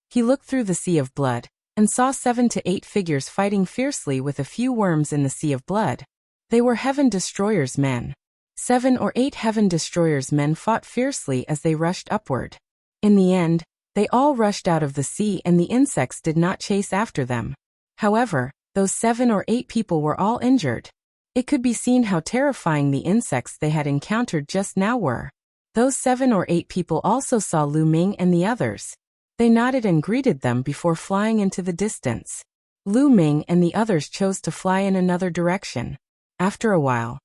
He looked through the sea of blood and saw 7 to 8 figures fighting fiercely with a few worms in the sea of blood. They were Heaven Destroyer's men. 7 or 8 Heaven Destroyer's men fought fiercely as they rushed upward. In the end, they all rushed out of the sea and the insects did not chase after them. However, those 7 or 8 people were all injured. It could be seen how terrifying the insects they had encountered just now were. Those 7 or 8 people also saw Lu Ming and the others. They nodded and greeted them before flying into the distance. Lu Ming and the others chose to fly in another direction. After a while.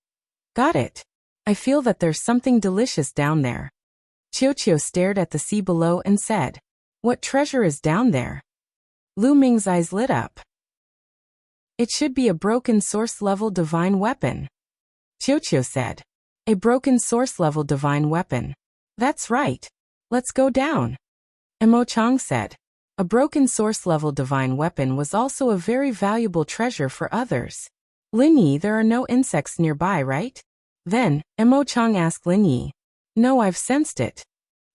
Got it. I feel that there's something delicious down there. Qiu stared at the sea below and said, "What treasure is down there?" Lu Ming's eyes lit up. "It should be a broken source-level divine weapon," Qiu said. "A broken source-level divine weapon. That's right. Let's go down." Mo Chang said. A broken source-level divine weapon was also a very valuable treasure for others. "Lin Yi, there are no insects nearby, right?" Then, Mo Chang asked Lin Yi. "No, I've sensed it."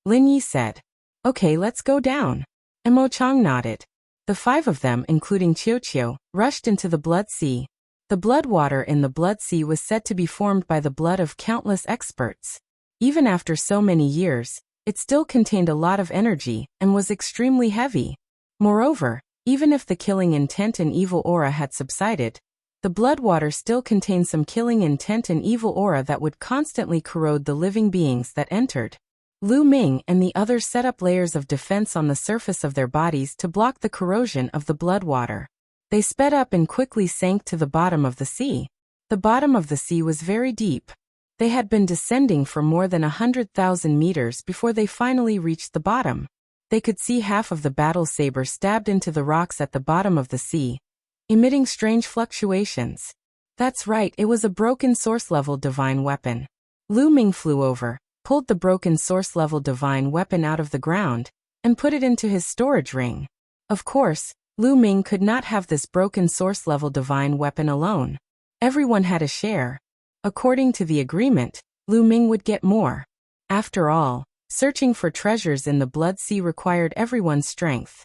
Lin Yi said. "Okay, let's go down." Mo Chang nodded. The 5 of them, including Qiu, rushed into the blood sea. The blood water in the blood sea was said to be formed by the blood of countless experts. Even after so many years, it still contained a lot of energy and was extremely heavy. Moreover, even if the killing intent and evil aura had subsided, the blood water still contained some killing intent and evil aura that would constantly corrode the living beings that entered. Lu Ming and the others set up layers of defense on the surface of their bodies to block the corrosion of the blood water. They sped up and quickly sank to the bottom of the sea. The bottom of the sea was very deep. They had been descending for more than 100,000 meters before they finally reached the bottom. They could see half of the battle saber stabbed into the rocks at the bottom of the sea, emitting strange fluctuations. That's right, it was a broken source-level divine weapon. Lu Ming flew over, pulled the broken source-level divine weapon out of the ground, and put it into his storage ring. Of course, Lu Ming could not have this broken source-level divine weapon alone. Everyone had a share. According to the agreement, Lu Ming would get more. After all, searching for treasures in the blood sea required everyone's strength.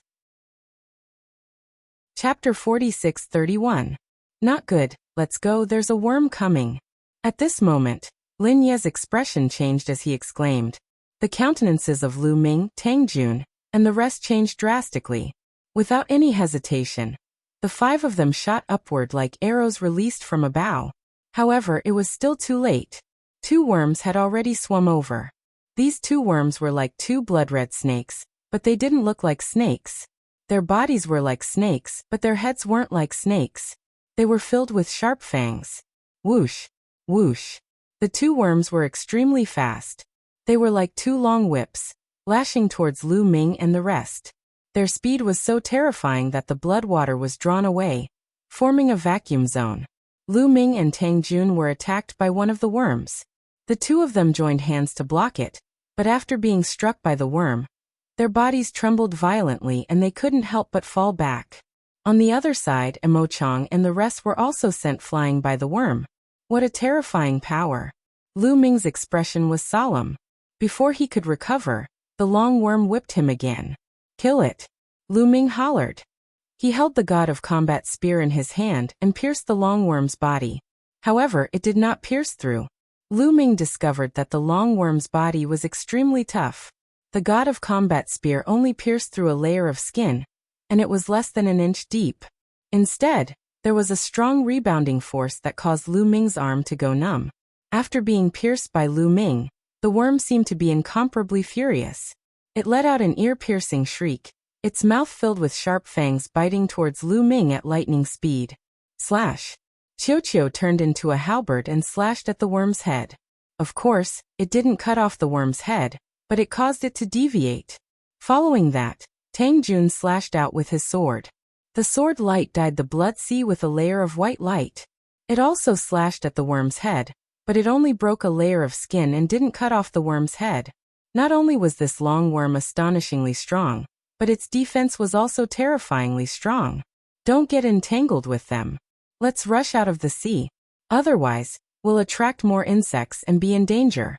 Chapter 46-31. Not good, let's go, there's a worm coming. At this moment, Lin Ye's expression changed as he exclaimed. The countenances of Lu Ming, Tang Jun, and the rest changed drastically. Without any hesitation, the 5 of them shot upward like arrows released from a bow. However, it was still too late. 2 worms had already swum over. These 2 worms were like 2 blood-red snakes, but they didn't look like snakes. Their bodies were like snakes, but their heads weren't like snakes. They were filled with sharp fangs. Whoosh, whoosh. The 2 worms were extremely fast. They were like 2 long whips, lashing towards Lu Ming and the rest. Their speed was so terrifying that the blood water was drawn away, forming a vacuum zone. Lu Ming and Tang Jun were attacked by one of the worms. The 2 of them joined hands to block it, but after being struck by the worm, their bodies trembled violently and they couldn't help but fall back. On the other side, Mo Chang and the rest were also sent flying by the worm. What a terrifying power. Lu Ming's expression was solemn. Before he could recover, the long worm whipped him again. "Kill it!" Lu Ming hollered. He held the God of Combat spear in his hand and pierced the long worm's body. However, it did not pierce through. Lu Ming discovered that the long worm's body was extremely tough. The God of Combat spear only pierced through a layer of skin, and it was less than an inch deep. Instead, there was a strong rebounding force that caused Lu Ming's arm to go numb. After being pierced by Lu Ming, the worm seemed to be incomparably furious. It let out an ear-piercing shriek, its mouth filled with sharp fangs biting towards Lu Ming at lightning speed. Slash! Qiu turned into a halberd and slashed at the worm's head. Of course, it didn't cut off the worm's head, but it caused it to deviate. Following that, Tang Jun slashed out with his sword. The sword light dyed the blood sea with a layer of white light. It also slashed at the worm's head, but it only broke a layer of skin and didn't cut off the worm's head. Not only was this long worm astonishingly strong, but its defense was also terrifyingly strong. Don't get entangled with them. Let's rush out of the sea. Otherwise, we'll attract more insects and be in danger.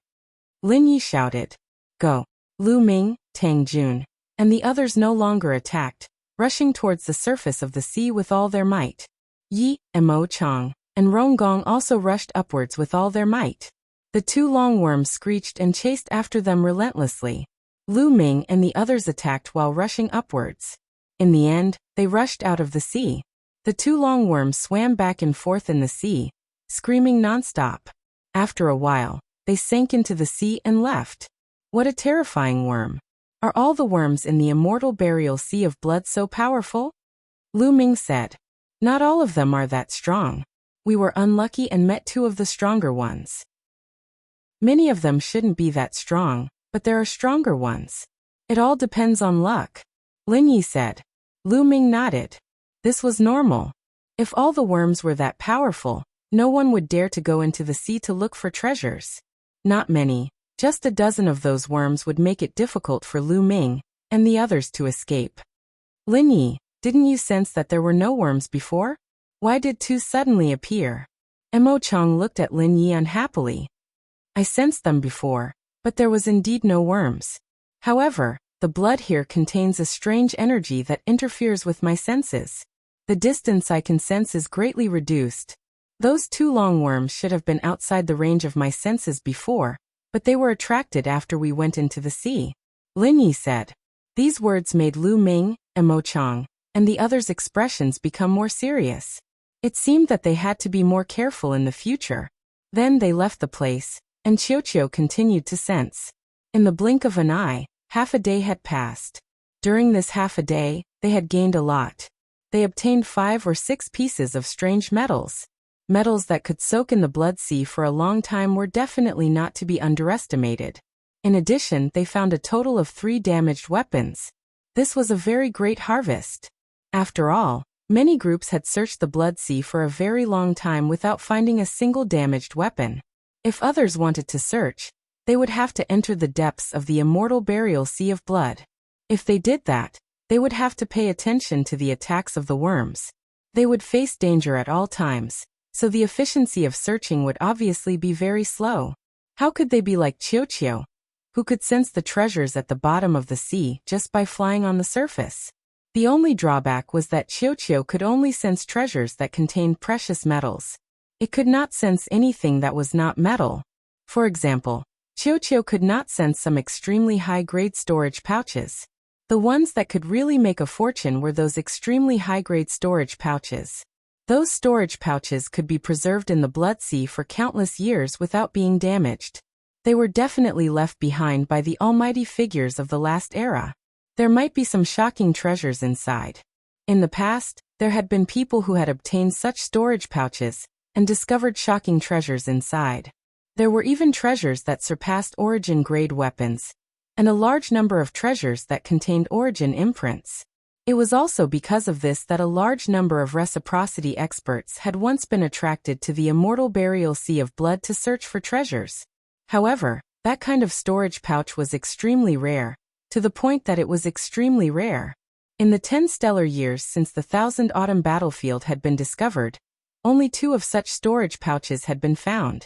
Lin Yi shouted. Go. Lu Ming, Tang Jun, and the others no longer attacked, rushing towards the surface of the sea with all their might. Yi, and Mo Chang, and Ronggong also rushed upwards with all their might. The two long worms screeched and chased after them relentlessly. Lu Ming and the others attacked while rushing upwards. In the end, they rushed out of the sea. The two long worms swam back and forth in the sea, screaming nonstop. After a while, they sank into the sea and left. What a terrifying worm. Are all the worms in the immortal burial sea of blood so powerful? Lu Ming said. Not all of them are that strong. We were unlucky and met two of the stronger ones. Many of them shouldn't be that strong, but there are stronger ones. It all depends on luck. Lin Yi said. Lu Ming nodded. This was normal. If all the worms were that powerful, no one would dare to go into the sea to look for treasures. Not many. Just a dozen of those worms would make it difficult for Lu Ming and the others to escape. Lin Yi, didn't you sense that there were no worms before? Why did two suddenly appear? Mo Chang looked at Lin Yi unhappily. I sensed them before, but there was indeed no worms. However, the blood here contains a strange energy that interferes with my senses. The distance I can sense is greatly reduced. Those two long worms should have been outside the range of my senses before, but they were attracted after we went into the sea. Lin Yi said. These words made Lu Ming, Mo Chang, and the others' expressions become more serious. It seemed that they had to be more careful in the future. Then they left the place, and Qiuqiu continued to sense. In the blink of an eye, half a day had passed. During this half a day, they had gained a lot. They obtained 5 or 6 pieces of strange metals. Metals that could soak in the blood sea for a long time were definitely not to be underestimated. In addition, they found a total of 3 damaged weapons. This was a very great harvest. After all, many groups had searched the blood sea for a very long time without finding a single damaged weapon. If others wanted to search, they would have to enter the depths of the immortal burial sea of blood. If they did that, they would have to pay attention to the attacks of the worms. They would face danger at all times, so the efficiency of searching would obviously be very slow. How could they be like Qiuqiu, who could sense the treasures at the bottom of the sea just by flying on the surface? The only drawback was that Qiuqiu could only sense treasures that contained precious metals. It could not sense anything that was not metal. For example, Qiuqiu could not sense some extremely high-grade storage pouches. The ones that could really make a fortune were those extremely high-grade storage pouches. Those storage pouches could be preserved in the blood sea for countless years without being damaged. They were definitely left behind by the almighty figures of the last era. There might be some shocking treasures inside. In the past, there had been people who had obtained such storage pouches and discovered shocking treasures inside. There were even treasures that surpassed origin-grade weapons, and a large number of treasures that contained origin imprints. It was also because of this that a large number of reciprocity experts had once been attracted to the immortal burial sea of blood to search for treasures. However, that kind of storage pouch was extremely rare, to the point that it was extremely rare. In the 10 stellar years since the 1000 Autumn battlefield had been discovered, only 2 of such storage pouches had been found.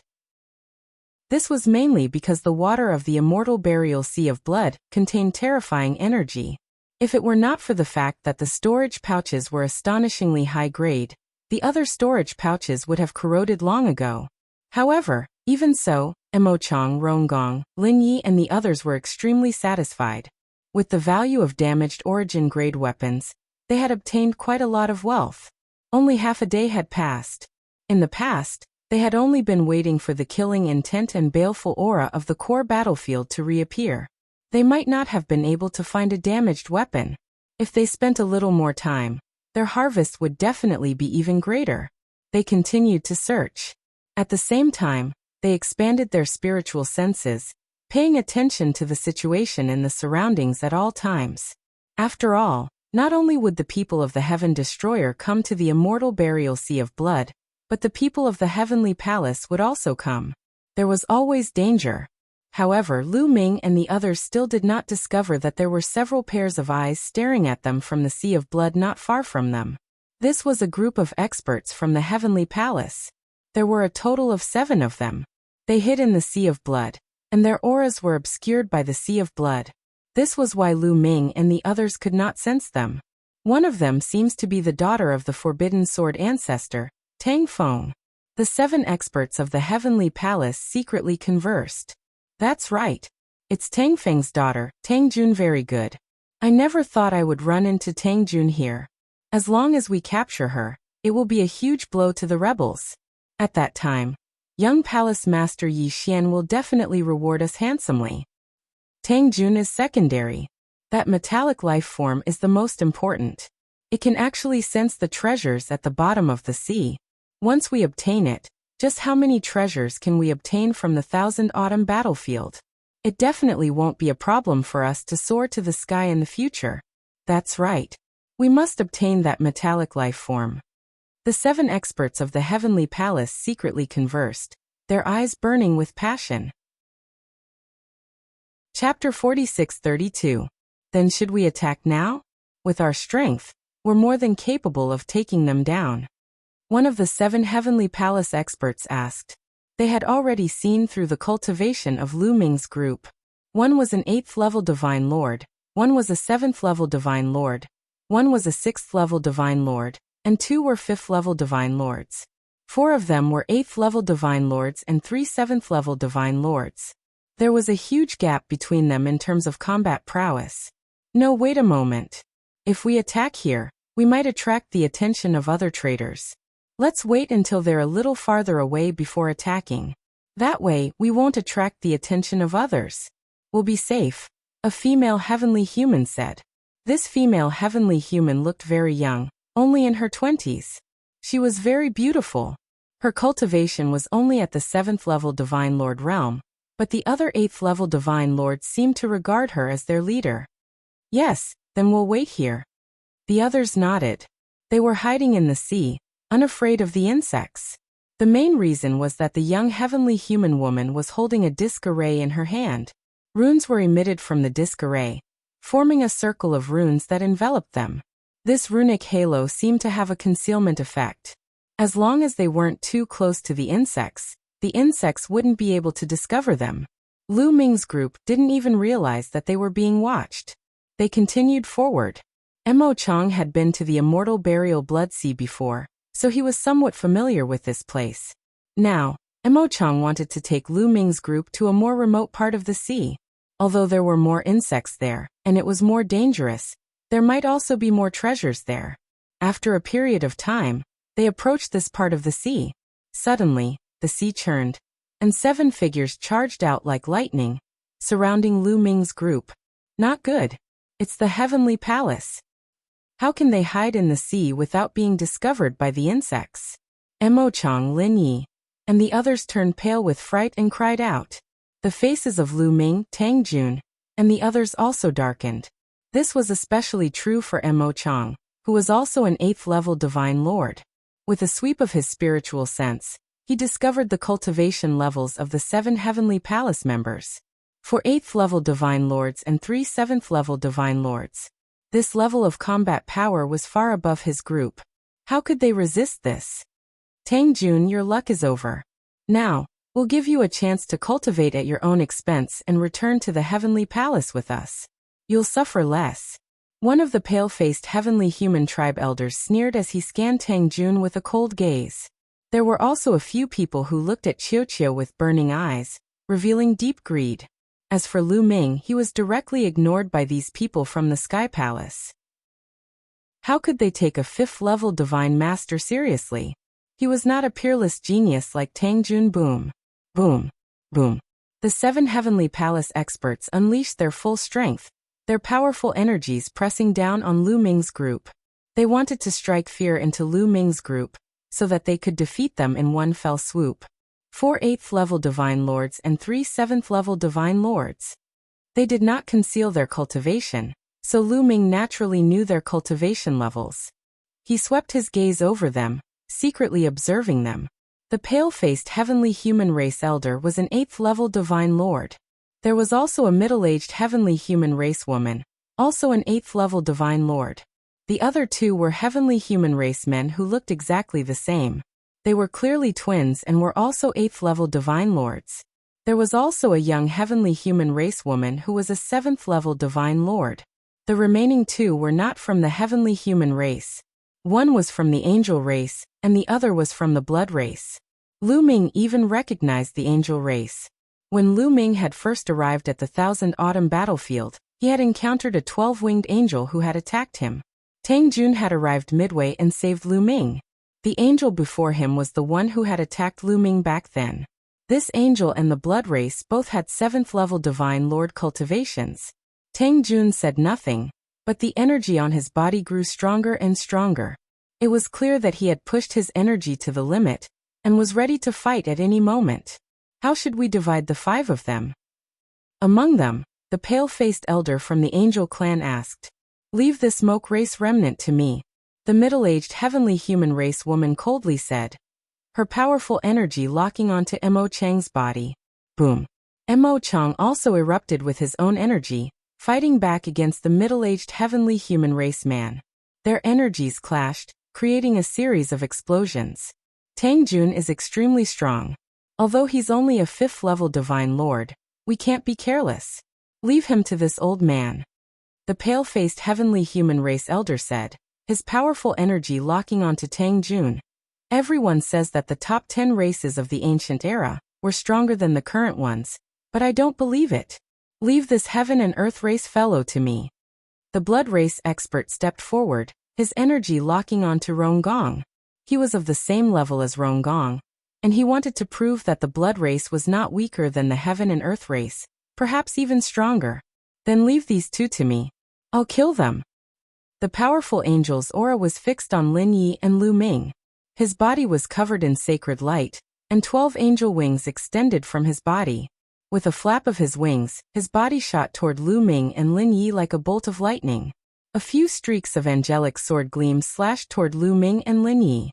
This was mainly because the water of the immortal burial sea of blood contained terrifying energy. If it were not for the fact that the storage pouches were astonishingly high grade, the other storage pouches would have corroded long ago. However, even so, Mo Chang, Ronggong, Lin Yi and the others were extremely satisfied. With the value of damaged origin-grade weapons, they had obtained quite a lot of wealth. Only half a day had passed. In the past, they had only been waiting for the killing intent and baleful aura of the core battlefield to reappear. They might not have been able to find a damaged weapon. If they spent a little more time, their harvest would definitely be even greater. They continued to search. At the same time, they expanded their spiritual senses, paying attention to the situation and the surroundings at all times. After all, not only would the people of the Heaven Destroyer come to the immortal burial sea of blood, But the people of the heavenly palace would also come. There was always danger. However, Lu Ming and the others still did not discover that there were several pairs of eyes staring at them from the sea of blood not far from them. This was a group of experts from the heavenly palace. There were a total of 7 of them. They hid in the sea of blood, and their auras were obscured by the sea of blood. This was why Lu Ming and the others could not sense them. One of them seems to be the daughter of the Forbidden Sword ancestor, Tang Feng. The 7 experts of the heavenly palace secretly conversed. That's right. It's Tang Feng's daughter, Tang Jun. Very good. I never thought I would run into Tang Jun here. As long as we capture her, it will be a huge blow to the rebels. At that time, young Palace Master Yi Xian will definitely reward us handsomely. Tang Jun is secondary. That metallic life form is the most important. It can actually sense the treasures at the bottom of the sea. Once we obtain it, just how many treasures can we obtain from the Thousand Autumn battlefield? It definitely won't be a problem for us to soar to the sky in the future. That's right. We must obtain that metallic life form. The 7 experts of the heavenly palace secretly conversed, their eyes burning with passion. Chapter 46-32. Then should we attack now? With our strength, we're more than capable of taking them down. One of the 7 heavenly palace experts asked. They had already seen through the cultivation of Lu Ming's group. One was an 8th level divine lord, one was a 7th level divine lord, one was a 6th level divine lord, and 2 were 5th level divine lords. 4 of them were 8th level divine lords and 3 7th level divine lords. There was a huge gap between them in terms of combat prowess. No, wait a moment. If we attack here, we might attract the attention of other traders. Let's wait until they're a little farther away before attacking. That way, we won't attract the attention of others. We'll be safe, a female heavenly human said. This female heavenly human looked very young, only in her 20s. She was very beautiful. Her cultivation was only at the 7th level divine lord realm, but the other 8th level divine lords seemed to regard her as their leader. Yes, then we'll wait here. The others nodded. They were hiding in the sea, unafraid of the insects. The main reason was that the young heavenly human woman was holding a disc array in her hand. Runes were emitted from the disc array, forming a circle of runes that enveloped them. This runic halo seemed to have a concealment effect. As long as they weren't too close to the insects wouldn't be able to discover them. Lu Ming's group didn't even realize that they were being watched. They continued forward. Mo Chang had been to the immortal burial blood sea before, so he was somewhat familiar with this place. Now, Mo Chang wanted to take Lu Ming's group to a more remote part of the sea. Although there were more insects there, and it was more dangerous, there might also be more treasures there. After a period of time, they approached this part of the sea. Suddenly, the sea churned, and 7 figures charged out like lightning, surrounding Lu Ming's group. Not good. It's the heavenly palace. How can they hide in the sea without being discovered by the insects? Mo Chang, Lin Yi, and the others turned pale with fright and cried out. The faces of Lu Ming, Tang Jun, and the others also darkened. This was especially true for Mo Chang, who was also an 8th level divine lord. With a sweep of his spiritual sense, he discovered the cultivation levels of the 7 heavenly palace members. 4 8th level divine lords and 3 7th level divine lords. This level of combat power was far above his group. How could they resist this? Tang Jun, your luck is over. Now, we'll give you a chance to cultivate at your own expense and return to the heavenly palace with us. You'll suffer less. One of the pale-faced heavenly human tribe elders sneered as he scanned Tang Jun with a cold gaze. There were also a few people who looked at Qiu with burning eyes, revealing deep greed. As for Lu Ming, he was directly ignored by these people from the Sky Palace. How could they take a 5th-level divine master seriously? He was not a peerless genius like Tang Jun. Boom. Boom. Boom. The 7 heavenly palace experts unleashed their full strength, their powerful energies pressing down on Lu Ming's group. They wanted to strike fear into Lu Ming's group, so that they could defeat them in one fell swoop. 4 8th-level divine lords and 3 7th-level divine lords. They did not conceal their cultivation, so Lu Ming naturally knew their cultivation levels. He swept his gaze over them, secretly observing them. The pale-faced heavenly human race elder was an 8th-level divine lord. There was also a middle-aged heavenly human race woman, also an 8th-level divine lord. The other two were heavenly human race men who looked exactly the same. They were clearly twins and were also 8th-level divine lords. There was also a young heavenly human race woman who was a 7th-level divine lord. The remaining two were not from the heavenly human race. One was from the angel race, and the other was from the blood race. Lu Ming even recognized the angel race. When Lu Ming had first arrived at the Thousand Autumn battlefield, he had encountered a 12-winged angel who had attacked him. Tang Jun had arrived midway and saved Lu Ming. The angel before him was the one who had attacked Lu Ming back then. This angel and the blood race both had 7th-level divine lord cultivations. Tang Jun said nothing, but the energy on his body grew stronger and stronger. It was clear that he had pushed his energy to the limit, and was ready to fight at any moment. How should we divide the 5 of them? Among them, the pale-faced elder from the angel clan asked, "Leave the smoke race remnant to me." The middle-aged heavenly human race woman coldly said, her powerful energy locking onto Mo Chang's body. Boom. Mo Chang also erupted with his own energy, fighting back against the middle-aged heavenly human race man. Their energies clashed, creating a series of explosions. Tang Jun is extremely strong. Although he's only a 5th-level divine lord, we can't be careless. Leave him to this old man. The pale-faced heavenly human race elder said, his powerful energy locking onto Tang Jun. Everyone says that the top 10 races of the ancient era were stronger than the current ones, but I don't believe it. Leave this heaven and earth race fellow to me. The blood race expert stepped forward, his energy locking onto Rong Gong. He was of the same level as Rong Gong, and he wanted to prove that the blood race was not weaker than the heaven and earth race, perhaps even stronger. Then leave these two to me. I'll kill them. The powerful angel's aura was fixed on Lin Yi and Lu Ming. His body was covered in sacred light, and 12 angel wings extended from his body. With a flap of his wings, his body shot toward Lu Ming and Lin Yi like a bolt of lightning. A few streaks of angelic sword gleams slashed toward Lu Ming and Lin Yi.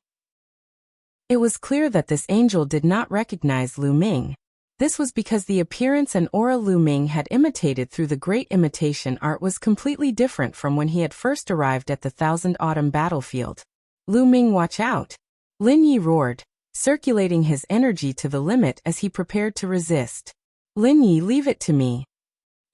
It was clear that this angel did not recognize Lu Ming. This was because the appearance and aura Lu Ming had imitated through the great imitation art was completely different from when he had first arrived at the Thousand Autumn battlefield. Lu Ming, watch out! Lin Yi roared, circulating his energy to the limit as he prepared to resist. Lin Yi, leave it to me.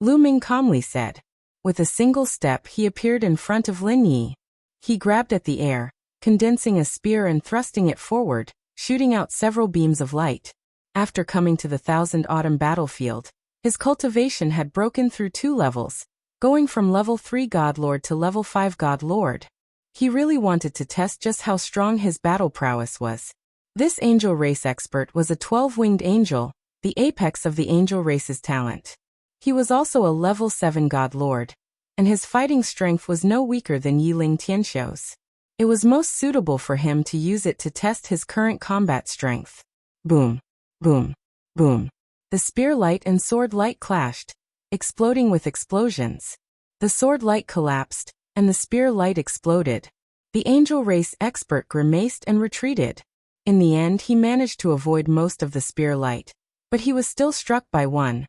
Lu Ming calmly said. With a single step he appeared in front of Lin Yi. He grabbed at the air, condensing a spear and thrusting it forward, shooting out several beams of light. After coming to the Thousand Autumn battlefield, his cultivation had broken through 2 levels, going from level 3 God Lord to level 5 God Lord. He really wanted to test just how strong his battle prowess was. This angel race expert was a 12-winged angel, the apex of the angel race's talent. He was also a level 7 God Lord, and his fighting strength was no weaker than Yiling Tianxiu's. It was most suitable for him to use it to test his current combat strength. Boom. Boom. Boom. The spear light and sword light clashed, exploding with explosions. The sword light collapsed, and the spear light exploded. The angel race expert grimaced and retreated. In the end he managed to avoid most of the spear light, but he was still struck by one,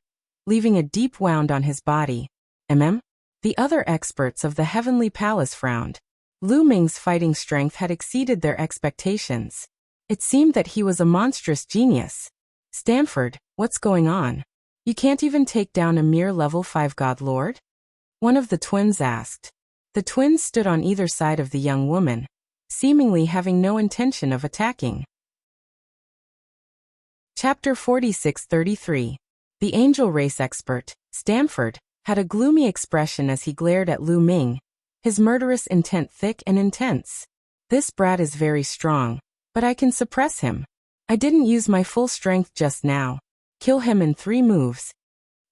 leaving a deep wound on his body. The other experts of the Heavenly Palace frowned. Lu Ming's fighting strength had exceeded their expectations. It seemed that he was a monstrous genius. Stanford, what's going on? You can't even take down a mere level 5 God Lord? One of the twins asked. The twins stood on either side of the young woman, seemingly having no intention of attacking. Chapter 46-33. The angel race expert, Stanford, had a gloomy expression as he glared at Lu Ming, his murderous intent thick and intense. This brat is very strong, but I can suppress him. I didn't use my full strength just now. Kill him in 3 moves.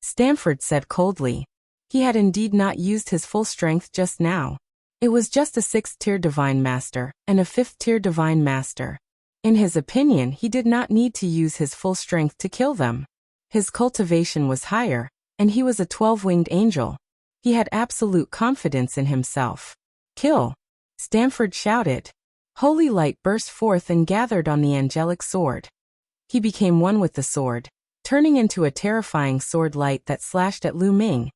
Stanford said coldly. He had indeed not used his full strength just now. It was just a 6th-tier Divine Master and a 5th-tier Divine Master. In his opinion, he did not need to use his full strength to kill them. His cultivation was higher, and he was a 12-winged angel. He had absolute confidence in himself. Kill! Stanford shouted. Holy light burst forth and gathered on the angelic sword. He became one with the sword, turning into a terrifying sword light that slashed at Lu Ming,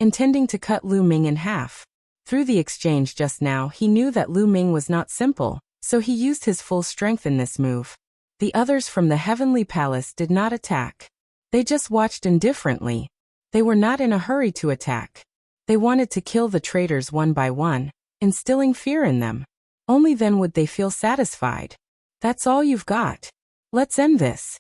intending to cut Lu Ming in half. Through the exchange just now, he knew that Lu Ming was not simple, so he used his full strength in this move. The others from the heavenly palace did not attack. They just watched indifferently. They were not in a hurry to attack. They wanted to kill the traitors one by one, instilling fear in them. Only then would they feel satisfied. That's all you've got. Let's end this.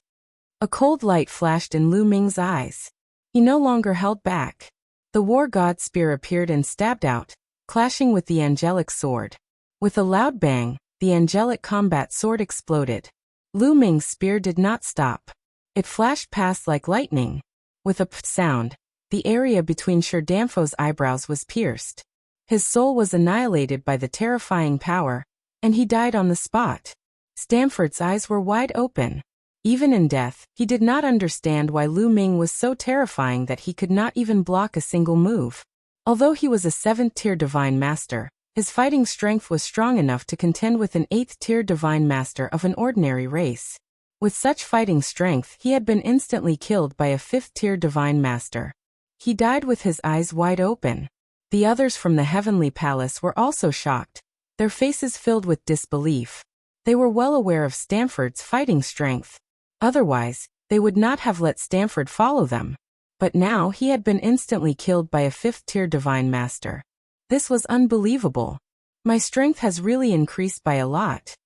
A cold light flashed in Lu Ming's eyes. He no longer held back. The war god's spear appeared and stabbed out, clashing with the angelic sword. With a loud bang, the angelic combat sword exploded. Lu Ming's spear did not stop. It flashed past like lightning. With a pft sound, the area between Sir Damfo's eyebrows was pierced. His soul was annihilated by the terrifying power, and he died on the spot. Stamford's eyes were wide open. Even in death, he did not understand why Lu Ming was so terrifying that he could not even block a single move. Although he was a 7th-tier divine master, his fighting strength was strong enough to contend with an 8th-tier divine master of an ordinary race. With such fighting strength, he had been instantly killed by a 5th-tier divine master. He died with his eyes wide open. The others from the heavenly palace were also shocked, their faces filled with disbelief. They were well aware of Stamford's fighting strength. Otherwise, they would not have let Stamford follow them. But now he had been instantly killed by a 5th-tier divine master. This was unbelievable. My strength has really increased by a lot.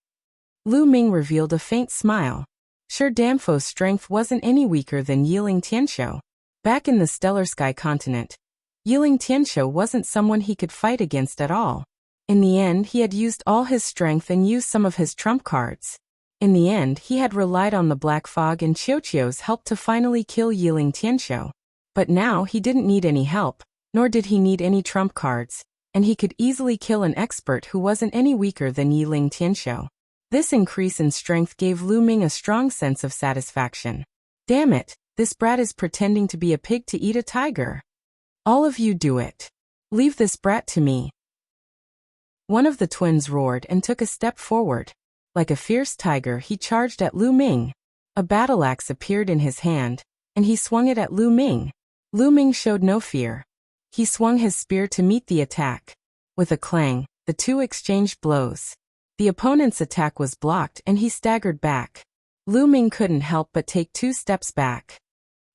Lu Ming revealed a faint smile. Sure, Damfo's strength wasn't any weaker than Yiling Tianshou. Back in the Stellar Sky continent, Yiling Tianshou wasn't someone he could fight against at all. In the end, he had used all his strength and used some of his trump cards. In the end, he had relied on the Black Fog and Qiuqiu's help to finally kill Yiling Tianshou. But now he didn't need any help, nor did he need any trump cards, and he could easily kill an expert who wasn't any weaker than Yiling Tianshou. This increase in strength gave Lu Ming a strong sense of satisfaction. Damn it, this brat is pretending to be a pig to eat a tiger. All of you do it. Leave this brat to me. One of the twins roared and took a step forward. Like a fierce tiger, he charged at Lu Ming. A battle axe appeared in his hand, and he swung it at Lu Ming. Lu Ming showed no fear. He swung his spear to meet the attack. With a clang, the two exchanged blows. The opponent's attack was blocked and he staggered back. Lu Ming couldn't help but take 2 steps back.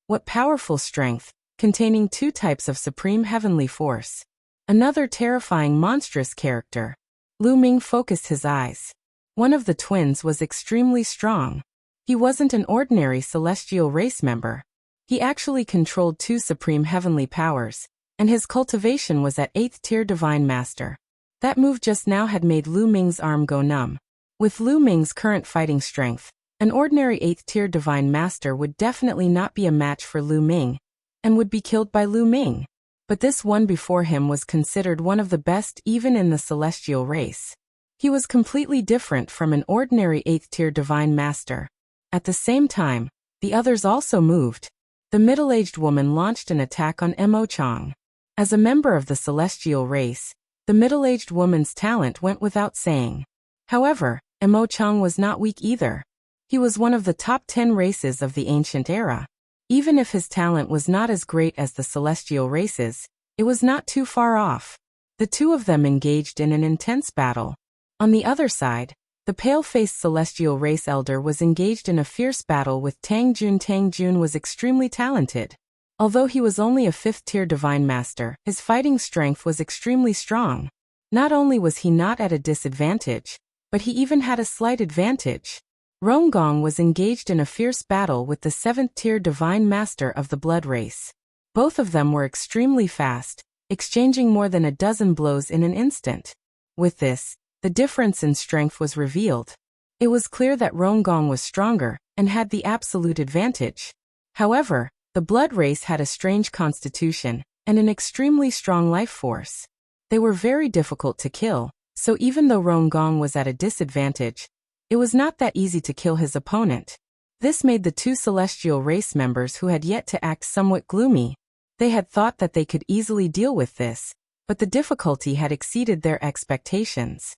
What powerful strength, containing 2 types of supreme heavenly force. Another terrifying monstrous character. Lu Ming focused his eyes. One of the twins was extremely strong. He wasn't an ordinary celestial race member. He actually controlled 2 supreme heavenly powers, and his cultivation was at 8th-tier divine master. That move just now had made Lu Ming's arm go numb. With Lu Ming's current fighting strength, an ordinary 8th-tier divine master would definitely not be a match for Lu Ming, and would be killed by Lu Ming. But this one before him was considered one of the best even in the celestial race. He was completely different from an ordinary 8th-tier divine master. At the same time, the others also moved. The middle-aged woman launched an attack on Mo Chang. As a member of the celestial race, the middle-aged woman's talent went without saying. However, Mo Chang was not weak either. He was one of the top 10 races of the ancient era. Even if his talent was not as great as the celestial races, it was not too far off. The two of them engaged in an intense battle. On the other side, the pale-faced celestial race elder was engaged in a fierce battle with Tang Jun. Tang Jun was extremely talented. Although he was only a 5th-tier divine master, his fighting strength was extremely strong. Not only was he not at a disadvantage, but he even had a slight advantage. Rongong was engaged in a fierce battle with the 7th-tier divine master of the blood race. Both of them were extremely fast, exchanging more than a dozen blows in an instant. With this, the difference in strength was revealed. It was clear that Rongong was stronger and had the absolute advantage. However, the blood race had a strange constitution and an extremely strong life force. They were very difficult to kill, so even though Rongong was at a disadvantage, it was not that easy to kill his opponent. This made the 2 celestial race members who had yet to act somewhat gloomy. They had thought that they could easily deal with this, but the difficulty had exceeded their expectations.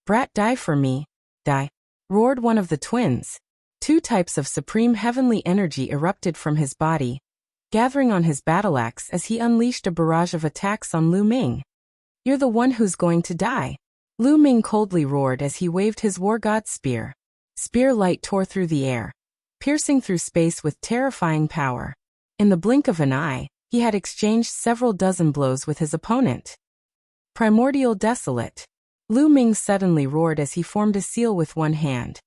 Brat, die for me, Die! Roared one of the twins. Two types of supreme heavenly energy erupted from his body, gathering on his battle axe as he unleashed a barrage of attacks on Lu Ming. You're the one who's going to die. Lu Ming coldly roared as he waved his war god spear. Spear light tore through the air, piercing through space with terrifying power. In the blink of an eye, he had exchanged several dozen blows with his opponent. Primordial Desolate. Lu Ming suddenly roared as he formed a seal with one hand.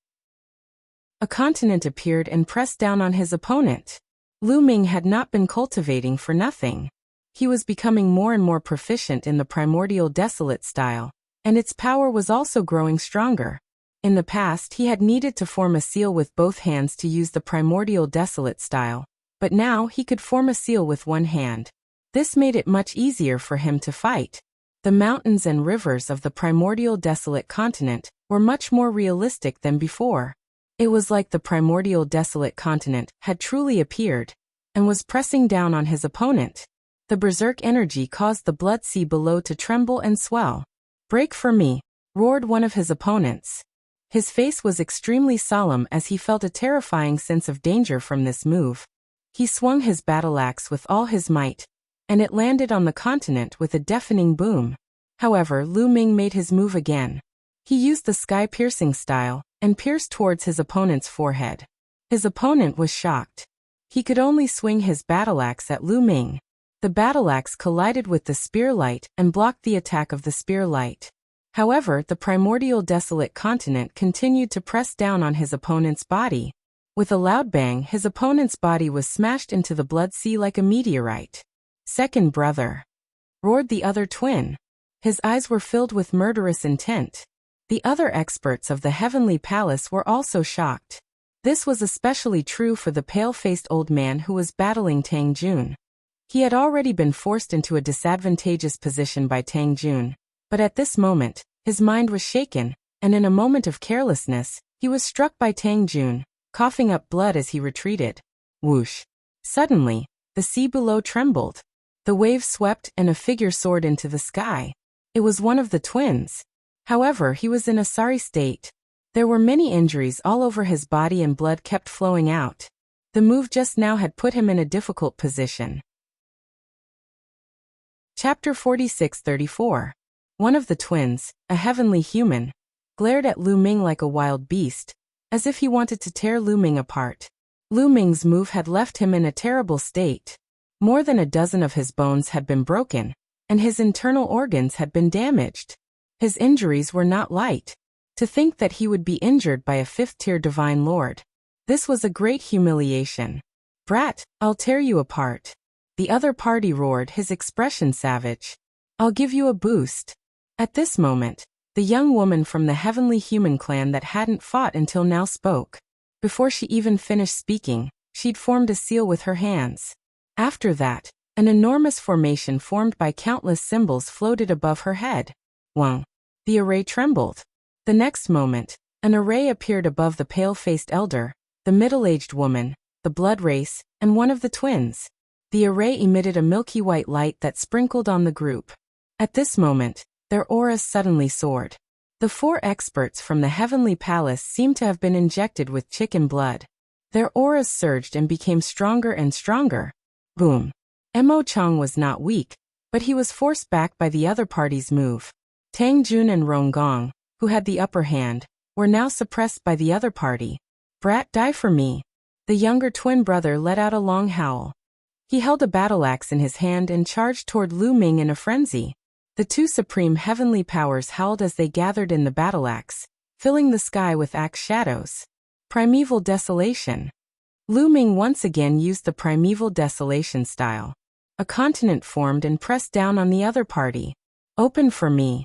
A continent appeared and pressed down on his opponent. Lu Ming had not been cultivating for nothing. He was becoming more and more proficient in the Primordial Desolate style, and its power was also growing stronger. In the past, he had needed to form a seal with both hands to use the Primordial Desolate style, but now he could form a seal with one hand. This made it much easier for him to fight. The mountains and rivers of the Primordial Desolate continent were much more realistic than before. It was like the Primordial Desolate continent had truly appeared and was pressing down on his opponent. The berserk energy caused the blood sea below to tremble and swell. Break for me, roared one of his opponents. His face was extremely solemn as he felt a terrifying sense of danger from this move. He swung his battle axe with all his might, and it landed on the continent with a deafening boom. However, Lu Ming made his move again. He used the sky-piercing style and pierced towards his opponent's forehead. His opponent was shocked. He could only swing his battle axe at Lu Ming. The battle axe collided with the spear light and blocked the attack of the spear light. However, the Primordial Desolate continent continued to press down on his opponent's body. With a loud bang, his opponent's body was smashed into the blood sea like a meteorite. Second brother, roared the other twin. His eyes were filled with murderous intent. The other experts of the Heavenly Palace were also shocked. This was especially true for the pale-faced old man who was battling Tang Jun. He had already been forced into a disadvantageous position by Tang Jun, but at this moment, his mind was shaken, and in a moment of carelessness, he was struck by Tang Jun, coughing up blood as he retreated. Whoosh! Suddenly, the sea below trembled. The waves swept and a figure soared into the sky. It was one of the twins. However, he was in a sorry state. There were many injuries all over his body and blood kept flowing out. The move just now had put him in a difficult position. Chapter 46-34. One of the twins, a heavenly human, glared at Lu Ming like a wild beast, as if he wanted to tear Lu Ming apart. Lu Ming's move had left him in a terrible state. More than a dozen of his bones had been broken, and his internal organs had been damaged. His injuries were not light. To think that he would be injured by a fifth-tier divine lord. This was a great humiliation. Brat, I'll tear you apart. The other party roared, his expression savage. I'll give you a boost. At this moment, the young woman from the heavenly human clan that hadn't fought until now spoke. Before she even finished speaking, she'd formed a seal with her hands. After that, an enormous formation formed by countless symbols floated above her head. Wang. The array trembled. The next moment, an array appeared above the pale-faced elder, the middle-aged woman, the blood race, and one of the twins. The array emitted a milky white light that sprinkled on the group. At this moment, their auras suddenly soared. The four experts from the Heavenly Palace seemed to have been injected with chicken blood. Their auras surged and became stronger and stronger. Boom. Mo Chang was not weak, but he was forced back by the other party's move. Tang Jun and Rong Gong, who had the upper hand, were now suppressed by the other party. Brat, die for me. The younger twin brother let out a long howl. He held a battle axe in his hand and charged toward Lu Ming in a frenzy. The two supreme heavenly powers howled as they gathered in the battle axe, filling the sky with axe shadows. Primeval Desolation. Lu Ming once again used the Primeval Desolation style. A continent formed and pressed down on the other party. Open for me.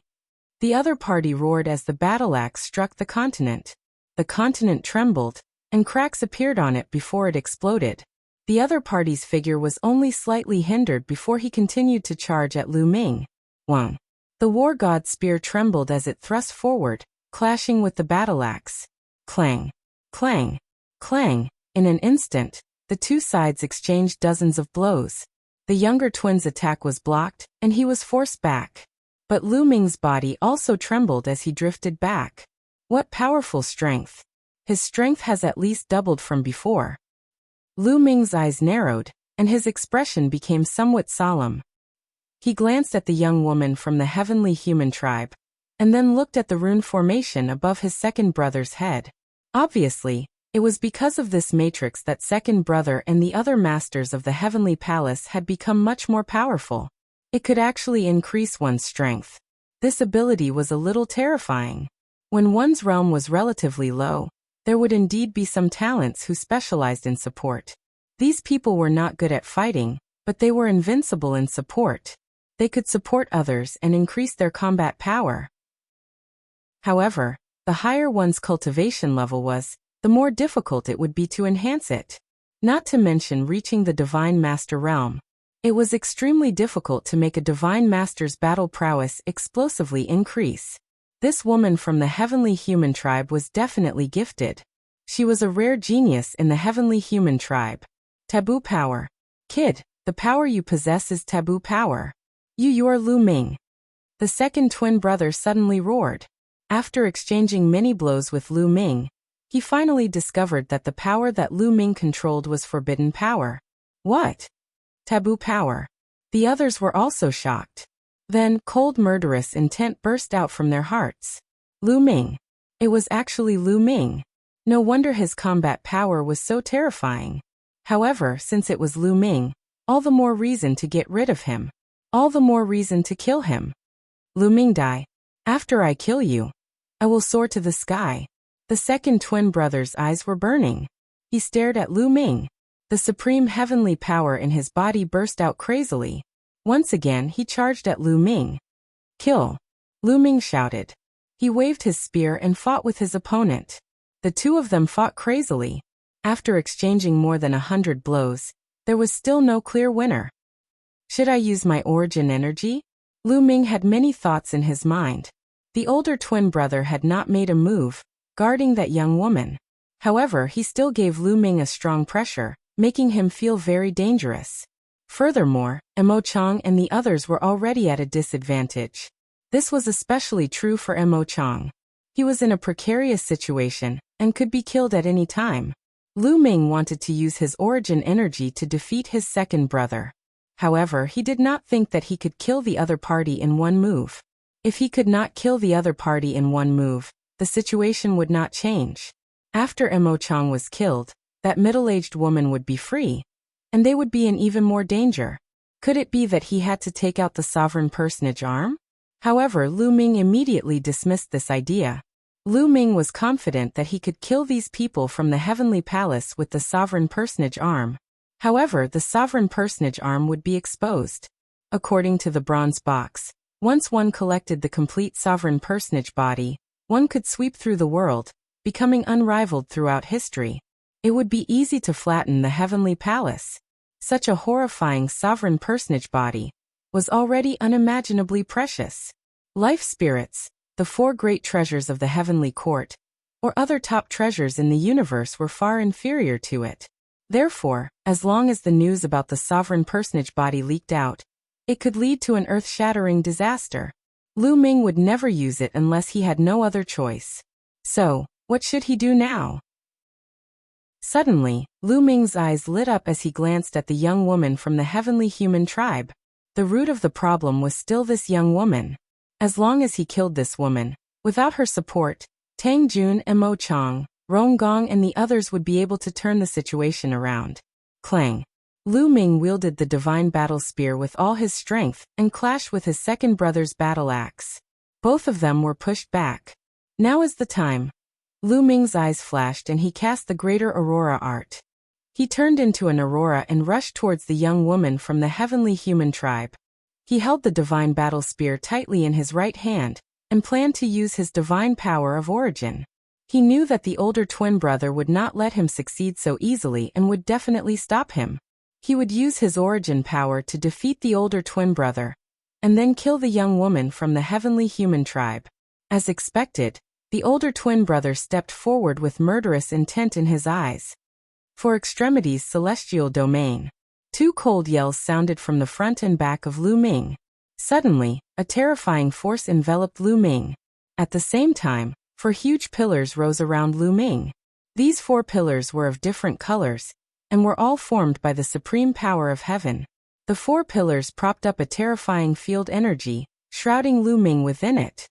The other party roared as the battle axe struck the continent. The continent trembled, and cracks appeared on it before it exploded. The other party's figure was only slightly hindered before he continued to charge at Lu Ming. Wang. The war god's spear trembled as it thrust forward, clashing with the battle axe. Clang. Clang. Clang. In an instant, the two sides exchanged dozens of blows. The younger twin's attack was blocked, and he was forced back. But Lu Ming's body also trembled as he drifted back. What powerful strength! His strength has at least doubled from before. Lu Ming's eyes narrowed, and his expression became somewhat solemn. He glanced at the young woman from the heavenly human tribe, and then looked at the rune formation above his second brother's head. Obviously, it was because of this matrix that second brother and the other masters of the heavenly palace had become much more powerful. It could actually increase one's strength. This ability was a little terrifying. When one's realm was relatively low, there would indeed be some talents who specialized in support. These people were not good at fighting, but they were invincible in support. They could support others and increase their combat power. However, the higher one's cultivation level was, the more difficult it would be to enhance it. Not to mention reaching the Divine Master realm. It was extremely difficult to make a Divine Master's battle prowess explosively increase. This woman from the heavenly human tribe was definitely gifted. She was a rare genius in the heavenly human tribe. Taboo power. Kid, the power you possess is taboo power. You're Lu Ming. The second twin brother suddenly roared. After exchanging many blows with Lu Ming, he finally discovered that the power that Lu Ming controlled was forbidden power. What? Taboo power. The others were also shocked. Then, cold murderous intent burst out from their hearts. Lu Ming. It was actually Lu Ming. No wonder his combat power was so terrifying. However, since it was Lu Ming, all the more reason to get rid of him. All the more reason to kill him. Lu Ming, die. After I kill you, I will soar to the sky. The second twin brother's eyes were burning. He stared at Lu Ming. The supreme heavenly power in his body burst out crazily. Once again he charged at Lu Ming. Kill! Lu Ming shouted. He waved his spear and fought with his opponent. The two of them fought crazily. After exchanging more than 100 blows, there was still no clear winner. Should I use my origin energy? Lu Ming had many thoughts in his mind. The older twin brother had not made a move, guarding that young woman. However, he still gave Lu Ming a strong pressure, making him feel very dangerous. Furthermore, Mo Chang and the others were already at a disadvantage. This was especially true for Mo Chang. He was in a precarious situation, and could be killed at any time. Lu Ming wanted to use his origin energy to defeat his second brother. However, he did not think that he could kill the other party in one move. If he could not kill the other party in one move, the situation would not change. After Mo Chang was killed, that middle-aged woman would be free, and they would be in even more danger. Could it be that he had to take out the sovereign personage arm? However, Lu Ming immediately dismissed this idea. Lu Ming was confident that he could kill these people from the heavenly palace with the sovereign personage arm. However, the sovereign personage arm would be exposed. According to the bronze box, once one collected the complete sovereign personage body, one could sweep through the world, becoming unrivaled throughout history. It would be easy to flatten the heavenly palace. Such a horrifying sovereign personage body was already unimaginably precious. Life spirits, the 4 great treasures of the heavenly court, or other top treasures in the universe, were far inferior to it. Therefore, as long as the news about the sovereign personage body leaked out, it could lead to an earth-shattering disaster. Lu Ming would never use it unless he had no other choice. So, what should he do now? Suddenly, Lu Ming's eyes lit up as he glanced at the young woman from the heavenly human tribe. The root of the problem was still this young woman. As long as he killed this woman, without her support, Tang Jun and Mo Chang, Rong Gong and the others would be able to turn the situation around. Clang. Lu Ming wielded the divine battle spear with all his strength and clashed with his second brother's battle axe. Both of them were pushed back. Now is the time. Lu Ming's eyes flashed and he cast the greater aurora art. He turned into an aurora and rushed towards the young woman from the heavenly human tribe. He held the divine battle spear tightly in his right hand and planned to use his divine power of origin. He knew that the older twin brother would not let him succeed so easily and would definitely stop him. He would use his origin power to defeat the older twin brother, and then kill the young woman from the heavenly human tribe. As expected, the older twin brother stepped forward with murderous intent in his eyes. For extremities celestial domain. 2 cold yells sounded from the front and back of Lu Ming. Suddenly, a terrifying force enveloped Lu Ming. At the same time, 4 huge pillars rose around Lu Ming. These 4 pillars were of different colors, and were all formed by the supreme power of heaven. The 4 pillars propped up a terrifying field energy, shrouding Lu Ming within it.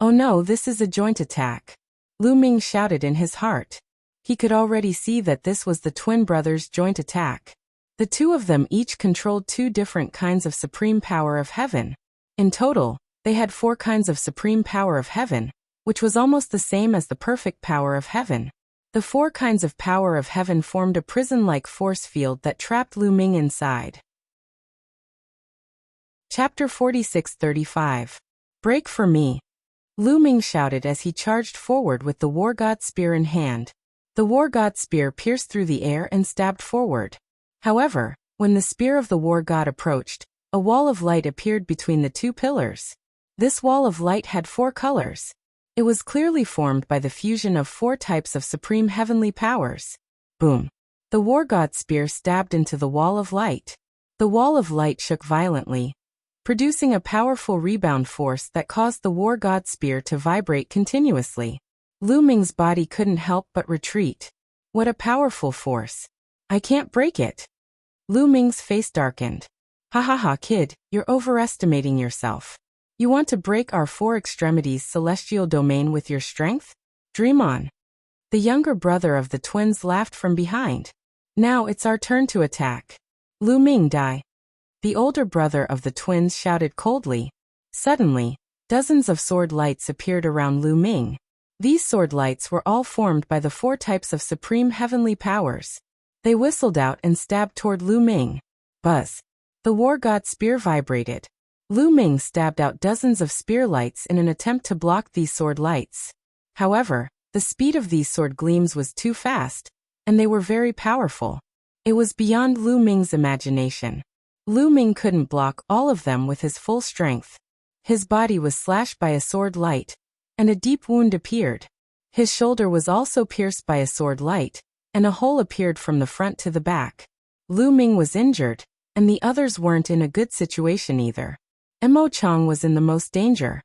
"Oh no, this is a joint attack," Lu Ming shouted in his heart. He could already see that this was the twin brothers' joint attack. The 2 of them each controlled 2 different kinds of supreme power of heaven. In total, they had 4 kinds of supreme power of heaven, which was almost the same as the perfect power of heaven. The 4 kinds of power of heaven formed a prison-like force field that trapped Lu Ming inside. Chapter 46-35. Break for me. Lu Ming shouted as he charged forward with the war god spear in hand. The war god spear pierced through the air and stabbed forward. However, when the spear of the war god approached, a wall of light appeared between the 2 pillars. This wall of light had 4 colors. It was clearly formed by the fusion of 4 types of supreme heavenly powers. Boom! The war god spear stabbed into the wall of light. The wall of light shook violently, producing a powerful rebound force that caused the war god spear to vibrate continuously. Lu Ming's body couldn't help but retreat. What a powerful force! I can't break it! Lu Ming's face darkened. Ha ha ha, kid, you're overestimating yourself. You want to break our 4 extremities celestial domain with your strength? Dream on. The younger brother of the twins laughed from behind. Now it's our turn to attack. Lu Ming, die. The older brother of the twins shouted coldly. Suddenly, dozens of sword lights appeared around Lu Ming. These sword lights were all formed by the 4 types of supreme heavenly powers. They whistled out and stabbed toward Lu Ming. Buzz. The war god spear vibrated. Lu Ming stabbed out dozens of spear lights in an attempt to block these sword lights. However, the speed of these sword gleams was too fast, and they were very powerful. It was beyond Lu Ming's imagination. Lu Ming couldn't block all of them with his full strength. His body was slashed by a sword light, and a deep wound appeared. His shoulder was also pierced by a sword light, and a hole appeared from the front to the back. Lu Ming was injured, and the others weren't in a good situation either. Mo Chang was in the most danger.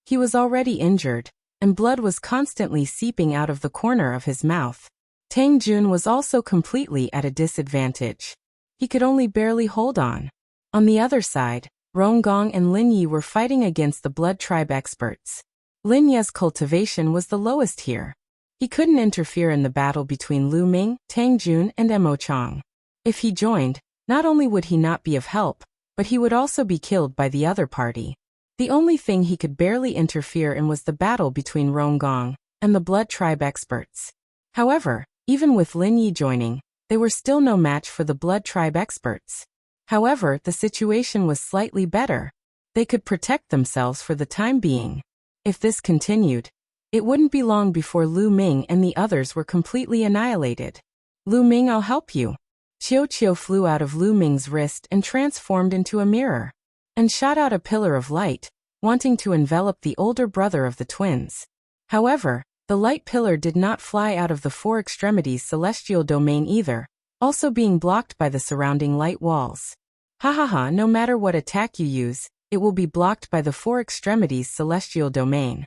He was already injured, and blood was constantly seeping out of the corner of his mouth. Tang Jun was also completely at a disadvantage. He could only barely hold on. On the other side, Rong Gong and Lin Yi were fighting against the blood tribe experts. Lin Ye's cultivation was the lowest here. He couldn't interfere in the battle between Lu Ming, Tang Jun, and Mo Chang. If he joined, not only would he not be of help, but he would also be killed by the other party. The only thing he could barely interfere in was the battle between Rong Gong and the blood tribe experts. However, even with Lin Yi joining, they were still no match for the blood tribe experts. However, the situation was slightly better. They could protect themselves for the time being. If this continued, it wouldn't be long before Lu Ming and the others were completely annihilated. Lu Ming, I'll help you. Qiu Qiu flew out of Lu Ming's wrist and transformed into a mirror, and shot out a pillar of light, wanting to envelop the older brother of the twins. However, the light pillar did not fly out of the 4 extremities celestial domain either, also being blocked by the surrounding light walls. Ha ha ha, no matter what attack you use, it will be blocked by the 4 extremities celestial domain.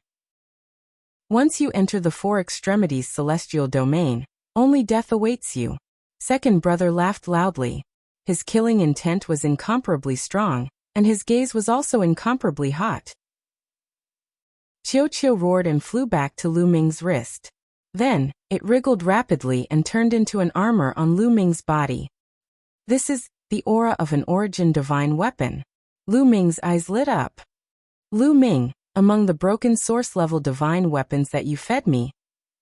Once you enter the 4 extremities celestial domain, only death awaits you. Second brother laughed loudly. His killing intent was incomparably strong, and his gaze was also incomparably hot. Qiu Qiu roared and flew back to Lu Ming's wrist. Then, it wriggled rapidly and turned into an armor on Lu Ming's body. This is the aura of an origin divine weapon. Lu Ming's eyes lit up. Lu Ming, among the broken source-level divine weapons that you fed me,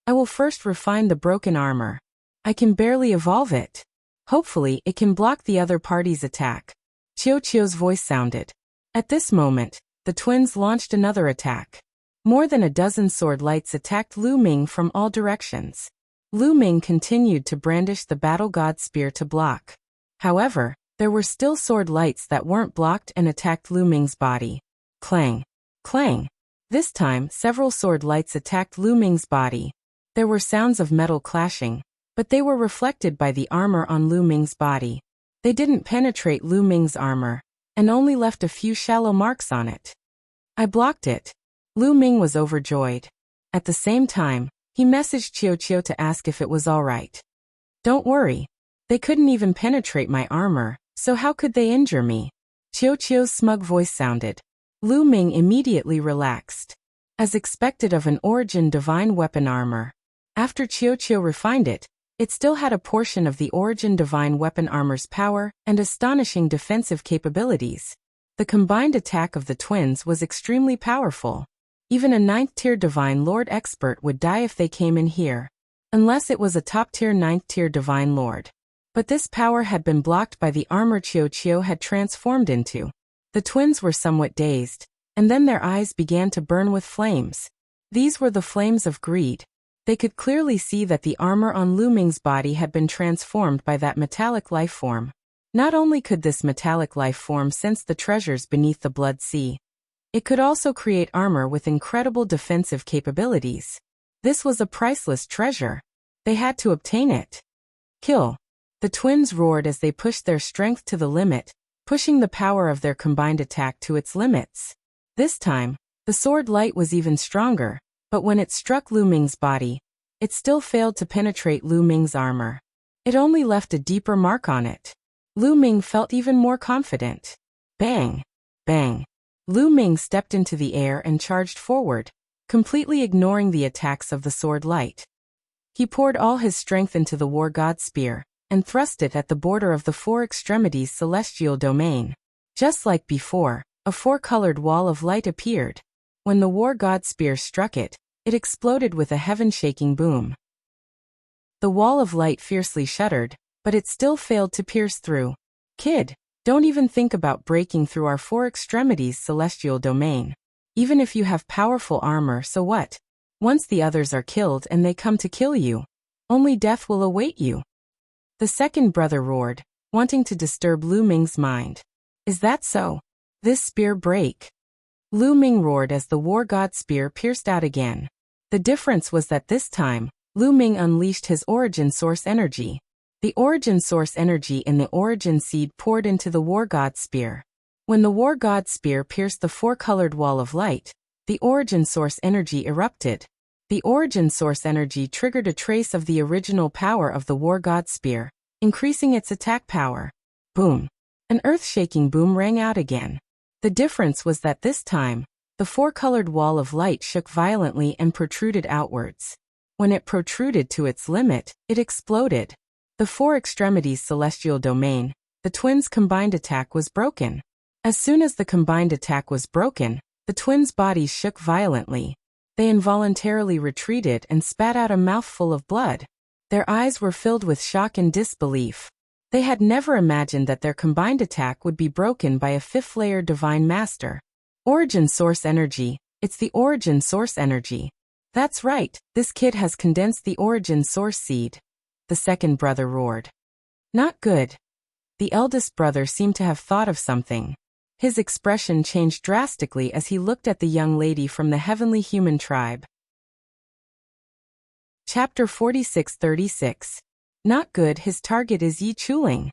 I will first refine the broken armor. I can barely evolve it. Hopefully, it can block the other party's attack. Qiu Qiu's voice sounded. At this moment, the twins launched another attack. More than a dozen sword lights attacked Lu Ming from all directions. Lu Ming continued to brandish the battle god spear to block. However, there were still sword lights that weren't blocked and attacked Lu Ming's body. Clang! Clang! This time, several sword lights attacked Lu Ming's body. There were sounds of metal clashing, but they were reflected by the armor on Lu Ming's body. They didn't penetrate Lu Ming's armor, and only left a few shallow marks on it. I blocked it. Lu Ming was overjoyed. At the same time, he messaged Qiu to ask if it was all right. Don't worry. They couldn't even penetrate my armor, so how could they injure me? Qiu's smug voice sounded. Lu Ming immediately relaxed. As expected of an Origin Divine weapon armor. After Qiu refined it, it still had a portion of the Origin Divine weapon armor's power and astonishing defensive capabilities. The combined attack of the twins was extremely powerful. Even a 9th-tier Divine Lord expert would die if they came in here. Unless it was a top-tier 9th-tier Divine Lord. But this power had been blocked by the armor Qiu had transformed into. The twins were somewhat dazed, and then their eyes began to burn with flames. These were the flames of greed. They could clearly see that the armor on Lu Ming's body had been transformed by that metallic life form. Not only could this metallic life form sense the treasures beneath the blood sea, it could also create armor with incredible defensive capabilities. This was a priceless treasure. They had to obtain it. Kill. The twins roared as they pushed their strength to the limit, pushing the power of their combined attack to its limits. This time, the sword light was even stronger, but when it struck Lu Ming's body, it still failed to penetrate Lu Ming's armor. It only left a deeper mark on it. Lu Ming felt even more confident. Bang! Bang! Lu Ming stepped into the air and charged forward, completely ignoring the attacks of the sword light. He poured all his strength into the War God Spear, and thrust it at the border of the Four Extremities celestial domain. Just like before, a four-colored wall of light appeared. When the War God Spear struck it, it exploded with a heaven-shaking boom. The wall of light fiercely shuddered, but it still failed to pierce through. Kid, don't even think about breaking through our Four Extremities celestial domain. Even if you have powerful armor, so what? Once the others are killed and they come to kill you, only death will await you. The second brother roared, wanting to disturb Lu Ming's mind. Is that so? This spear break. Lu Ming roared as the War God Spear pierced out again. The difference was that this time, Lu Ming unleashed his Origin Source energy. The Origin Source energy in the Origin Seed poured into the War God Spear. When the War God Spear pierced the four-colored wall of light, the Origin Source energy erupted. The Origin Source energy triggered a trace of the original power of the War God Spear, increasing its attack power. Boom! An earth-shaking boom rang out again. The difference was that this time, the four-colored wall of light shook violently and protruded outwards. When it protruded to its limit, it exploded. The Four Extremities celestial domain, the twins' combined attack was broken. As soon as the combined attack was broken, the twins' bodies shook violently. They involuntarily retreated and spat out a mouthful of blood. Their eyes were filled with shock and disbelief. They had never imagined that their combined attack would be broken by a fifth-layer Divine Master. Origin Source energy, it's the Origin Source energy. That's right, this kid has condensed the Origin Source seed. The second brother roared. Not good. The eldest brother seemed to have thought of something. His expression changed drastically as he looked at the young lady from the heavenly human tribe. Chapter 46-36. Not good. His target is Yi Chuling.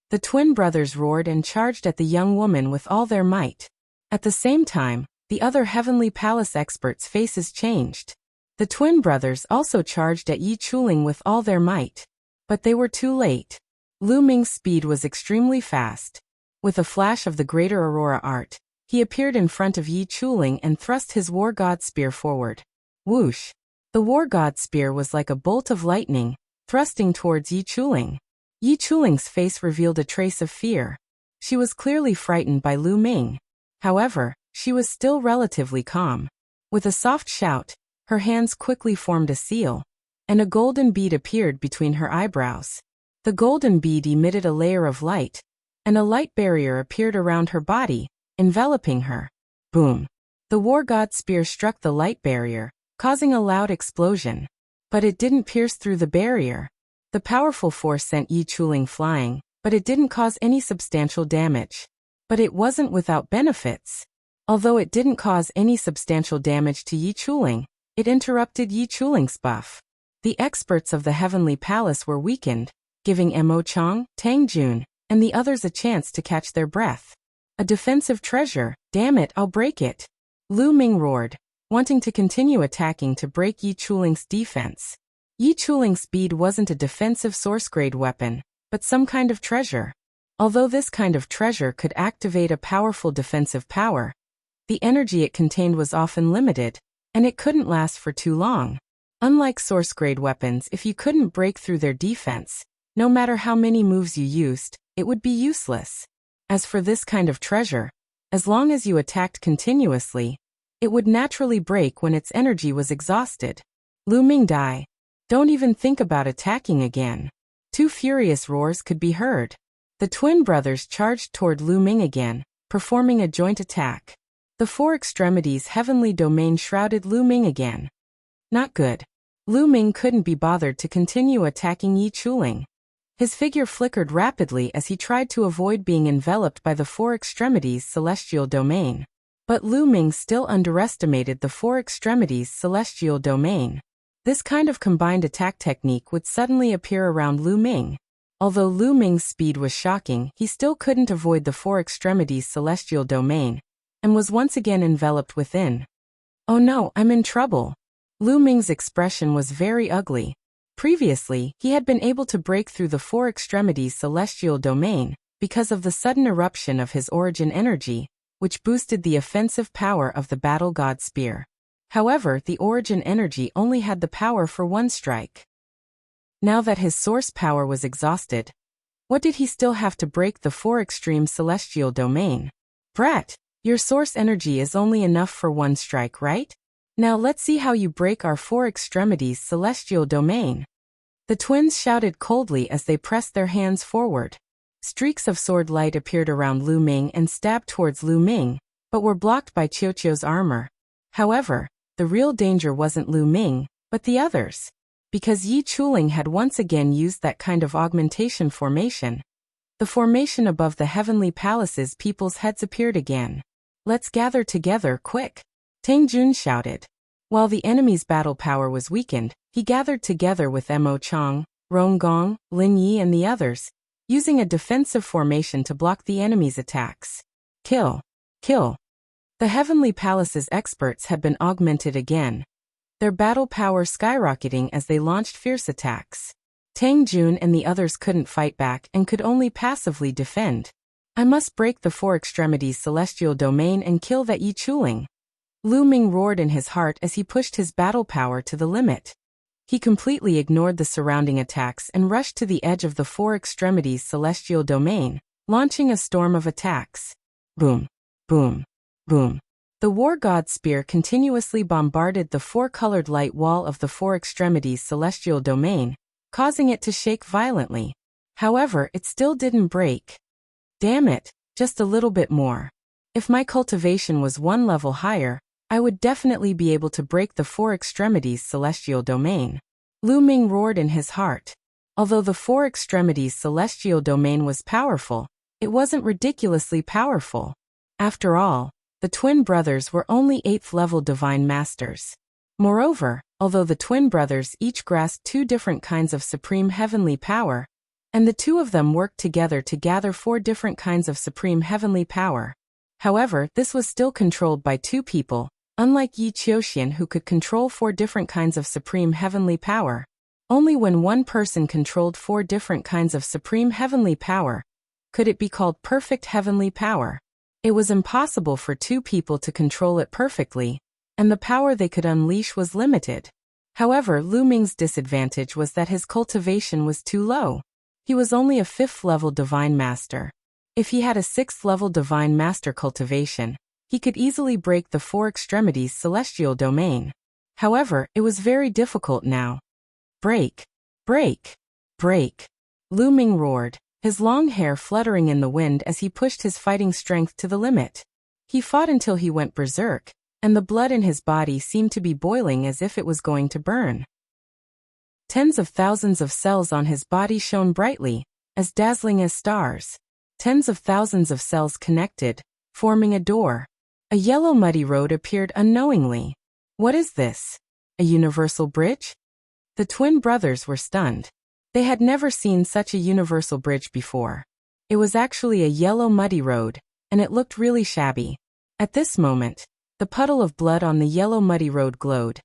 The twin brothers roared and charged at the young woman with all their might. At the same time, the other Heavenly Palace experts' faces changed. The twin brothers also charged at Yi Chuling with all their might. But they were too late. Lu Ming's speed was extremely fast. With a flash of the Greater Aurora Art, he appeared in front of Yi Chuling and thrust his War God Spear forward. Whoosh! The War God Spear was like a bolt of lightning, thrusting towards Yi Chuling. Yi Chuling's face revealed a trace of fear. She was clearly frightened by Lu Ming. However, she was still relatively calm. With a soft shout, her hands quickly formed a seal, and a golden bead appeared between her eyebrows. The golden bead emitted a layer of light, and a light barrier appeared around her body, enveloping her. Boom! The War God Spear struck the light barrier, causing a loud explosion. But it didn't pierce through the barrier. The powerful force sent Yi Chuling flying, but it didn't cause any substantial damage. But it wasn't without benefits. Although it didn't cause any substantial damage to Yi Chuling, it interrupted Yi Chuling's buff. The experts of the Heavenly Palace were weakened, giving Mo Chang, Tang Jun, and the others a chance to catch their breath. A defensive treasure, damn it, I'll break it. Lu Ming roared. wanting to continue attacking to break Yi Chuling's defense. Yi Chuling's speed wasn't a defensive source-grade weapon, but some kind of treasure. Although this kind of treasure could activate a powerful defensive power, the energy it contained was often limited, and it couldn't last for too long. Unlike source-grade weapons, if you couldn't break through their defense, no matter how many moves you used, it would be useless. As for this kind of treasure, as long as you attacked continuously, it would naturally break when its energy was exhausted. Lu Ming die. Don't even think about attacking again. Two furious roars could be heard. The twin brothers charged toward Lu Ming again, performing a joint attack. The four extremities heavenly domain shrouded Lu Ming again. Not good. Lu Ming couldn't be bothered to continue attacking Yi Chuling. His figure flickered rapidly as he tried to avoid being enveloped by the four extremities celestial domain. But Lu Ming still underestimated the four extremities celestial domain. This kind of combined attack technique would suddenly appear around Lu Ming. Although Lu Ming's speed was shocking, he still couldn't avoid the four extremities celestial domain, and was once again enveloped within. Oh no, I'm in trouble. Lu Ming's expression was very ugly. Previously, he had been able to break through the four extremities celestial domain because of the sudden eruption of his origin energy, which boosted the offensive power of the battle god spear. However, the origin energy only had the power for one strike. Now that his source power was exhausted, what did he still have to break the four extreme celestial domain? Brat, your source energy is only enough for one strike, right? Now let's see how you break our four extremities celestial domain. The twins shouted coldly as they pressed their hands forward. Streaks of sword light appeared around Lu Ming and stabbed towards Lu Ming, but were blocked by Qiuqiu's armor. However, the real danger wasn't Lu Ming, but the others. Because Yi Chuling had once again used that kind of augmentation formation. The formation above the heavenly palaces people's heads appeared again. Let's gather together, quick! Tang Jun shouted. While the enemy's battle power was weakened, he gathered together with Mo Chang, Rong Gong, Lin Yi and the others, using a defensive formation to block the enemy's attacks. Kill! Kill! The heavenly palace's experts had been augmented again, their battle power skyrocketing as they launched fierce attacks. Tang Jun and the others couldn't fight back and could only passively defend. I must break the four extremities celestial domain and kill that Yi Chuling. Lu Ming roared in his heart as he pushed his battle power to the limit. He completely ignored the surrounding attacks and rushed to the edge of the four extremities celestial domain, launching a storm of attacks. Boom! Boom! Boom! The war god spear continuously bombarded the four-colored light wall of the four extremities celestial domain, causing it to shake violently. However, it still didn't break. Damn it, just a little bit more. If my cultivation was one level higher, I would definitely be able to break the four extremities celestial domain. Lu Ming roared in his heart. Although the four extremities celestial domain was powerful, it wasn't ridiculously powerful. After all, the twin brothers were only 8th level divine masters. Moreover, although the twin brothers each grasped two different kinds of supreme heavenly power, and the two of them worked together to gather four different kinds of supreme heavenly power. However, this was still controlled by two people, unlike Yi Qiuxian who could control four different kinds of supreme heavenly power. Only when one person controlled four different kinds of supreme heavenly power could it be called perfect heavenly power. It was impossible for two people to control it perfectly, and the power they could unleash was limited. However, Lu Ming's disadvantage was that his cultivation was too low. He was only a 5th level divine master. If he had a 6th level divine master cultivation, he could easily break the four extremities celestial domain. However, it was very difficult now. Break! Break! Break! Lu Ming roared, his long hair fluttering in the wind as he pushed his fighting strength to the limit. He fought until he went berserk, and the blood in his body seemed to be boiling as if it was going to burn. Tens of thousands of cells on his body shone brightly, as dazzling as stars. Tens of thousands of cells connected, forming a door. A yellow muddy road appeared unknowingly. What is this? A universal bridge? The twin brothers were stunned. They had never seen such a universal bridge before. It was actually a yellow muddy road, and it looked really shabby. At this moment, The puddle of blood on the yellow muddy road glowed,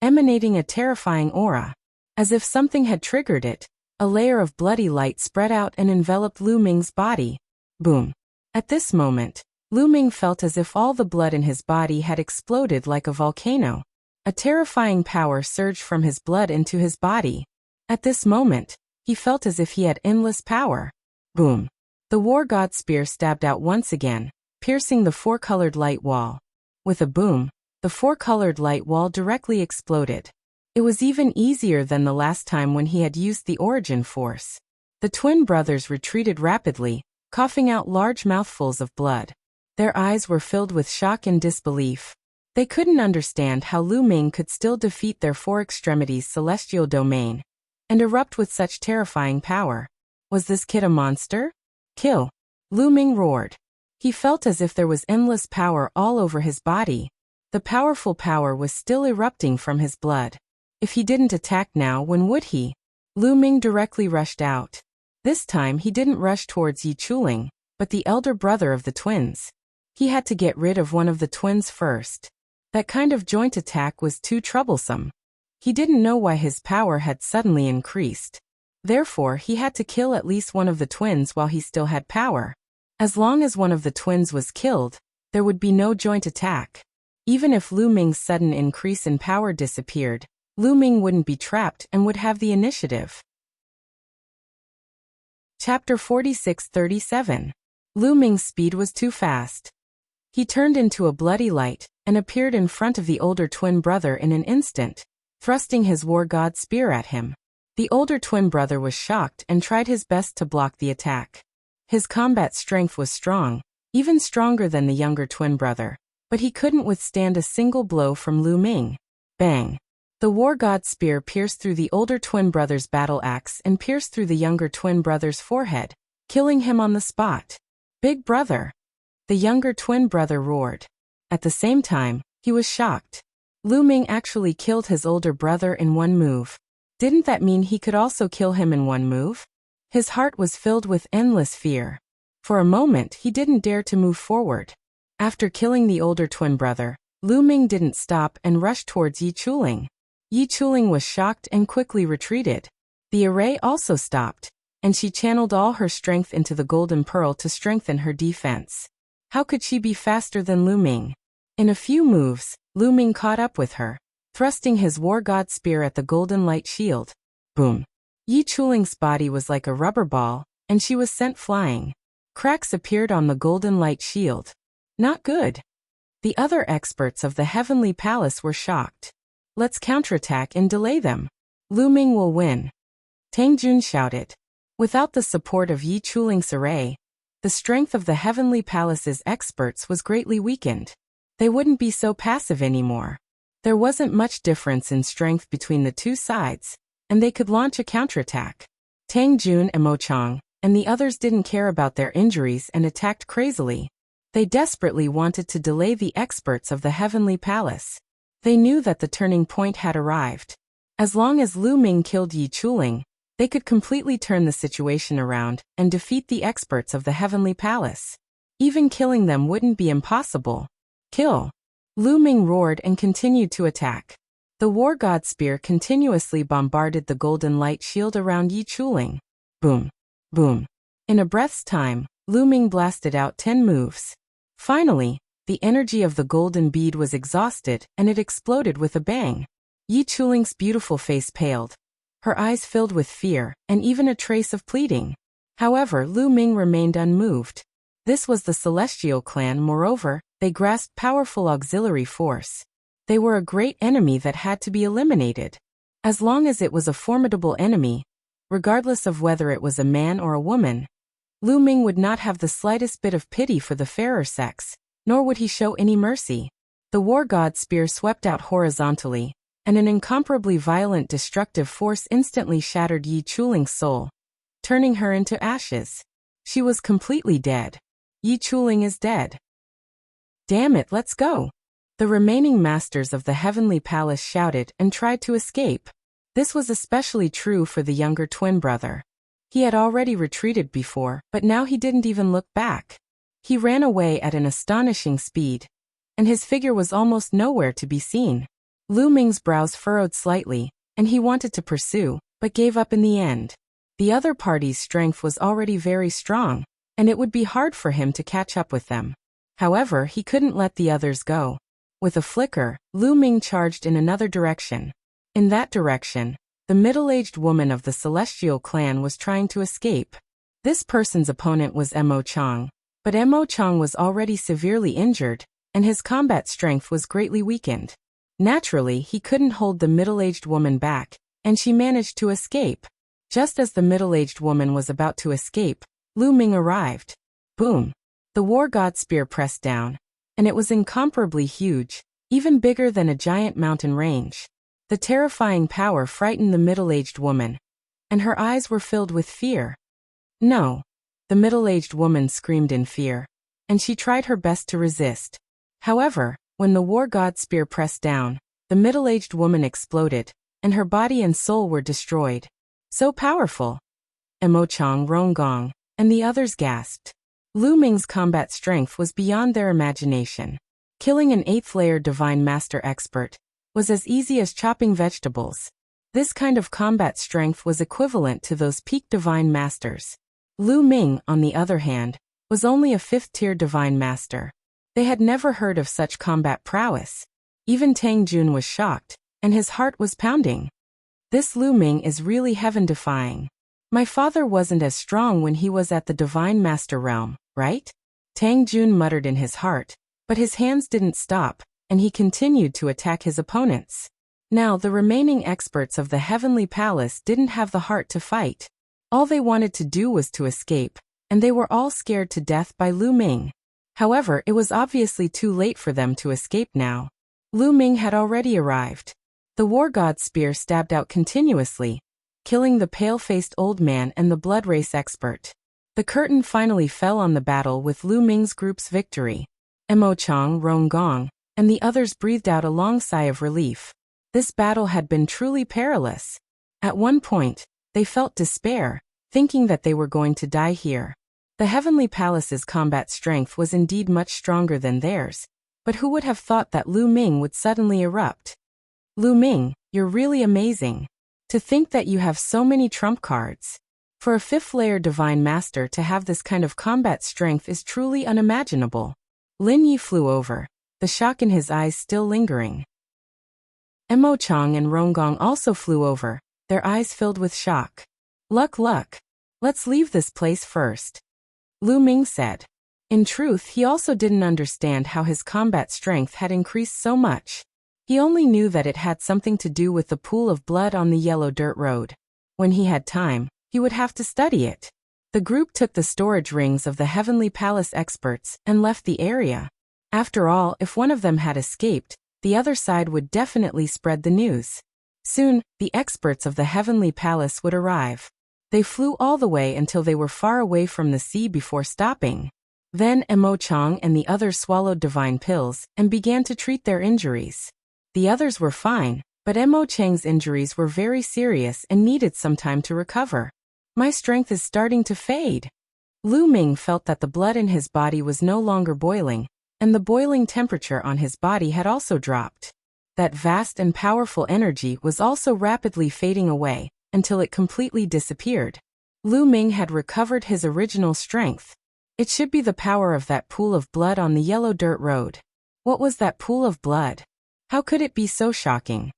emanating a terrifying aura. As if something had triggered it, a layer of bloody light spread out and enveloped Lu Ming's body. Boom. At this moment, Lu Ming felt as if all the blood in his body had exploded like a volcano. A terrifying power surged from his blood into his body. At this moment, he felt as if he had endless power. Boom. The war god spear stabbed out once again, piercing the four-colored light wall. With a boom, the four-colored light wall directly exploded. It was even easier than the last time when he had used the origin force. The twin brothers retreated rapidly, coughing out large mouthfuls of blood. Their eyes were filled with shock and disbelief. They couldn't understand how Lu Ming could still defeat their four extremities celestial domain and erupt with such terrifying power. Was this kid a monster? Kill! Lu Ming roared. He felt as if there was endless power all over his body. The powerful power was still erupting from his blood. If he didn't attack now, when would he? Lu Ming directly rushed out. This time he didn't rush towards Yi Chuling, but the elder brother of the twins. He had to get rid of one of the twins first. That kind of joint attack was too troublesome. He didn't know why his power had suddenly increased. Therefore, he had to kill at least one of the twins while he still had power. As long as one of the twins was killed, there would be no joint attack. Even if Lu Ming's sudden increase in power disappeared, Lu Ming wouldn't be trapped and would have the initiative. Chapter 46-37. Lu Ming's speed was too fast. He turned into a bloody light and appeared in front of the older twin brother in an instant, thrusting his war god spear at him. The older twin brother was shocked and tried his best to block the attack. His combat strength was strong, even stronger than the younger twin brother, but he couldn't withstand a single blow from Lu Ming. Bang! The war god spear pierced through the older twin brother's battle axe and pierced through the younger twin brother's forehead, killing him on the spot. Big brother! The younger twin brother roared. At the same time, he was shocked. Lu Ming actually killed his older brother in one move. Didn't that mean he could also kill him in one move? His heart was filled with endless fear. For a moment he didn't dare to move forward. After killing the older twin brother, Lu Ming didn't stop and rushed towards Yi Chuling. Yi Chuling was shocked and quickly retreated. The array also stopped, and she channeled all her strength into the golden pearl to strengthen her defense. How could she be faster than Lu Ming? In a few moves, Lu Ming caught up with her, thrusting his war god spear at the golden light shield. Boom! Yi Chuling's body was like a rubber ball, and she was sent flying. Cracks appeared on the golden light shield. Not good. The other experts of the Heavenly Palace were shocked. Let's counterattack and delay them. Lu Ming will win. Tang Jun shouted. Without the support of Yi Chuling's array, the strength of the Heavenly Palace's experts was greatly weakened. They wouldn't be so passive anymore. There wasn't much difference in strength between the two sides, and they could launch a counterattack. Tang Jun and Mo Chang and the others didn't care about their injuries and attacked crazily. They desperately wanted to delay the experts of the Heavenly Palace. They knew that the turning point had arrived. As long as Lu Ming killed Yi Chuling, they could completely turn the situation around and defeat the experts of the Heavenly Palace. Even killing them wouldn't be impossible. Kill! Lu Ming roared and continued to attack. The war god spear continuously bombarded the golden light shield around Yi Chuling. Boom! Boom! In a breath's time, Lu Ming blasted out 10 moves. Finally, the energy of the golden bead was exhausted and it exploded with a bang. Yi Chuling's beautiful face paled. Her eyes filled with fear and even a trace of pleading. However, Lu Ming remained unmoved. This was the Celestial clan. Moreover, they grasped powerful auxiliary force. They were a great enemy that had to be eliminated. As long as it was a formidable enemy, regardless of whether it was a man or a woman, Lu Ming would not have the slightest bit of pity for the fairer sex, nor would he show any mercy. The war god spear swept out horizontally, and an incomparably violent destructive force instantly shattered Yi Chuling's soul, turning her into ashes. She was completely dead. Yi Chuling is dead. Damn it, let's go! The remaining masters of the Heavenly Palace shouted and tried to escape. This was especially true for the younger twin brother. He had already retreated before, but now he didn't even look back. He ran away at an astonishing speed, and his figure was almost nowhere to be seen. Lu Ming's brows furrowed slightly, and he wanted to pursue, but gave up in the end. The other party's strength was already very strong, and it would be hard for him to catch up with them. However, he couldn't let the others go. With a flicker, Lu Ming charged in another direction. In that direction, the middle-aged woman of the Celestial clan was trying to escape. This person's opponent was Emo Chang, but Emo Chang was already severely injured, and his combat strength was greatly weakened. Naturally, he couldn't hold the middle-aged woman back, and she managed to escape. Just as the middle-aged woman was about to escape, Lu Ming arrived. Boom! The war god spear pressed down, and it was incomparably huge, even bigger than a giant mountain range. The terrifying power frightened the middle-aged woman, and her eyes were filled with fear. No! The middle-aged woman screamed in fear, and she tried her best to resist. However, when the war god spear pressed down, the middle-aged woman exploded, and her body and soul were destroyed. So powerful! Emo Chang, Ronggong, and the others gasped. Lu Ming's combat strength was beyond their imagination. Killing an 8th-layer Divine Master expert was as easy as chopping vegetables. This kind of combat strength was equivalent to those peak Divine Masters. Lu Ming, on the other hand, was only a 5th-tier Divine Master. They had never heard of such combat prowess. Even Tang Jun was shocked, and his heart was pounding. This Lu Ming is really heaven-defying. My father wasn't as strong when he was at the Divine Master realm, right? Tang Jun muttered in his heart, but his hands didn't stop, and he continued to attack his opponents. Now the remaining experts of the Heavenly Palace didn't have the heart to fight. All they wanted to do was to escape, and they were all scared to death by Lu Ming. However, it was obviously too late for them to escape now. Lu Ming had already arrived. The war god spear stabbed out continuously, killing the pale-faced old man and the blood race expert. The curtain finally fell on the battle with Lu Ming's group's victory. Emo Chang, Ronggong, and the others breathed out a long sigh of relief. This battle had been truly perilous. At one point, they felt despair, thinking that they were going to die here. The Heavenly Palace's combat strength was indeed much stronger than theirs, but who would have thought that Lu Ming would suddenly erupt? Lu Ming, you're really amazing. To think that you have so many trump cards. For a 5th-layer Divine Master to have this kind of combat strength is truly unimaginable. Lin Yi flew over, the shock in his eyes still lingering. Emo Chang and Ronggong also flew over, their eyes filled with shock. Luck. Let's leave this place first. Lu Ming said. In truth, he also didn't understand how his combat strength had increased so much. He only knew that it had something to do with the pool of blood on the yellow dirt road. When he had time, he would have to study it. The group took the storage rings of the Heavenly Palace experts and left the area. After all, if one of them had escaped, the other side would definitely spread the news. Soon, the experts of the Heavenly Palace would arrive. They flew all the way until they were far away from the sea before stopping. Then Emo Chang and the others swallowed divine pills and began to treat their injuries. The others were fine, but Emo Chang's injuries were very serious and needed some time to recover. My strength is starting to fade. Lu Ming felt that the blood in his body was no longer boiling, and the boiling temperature on his body had also dropped. That vast and powerful energy was also rapidly fading away, until it completely disappeared. Lu Ming had recovered his original strength. It should be the power of that pool of blood on the yellow dirt road. What was that pool of blood? How could it be so shocking?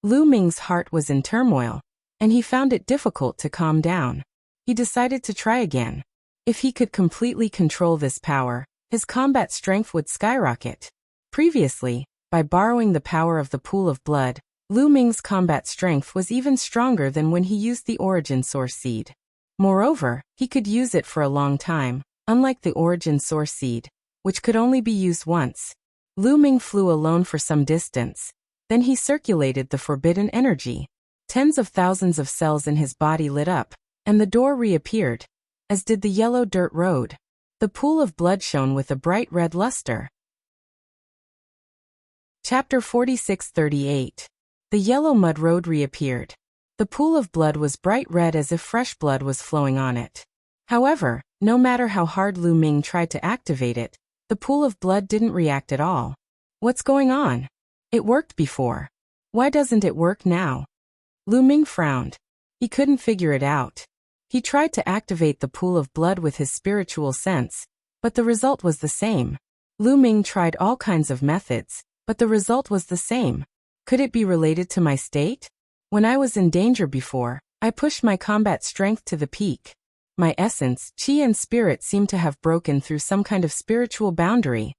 Lu Ming's heart was in turmoil, and he found it difficult to calm down. He decided to try again. If he could completely control this power, his combat strength would skyrocket. Previously, by borrowing the power of the pool of blood, Lu Ming's combat strength was even stronger than when he used the origin source seed. Moreover, he could use it for a long time, unlike the origin source seed, which could only be used once. Lu Ming flew alone for some distance. Then he circulated the forbidden energy. Tens of thousands of cells in his body lit up, and the door reappeared, as did the yellow dirt road. The pool of blood shone with a bright red luster. Chapter 46:38. The yellow mud road reappeared. The pool of blood was bright red as if fresh blood was flowing on it. However, no matter how hard Lu Ming tried to activate it, the pool of blood didn't react at all. What's going on? It worked before. Why doesn't it work now? Lu Ming frowned. He couldn't figure it out. He tried to activate the pool of blood with his spiritual sense, but the result was the same. Lu Ming tried all kinds of methods, but the result was the same. Could it be related to my state? When I was in danger before, I pushed my combat strength to the peak. My essence, qi and spirit seemed to have broken through some kind of spiritual boundary.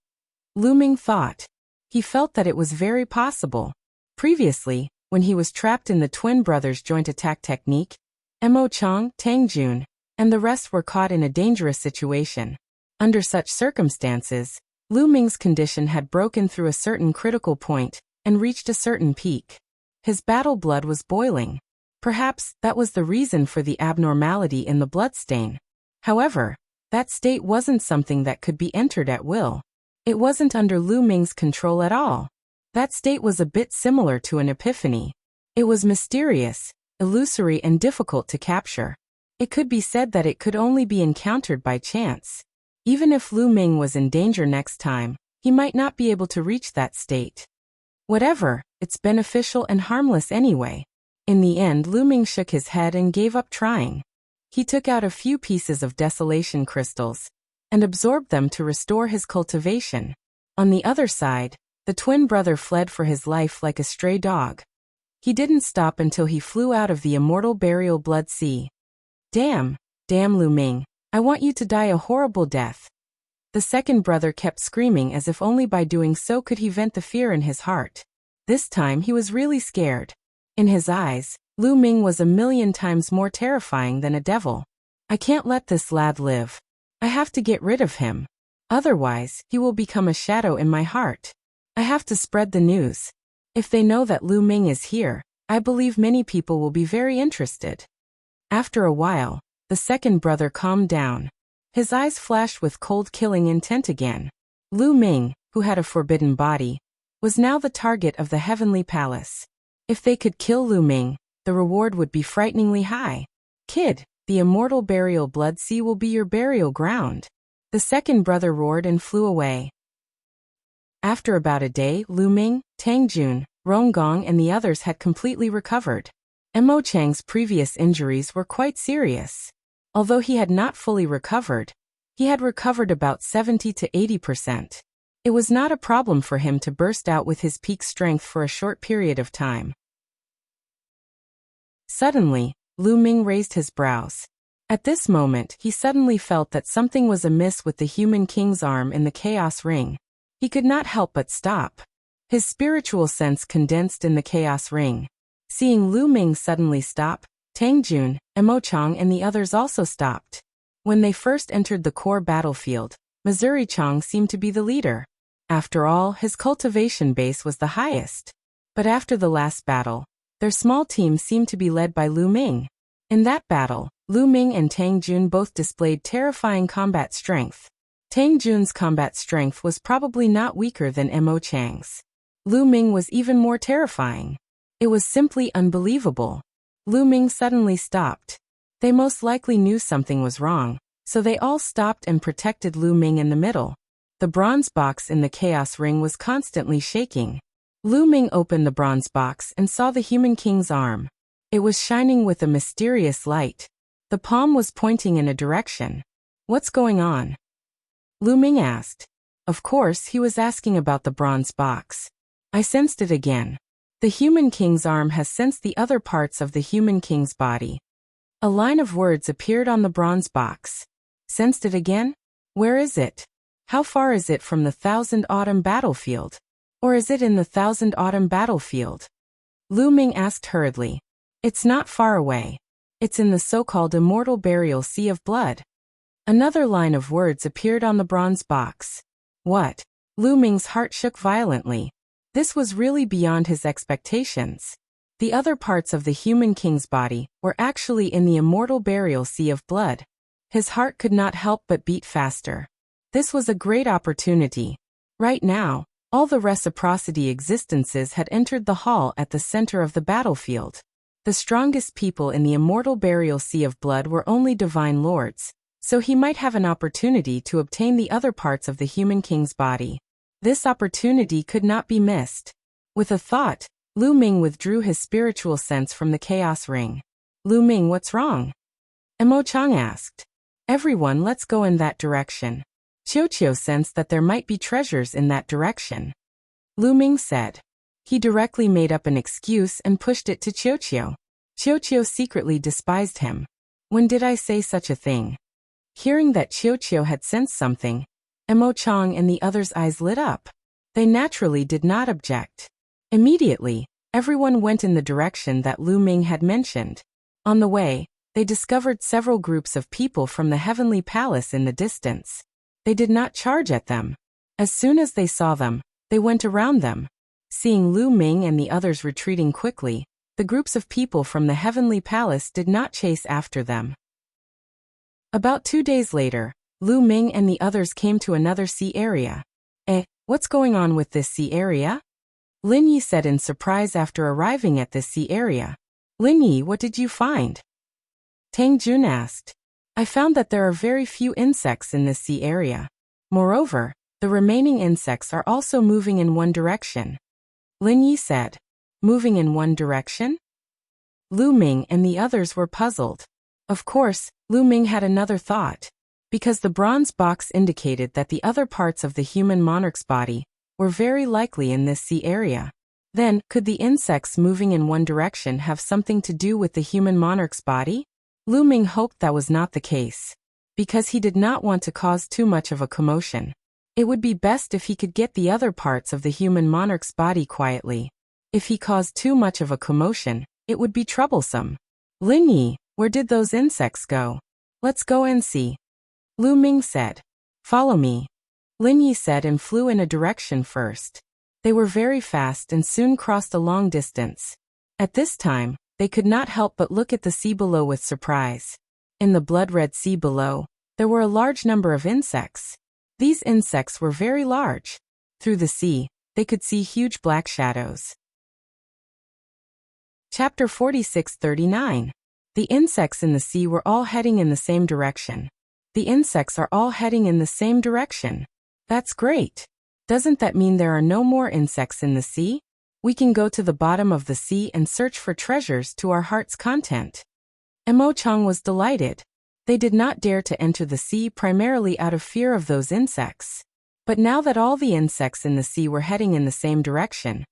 Lu Ming thought. He felt that it was very possible. Previously, when he was trapped in the twin brothers' joint attack technique, Mo Chang, Tang Jun, and the rest were caught in a dangerous situation. Under such circumstances, Lu Ming's condition had broken through a certain critical point and reached a certain peak. His battle blood was boiling. Perhaps that was the reason for the abnormality in the bloodstain. However, that state wasn't something that could be entered at will. It wasn't under Lu Ming's control at all. That state was a bit similar to an epiphany. It was mysterious, illusory, and difficult to capture. It could be said that it could only be encountered by chance. Even if Lu Ming was in danger next time, he might not be able to reach that state. Whatever, it's beneficial and harmless anyway. In the end, Lu Ming shook his head and gave up trying. He took out a few pieces of desolation crystals and absorbed them to restore his cultivation. On the other side, the twin brother fled for his life like a stray dog. He didn't stop until he flew out of the immortal burial blood sea. Damn Lu Ming, I want you to die a horrible death. The second brother kept screaming as if only by doing so could he vent the fear in his heart. This time he was really scared. In his eyes, Lu Ming was 1,000,000 times more terrifying than a devil. I can't let this lad live. I have to get rid of him. Otherwise, he will become a shadow in my heart. I have to spread the news. If they know that Lu Ming is here, I believe many people will be very interested. After a while, the second brother calmed down. His eyes flashed with cold killing intent again. Lu Ming, who had a forbidden body, was now the target of the heavenly palace. If they could kill Lu Ming, the reward would be frighteningly high. Kid, the immortal burial blood sea will be your burial ground. The second brother roared and flew away. After about a day, Lu Ming, Tang Jun, Ronggong and the others had completely recovered. Mo Chang's previous injuries were quite serious. Although he had not fully recovered, he had recovered about 70 to 80%. It was not a problem for him to burst out with his peak strength for a short period of time. Suddenly, Lu Ming raised his brows. At this moment, he suddenly felt that something was amiss with the human king's arm in the chaos ring. He could not help but stop. His spiritual sense condensed in the chaos ring. Seeing Lu Ming suddenly stop, Tang Jun, Mo Chang and the others also stopped. When they first entered the core battlefield, Missouri Chang seemed to be the leader. After all, his cultivation base was the highest. But after the last battle, their small team seemed to be led by Lu Ming. In that battle, Lu Ming and Tang Jun both displayed terrifying combat strength. Tang Jun's combat strength was probably not weaker than Mo Chang's. Lu Ming was even more terrifying. It was simply unbelievable. Lu Ming suddenly stopped. They most likely knew something was wrong, so they all stopped and protected Lu Ming in the middle. The bronze box in the chaos ring was constantly shaking. Lu Ming opened the bronze box and saw the human king's arm. It was shining with a mysterious light. The palm was pointing in a direction. What's going on? Lu Ming asked. Of course, he was asking about the bronze box. I sensed it again. The human king's arm has sensed the other parts of the human king's body. A line of words appeared on the bronze box. Sensed it again? Where is it? How far is it from the Thousand Autumn battlefield? Or is it in the Thousand Autumn battlefield? Lu Ming asked hurriedly. It's not far away. It's in the so-called immortal burial sea of blood. Another line of words appeared on the bronze box. What? Lu Ming's heart shook violently. This was really beyond his expectations. The other parts of the human king's body were actually in the immortal burial sea of blood. His heart could not help but beat faster. This was a great opportunity. Right now, all the reciprocity existences had entered the hall at the center of the battlefield. The strongest people in the immortal burial sea of blood were only divine lords, so he might have an opportunity to obtain the other parts of the human king's body. This opportunity could not be missed. With a thought, Lu Ming withdrew his spiritual sense from the chaos ring. Lu Ming, what's wrong? Emo Chang asked. Everyone, let's go in that direction. Qiu sensed that there might be treasures in that direction. Lu Ming said. He directly made up an excuse and pushed it to Qiu. Qiu secretly despised him. When did I say such a thing? Hearing that Qiu had sensed something, Emo Chang and the others' eyes lit up. They naturally did not object. Immediately, everyone went in the direction that Lu Ming had mentioned. On the way, they discovered several groups of people from the Heavenly Palace in the distance. They did not charge at them. As soon as they saw them, they went around them. Seeing Lu Ming and the others retreating quickly, the groups of people from the Heavenly Palace did not chase after them. About 2 days later, Lu Ming and the others came to another sea area. What's going on with this sea area? Lin Yi said in surprise after arriving at this sea area. Lin Yi, what did you find? Tang Jun asked. I found that there are very few insects in this sea area. Moreover, the remaining insects are also moving in one direction. Lin Yi said. Moving in one direction? Lu Ming and the others were puzzled. Of course, Lu Ming had another thought. Because the bronze box indicated that the other parts of the human monarch's body were very likely in this sea area. Then, could the insects moving in one direction have something to do with the human monarch's body? Lu Ming hoped that was not the case. Because he did not want to cause too much of a commotion. It would be best if he could get the other parts of the human monarch's body quietly. If he caused too much of a commotion, it would be troublesome. Lin Yi, where did those insects go? Let's go and see. Lu Ming said. Follow me. Lin Yi said and flew in a direction first. They were very fast and soon crossed a long distance. At this time, they could not help but look at the sea below with surprise. In the blood-red sea below, there were a large number of insects. These insects were very large. Through the sea, they could see huge black shadows. Chapter 46-39. The insects in the sea were all heading in the same direction. The insects are all heading in the same direction. That's great. Doesn't that mean there are no more insects in the sea? We can go to the bottom of the sea and search for treasures to our heart's content. Emo Chang was delighted. They did not dare to enter the sea primarily out of fear of those insects. But now that all the insects in the sea were heading in the same direction,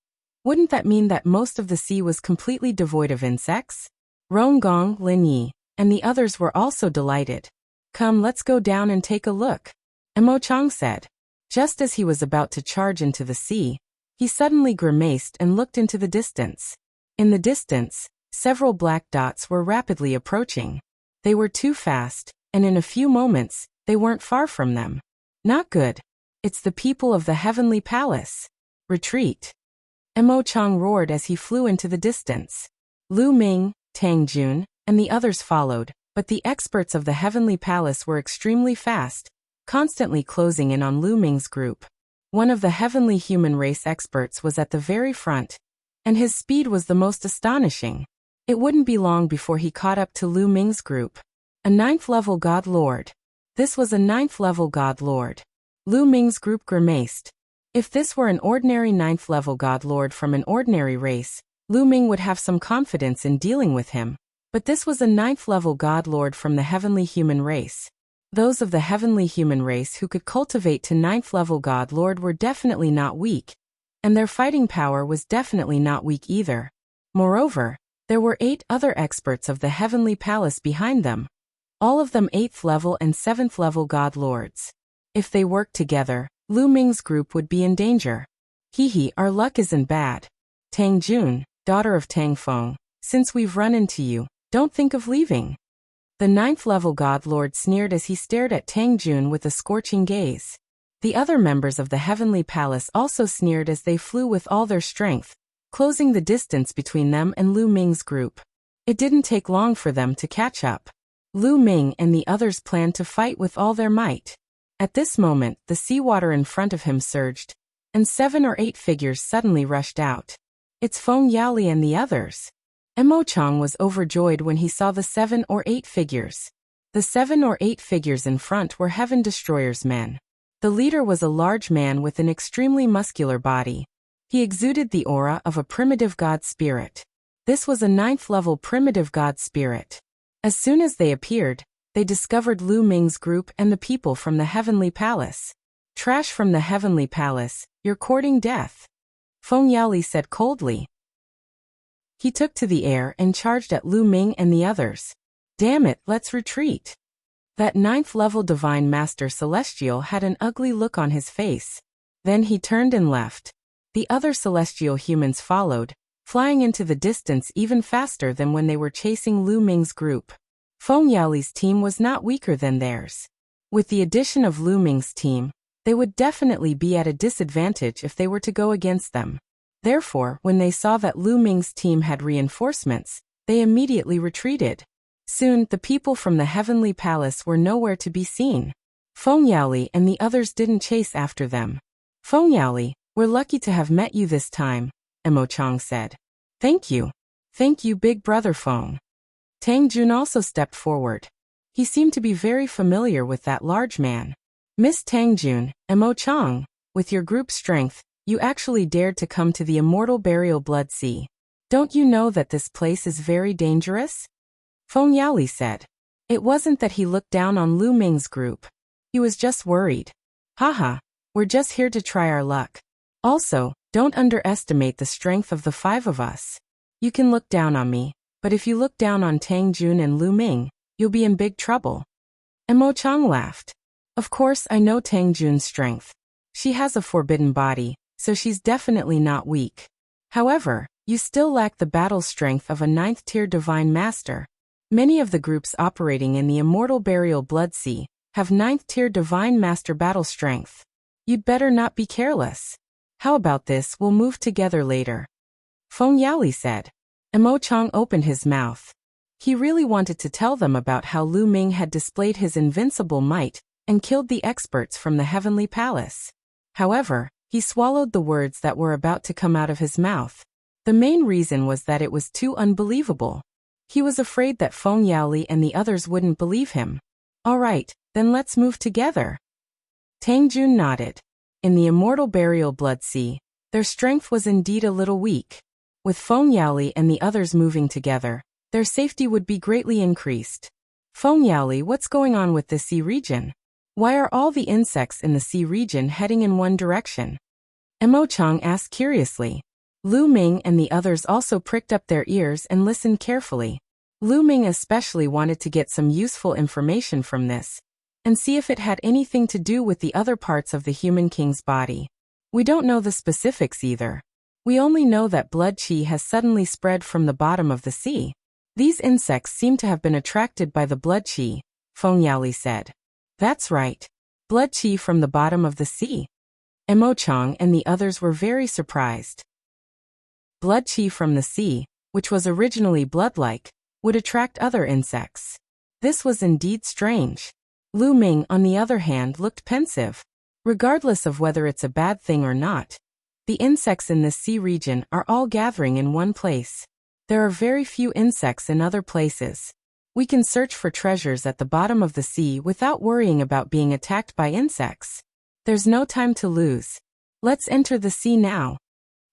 wouldn't that mean that most of the sea was completely devoid of insects? Ronggong, Lin Yi, and the others were also delighted. Come, let's go down and take a look, Emo Chang said. Just as he was about to charge into the sea, he suddenly grimaced and looked into the distance. In the distance, several black dots were rapidly approaching. They were too fast, and in a few moments, they weren't far from them. Not good. It's the people of the Heavenly Palace. Retreat. Emo Chang roared as he flew into the distance. Lu Ming, Tang Jun, and the others followed, but the experts of the Heavenly Palace were extremely fast, constantly closing in on Lu Ming's group. One of the heavenly human race experts was at the very front, and his speed was the most astonishing. It wouldn't be long before he caught up to Lu Ming's group. A 9th-level God Lord. This was a 9th-level God Lord. Lu Ming's group grimaced. If this were an ordinary 9th-level God Lord from an ordinary race, Lu Ming would have some confidence in dealing with him. But this was a 9th-level God Lord from the heavenly human race. Those of the heavenly human race who could cultivate to 9th-level God Lord were definitely not weak, and their fighting power was definitely not weak either. Moreover, there were 8 other experts of the Heavenly Palace behind them, all of them 8th-level and 7th-level God Lords. If they worked together, Lu Ming's group would be in danger. Hee, our luck isn't bad. Tang Jun, daughter of Tang Feng, since we've run into you, don't think of leaving. The 9th-level God Lord sneered as he stared at Tang Jun with a scorching gaze. The other members of the Heavenly Palace also sneered as they flew with all their strength, closing the distance between them and Lu Ming's group. It didn't take long for them to catch up. Lu Ming and the others planned to fight with all their might. At this moment, the seawater in front of him surged, and 7 or 8 figures suddenly rushed out. It's Feng Yaoli and the others. Emo Chang was overjoyed when he saw the 7 or 8 figures. The 7 or 8 figures in front were Heaven Destroyer's men. The leader was a large man with an extremely muscular body. He exuded the aura of a primitive god spirit. This was a 9th-level primitive god spirit. As soon as they appeared, they discovered Lu Ming's group and the people from the Heavenly Palace. Trash from the Heavenly Palace, you're courting death, Feng Yaoli said coldly. He took to the air and charged at Lu Ming and the others. Damn it, let's retreat. That 9th-level Divine Master Celestial had an ugly look on his face. Then he turned and left. The other celestial humans followed, flying into the distance even faster than when they were chasing Lu Ming's group. Feng Yaoli's team was not weaker than theirs. With the addition of Lu Ming's team, they would definitely be at a disadvantage if they were to go against them. Therefore, when they saw that Lu Ming's team had reinforcements, they immediately retreated. Soon, the people from the Heavenly Palace were nowhere to be seen. Feng Yaoli and the others didn't chase after them. Feng Yaoli, we're lucky to have met you this time, Emo Chang said. Thank you. Thank you, big brother Feng. Tang Jun also stepped forward. He seemed to be very familiar with that large man. Miss Tang Jun, Emo Chang, with your group strength, you actually dared to come to the immortal burial blood sea. Don't you know that this place is very dangerous? Feng Yaoli said. It wasn't that he looked down on Lu Ming's group. He was just worried. Haha, we're just here to try our luck. Also, don't underestimate the strength of the 5 of us. You can look down on me, but if you look down on Tang Jun and Lu Ming, you'll be in big trouble. Emo Chang laughed. Of course I know Tang Jun's strength. She has a forbidden body, so she's definitely not weak. However, you still lack the battle strength of a 9th-tier divine master. Many of the groups operating in the immortal burial blood sea have 9th-tier divine master battle strength. You'd better not be careless. How about this, we'll move together later? Feng Yaoli said. Emo Chang opened his mouth. He really wanted to tell them about how Lu Ming had displayed his invincible might and killed the experts from the Heavenly Palace. However, he swallowed the words that were about to come out of his mouth. The main reason was that it was too unbelievable. He was afraid that Feng Yaoli and the others wouldn't believe him. All right, then let's move together. Tang Jun nodded. In the immortal burial blood sea, their strength was indeed a little weak. With Feng Yaoli and the others moving together, their safety would be greatly increased. Feng Yaoli, what's going on with the sea region? Why are all the insects in the sea region heading in one direction? Emo Chang asked curiously. Lu Ming and the others also pricked up their ears and listened carefully. Lu Ming especially wanted to get some useful information from this, and see if it had anything to do with the other parts of the human king's body. We don't know the specifics either. We only know that blood qi has suddenly spread from the bottom of the sea. These insects seem to have been attracted by the blood qi, Feng Yaoli said. That's right. Blood qi from the bottom of the sea. Emo Chang and the others were very surprised. Blood qi from the sea, which was originally blood-like, would attract other insects. This was indeed strange. Lu Ming, on the other hand, looked pensive. Regardless of whether it's a bad thing or not, the insects in this sea region are all gathering in one place. There are very few insects in other places. We can search for treasures at the bottom of the sea without worrying about being attacked by insects. There's no time to lose. Let's enter the sea now,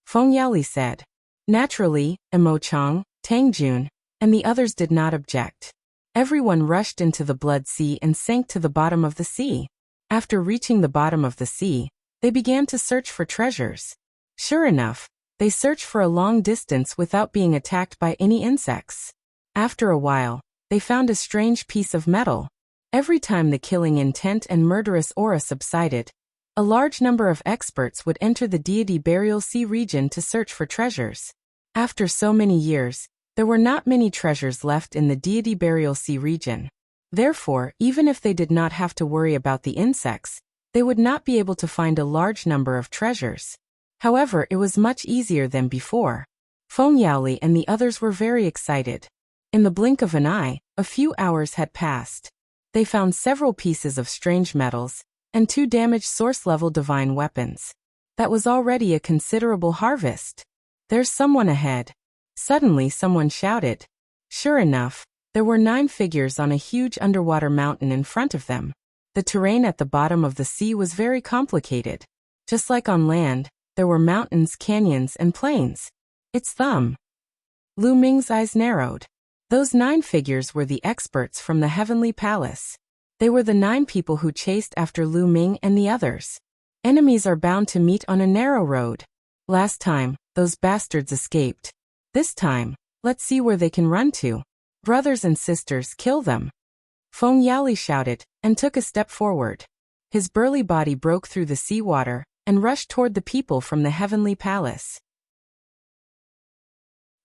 Feng Yaoli said. Naturally, Emo Chang, Tang Jun, and the others did not object. Everyone rushed into the blood sea and sank to the bottom of the sea. After reaching the bottom of the sea, they began to search for treasures. Sure enough, they searched for a long distance without being attacked by any insects. After a while, they found a strange piece of metal. Every time the killing intent and murderous aura subsided, a large number of experts would enter the deity burial sea region to search for treasures. After so many years, there were not many treasures left in the deity burial sea region. Therefore, even if they did not have to worry about the insects, they would not be able to find a large number of treasures. However, it was much easier than before. Feng Yaoli and the others were very excited. In the blink of an eye, a few hours had passed. They found several pieces of strange metals, and 2 damaged source-level divine weapons. That was already a considerable harvest. There's someone ahead. Suddenly someone shouted. Sure enough, there were 9 figures on a huge underwater mountain in front of them. The terrain at the bottom of the sea was very complicated. Just like on land, there were mountains, canyons, and plains. It's them. Lu Ming's eyes narrowed. Those 9 figures were the experts from the Heavenly Palace. They were the 9 people who chased after Lu Ming and the others. Enemies are bound to meet on a narrow road. Last time, those bastards escaped. This time, let's see where they can run to. Brothers and sisters, kill them. Feng Yali shouted, and took a step forward. His burly body broke through the seawater, and rushed toward the people from the Heavenly Palace.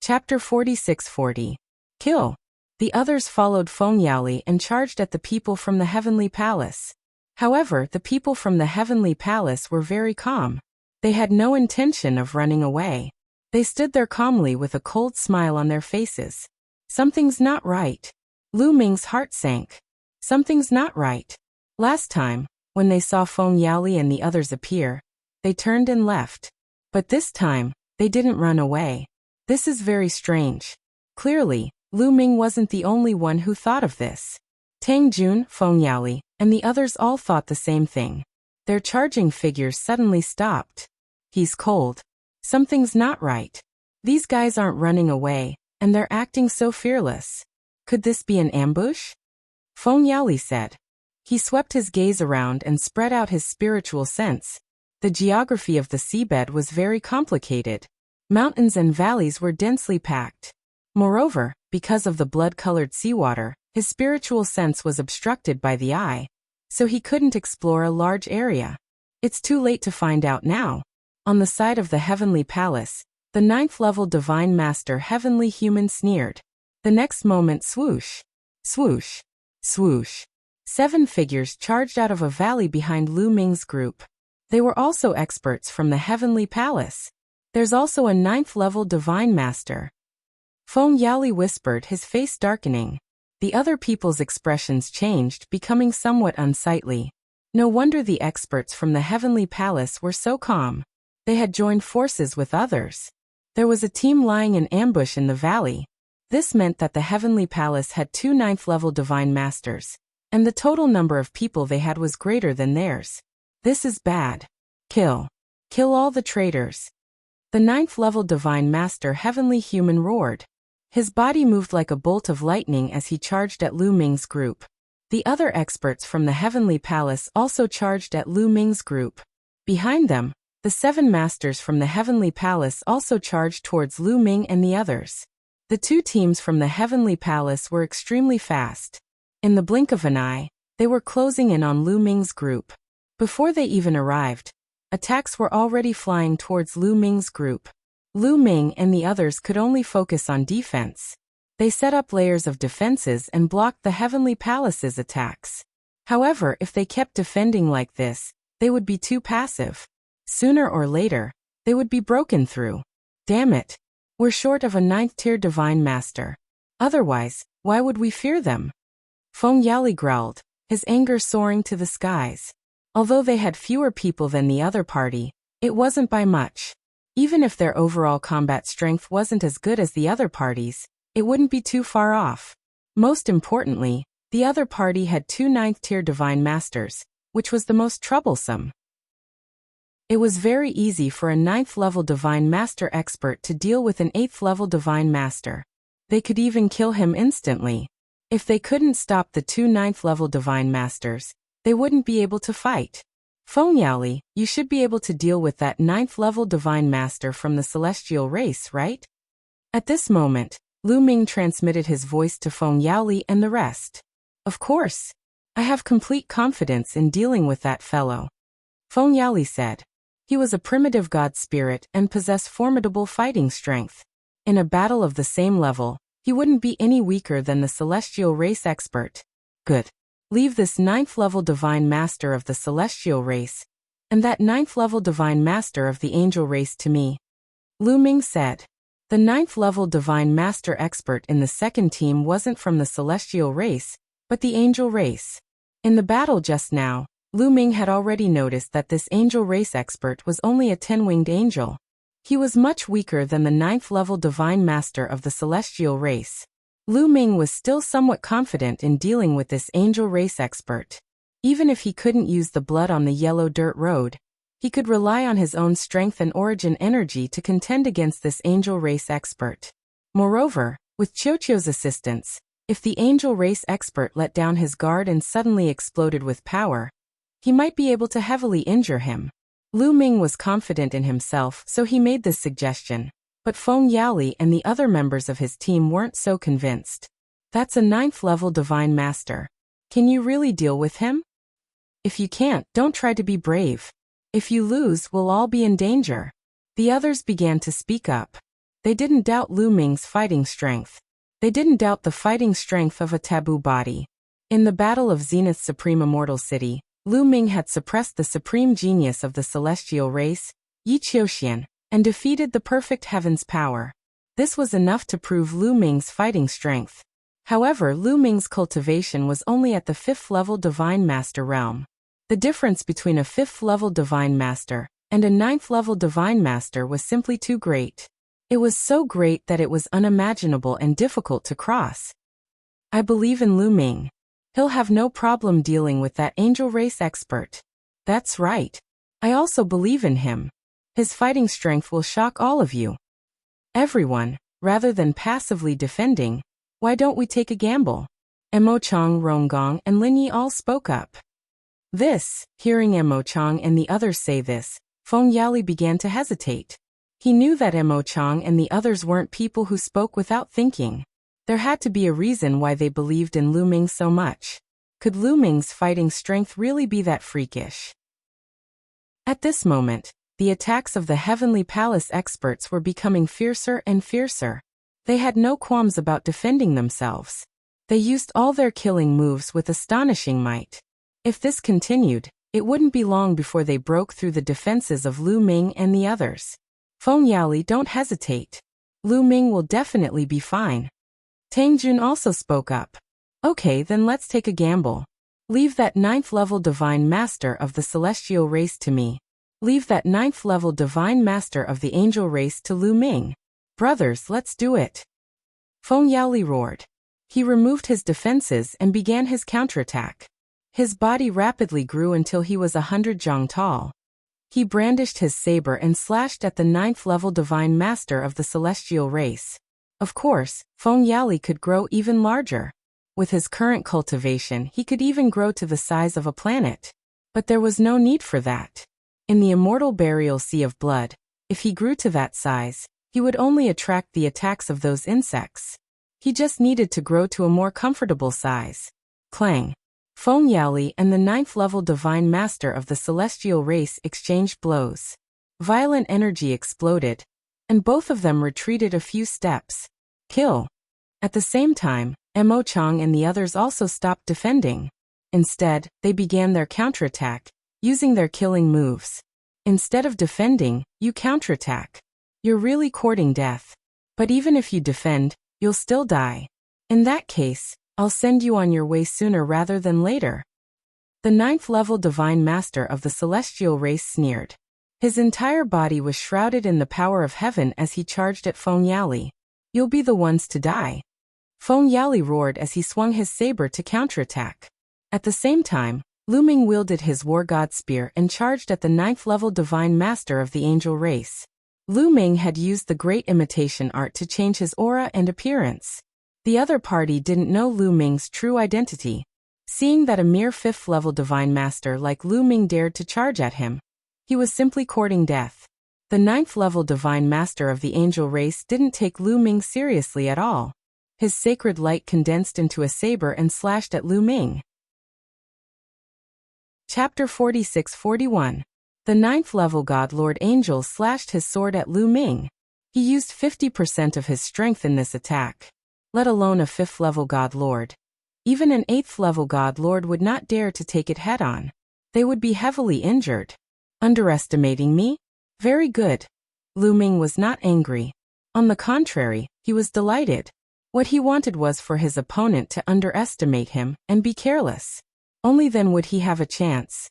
Chapter 46-40. Kill. The others followed Feng Yali and charged at the people from the Heavenly Palace. However, the people from the Heavenly Palace were very calm. They had no intention of running away. They stood there calmly with a cold smile on their faces. Something's not right. Lu Ming's heart sank. Something's not right. Last time, when they saw Feng Yali and the others appear, they turned and left. But this time, they didn't run away. This is very strange. Clearly, Lu Ming wasn't the only one who thought of this. Tang Jun, Feng Yali, and the others all thought the same thing. Their charging figures suddenly stopped. He's cold. Something's not right. These guys aren't running away, and they're acting so fearless. Could this be an ambush? Feng Yali said. He swept his gaze around and spread out his spiritual sense. The geography of the seabed was very complicated. Mountains and valleys were densely packed. Moreover, because of the blood-colored seawater, his spiritual sense was obstructed by the eye, so he couldn't explore a large area. It's too late to find out now. On the side of the Heavenly Palace, the 9th-level Divine Master Heavenly Human sneered. The next moment, swoosh, swoosh, swoosh. 7 figures charged out of a valley behind Lu Ming's group. They were also experts from the Heavenly Palace. There's also a 9th-level Divine Master. Feng Yali whispered, his face darkening. The other people's expressions changed, becoming somewhat unsightly. No wonder the experts from the Heavenly Palace were so calm. They had joined forces with others. There was a team lying in ambush in the valley. This meant that the Heavenly Palace had 2 9th-level Divine Masters, and the total number of people they had was greater than theirs. This is bad. Kill. Kill all the traitors. The 9th-level Divine Master Heavenly Human roared. His body moved like a bolt of lightning as he charged at Lu Ming's group. The other experts from the Heavenly Palace also charged at Lu Ming's group. Behind them, the 7 masters from the Heavenly Palace also charged towards Lu Ming and the others. The 2 teams from the Heavenly Palace were extremely fast. In the blink of an eye, they were closing in on Lu Ming's group. Before they even arrived, attacks were already flying towards Lu Ming's group. Lu Ming and the others could only focus on defense. They set up layers of defenses and blocked the Heavenly Palace's attacks. However, if they kept defending like this, they would be too passive. Sooner or later, they would be broken through. Damn it. We're short of a 9th-tier Divine Master. Otherwise, why would we fear them? Feng Yali growled, his anger soaring to the skies. Although they had fewer people than the other party, it wasn't by much. Even if their overall combat strength wasn't as good as the other parties, it wouldn't be too far off. Most importantly, the other party had 2 9th-tier Divine Masters, which was the most troublesome. It was very easy for a 9th-level Divine Master expert to deal with an 8th-level Divine Master. They could even kill him instantly. If they couldn't stop the 2 9th-level Divine Masters, they wouldn't be able to fight. Feng Yali, you should be able to deal with that 9th-level Divine Master from the celestial race, right? At this moment, Lu Ming transmitted his voice to Feng Yali and the rest. Of course. I have complete confidence in dealing with that fellow. Feng Yali said. He was a primitive god spirit and possessed formidable fighting strength. In a battle of the same level, he wouldn't be any weaker than the celestial race expert. Good. Leave this 9th-level Divine Master of the celestial race, and that 9th-level Divine Master of the angel race to me. Lu Ming said. The 9th-level Divine Master expert in the second team wasn't from the celestial race, but the angel race. In the battle just now, Lu Ming had already noticed that this angel race expert was only a 10-winged angel. He was much weaker than the 9th-level Divine Master of the celestial race. Lu Ming was still somewhat confident in dealing with this angel race expert. Even if he couldn't use the blood on the yellow dirt road, he could rely on his own strength and origin energy to contend against this angel race expert. Moreover, with Qiuqiu's assistance, if the angel race expert let down his guard and suddenly exploded with power, he might be able to heavily injure him. Lu Ming was confident in himself, so he made this suggestion. But Feng Yaoli and the other members of his team weren't so convinced. That's a 9th level divine master. Can you really deal with him? If you can't, don't try to be brave. If you lose, we'll all be in danger. The others began to speak up. They didn't doubt Lu Ming's fighting strength. They didn't doubt the fighting strength of a taboo body. In the Battle of Zenith's Supreme Immortal City, Lu Ming had suppressed the supreme genius of the celestial race, Yi Qiuxian, and defeated the perfect heaven's power. This was enough to prove Lu Ming's fighting strength. However, Lu Ming's cultivation was only at the 5th level divine master realm. The difference between a 5th level divine master and a 9th level divine master was simply too great. It was so great that it was unimaginable and difficult to cross. I believe in Lu Ming. He'll have no problem dealing with that angel race expert. That's right. I also believe in him. His fighting strength will shock all of you. Everyone, rather than passively defending, why don't we take a gamble? Emo Chang, Ronggong, and Lin Yi all spoke up. Hearing Emo Chang and the others say this, Feng Yaoli began to hesitate. He knew that Emo Chang and the others weren't people who spoke without thinking. There had to be a reason why they believed in Lu Ming so much. Could Lu Ming's fighting strength really be that freakish? At this moment, the attacks of the Heavenly Palace experts were becoming fiercer and fiercer. They had no qualms about defending themselves. They used all their killing moves with astonishing might. If this continued, it wouldn't be long before they broke through the defenses of Lu Ming and the others. Feng Yaoli, don't hesitate. Lu Ming will definitely be fine. Tang Jun also spoke up. Okay, then let's take a gamble. Leave that 9th level divine master of the celestial race to me. Leave that 9th level divine master of the angel race to Lu Ming. Brothers, let's do it. Feng Yaoli roared. He removed his defenses and began his counterattack. His body rapidly grew until he was 100 zhang tall. He brandished his saber and slashed at the 9th level divine master of the celestial race. Of course, Feng Yaoli could grow even larger. With his current cultivation, he could even grow to the size of a planet. But there was no need for that. In the immortal burial sea of blood, if he grew to that size, he would only attract the attacks of those insects. He just needed to grow to a more comfortable size. Clang. Feng Yaoli and the 9th level divine master of the celestial race exchanged blows. Violent energy exploded, and both of them retreated a few steps. Kill. At the same time, Emo Chang and the others also stopped defending. Instead, they began their counterattack, using their killing moves. Instead of defending, you counterattack. You're really courting death. But even if you defend, you'll still die. In that case, I'll send you on your way sooner rather than later. The 9th level divine master of the celestial race sneered. His entire body was shrouded in the power of heaven as he charged at Feng Yaoli. You'll be the ones to die. Feng Yaoli roared as he swung his saber to counterattack. At the same time, Lu Ming wielded his war god spear and charged at the 9th level divine master of the angel race. Lu Ming had used the great imitation art to change his aura and appearance. The other party didn't know Lu Ming's true identity. Seeing that a mere 5th level divine master like Lu Ming dared to charge at him, he was simply courting death. The 9th level divine master of the angel race didn't take Lu Ming seriously at all. His sacred light condensed into a saber and slashed at Lu Ming. Chapter 46-41. The 9th level God Lord Angel slashed his sword at Lu Ming. He used 50% of his strength in this attack. Let alone a 5th level God Lord. Even an 8th level God Lord would not dare to take it head-on. They would be heavily injured. Underestimating me? Very good. Lu Ming was not angry. On the contrary, he was delighted. What he wanted was for his opponent to underestimate him and be careless. Only then would he have a chance.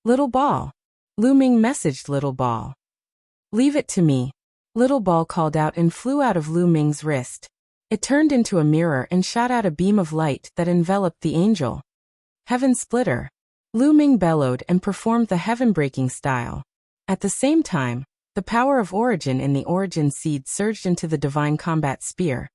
Little ball. Lu Ming messaged Little Ball. Leave it to me. Little Ball called out and flew out of Lu Ming's wrist. It turned into a mirror and shot out a beam of light that enveloped the angel. Heaven Splitter. Lu Ming bellowed and performed the heaven-breaking style. At the same time, the power of origin in the origin seed surged into the divine combat spear,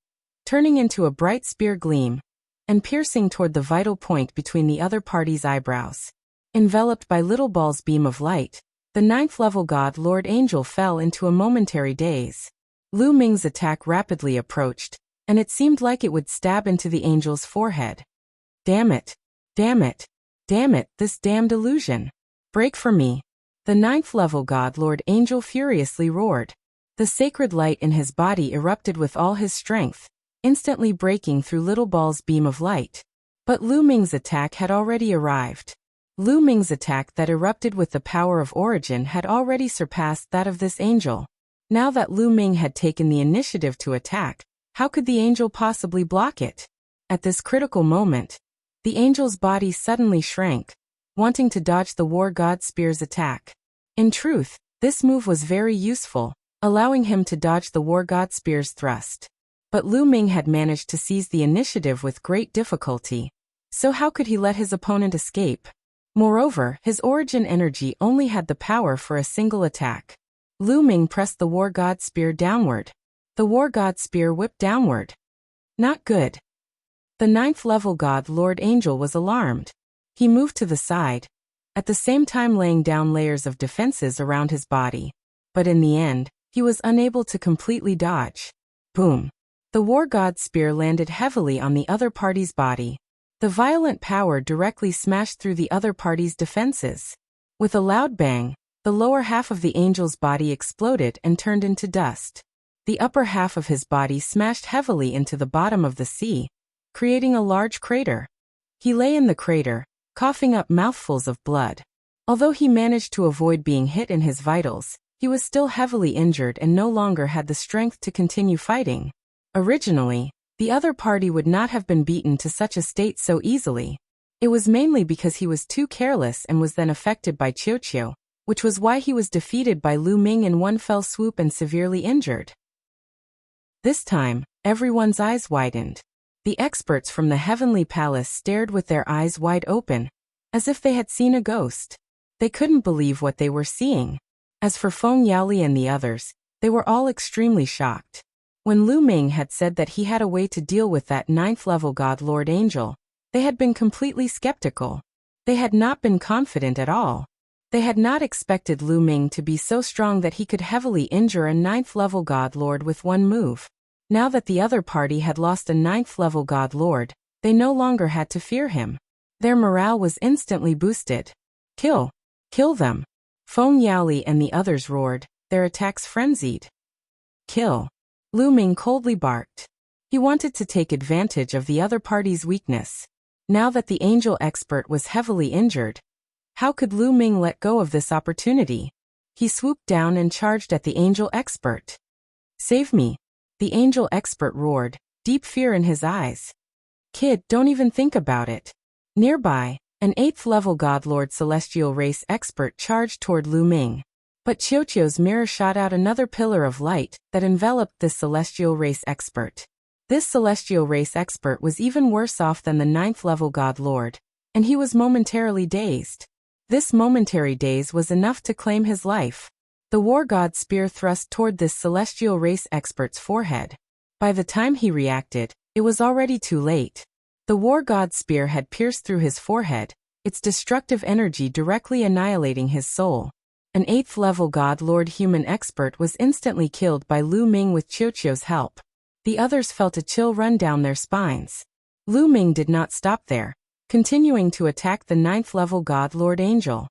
turning into a bright spear gleam and piercing toward the vital point between the other party's eyebrows. Enveloped by Little Ball's beam of light, the 9th-level god Lord Angel fell into a momentary daze. Lu Ming's attack rapidly approached, and it seemed like it would stab into the angel's forehead. Damn it! Damn it! Damn it, this damned illusion! Break for me! The 9th-level god Lord Angel furiously roared. The sacred light in his body erupted with all his strength, instantly breaking through Little Ball's beam of light. But Lu Ming's attack had already arrived. Lu Ming's attack that erupted with the power of origin had already surpassed that of this angel. Now that Lu Ming had taken the initiative to attack, how could the angel possibly block it? At this critical moment, the angel's body suddenly shrank, wanting to dodge the war god spear's attack. In truth, this move was very useful, allowing him to dodge the war god spear's thrust. But Lu Ming had managed to seize the initiative with great difficulty, so how could he let his opponent escape? Moreover, his origin energy only had the power for a single attack. Lu Ming pressed the war god spear downward. The war god spear whipped downward. Not good. The 9th-level god Lord Angel was alarmed. He moved to the side, at the same time laying down layers of defenses around his body. But in the end, he was unable to completely dodge. Boom. The war god spear landed heavily on the other party's body. The violent power directly smashed through the other party's defenses. With a loud bang, the lower half of the angel's body exploded and turned into dust. The upper half of his body smashed heavily into the bottom of the sea, creating a large crater. He lay in the crater, coughing up mouthfuls of blood. Although he managed to avoid being hit in his vitals, he was still heavily injured and no longer had the strength to continue fighting. Originally, the other party would not have been beaten to such a state so easily. It was mainly because he was too careless and was then affected by Qiu, which was why he was defeated by Lu Ming in one fell swoop and severely injured. This time, everyone's eyes widened. The experts from the Heavenly Palace stared with their eyes wide open, as if they had seen a ghost. They couldn't believe what they were seeing. As for Feng Yaoli and the others, they were all extremely shocked. When Lu Ming had said that he had a way to deal with that 9th-level god Lord Angel, they had been completely skeptical. They had not been confident at all. They had not expected Lu Ming to be so strong that he could heavily injure a 9th-level god lord with one move. Now that the other party had lost a 9th-level god lord, they no longer had to fear him. Their morale was instantly boosted. Kill! Kill them! Feng Yaoli and the others roared, their attacks frenzied. Kill! Lu Ming coldly barked. He wanted to take advantage of the other party's weakness. Now that the angel expert was heavily injured, how could Lu Ming let go of this opportunity? He swooped down and charged at the angel expert. Save me! The angel expert roared, deep fear in his eyes. Kid, don't even think about it. Nearby, an 8th-level godlord celestial race expert charged toward Lu Ming. But Qiuqiu's mirror shot out another pillar of light that enveloped this celestial race expert. This celestial race expert was even worse off than the 9th-level god lord, and he was momentarily dazed. This momentary daze was enough to claim his life. The war god spear thrust toward this celestial race expert's forehead. By the time he reacted, it was already too late. The war god spear had pierced through his forehead, its destructive energy directly annihilating his soul. An 8th-level god lord human expert was instantly killed by Lu Ming with Qiuqiu's help. The others felt a chill run down their spines. Lu Ming did not stop there, continuing to attack the 9th-level god Lord Angel.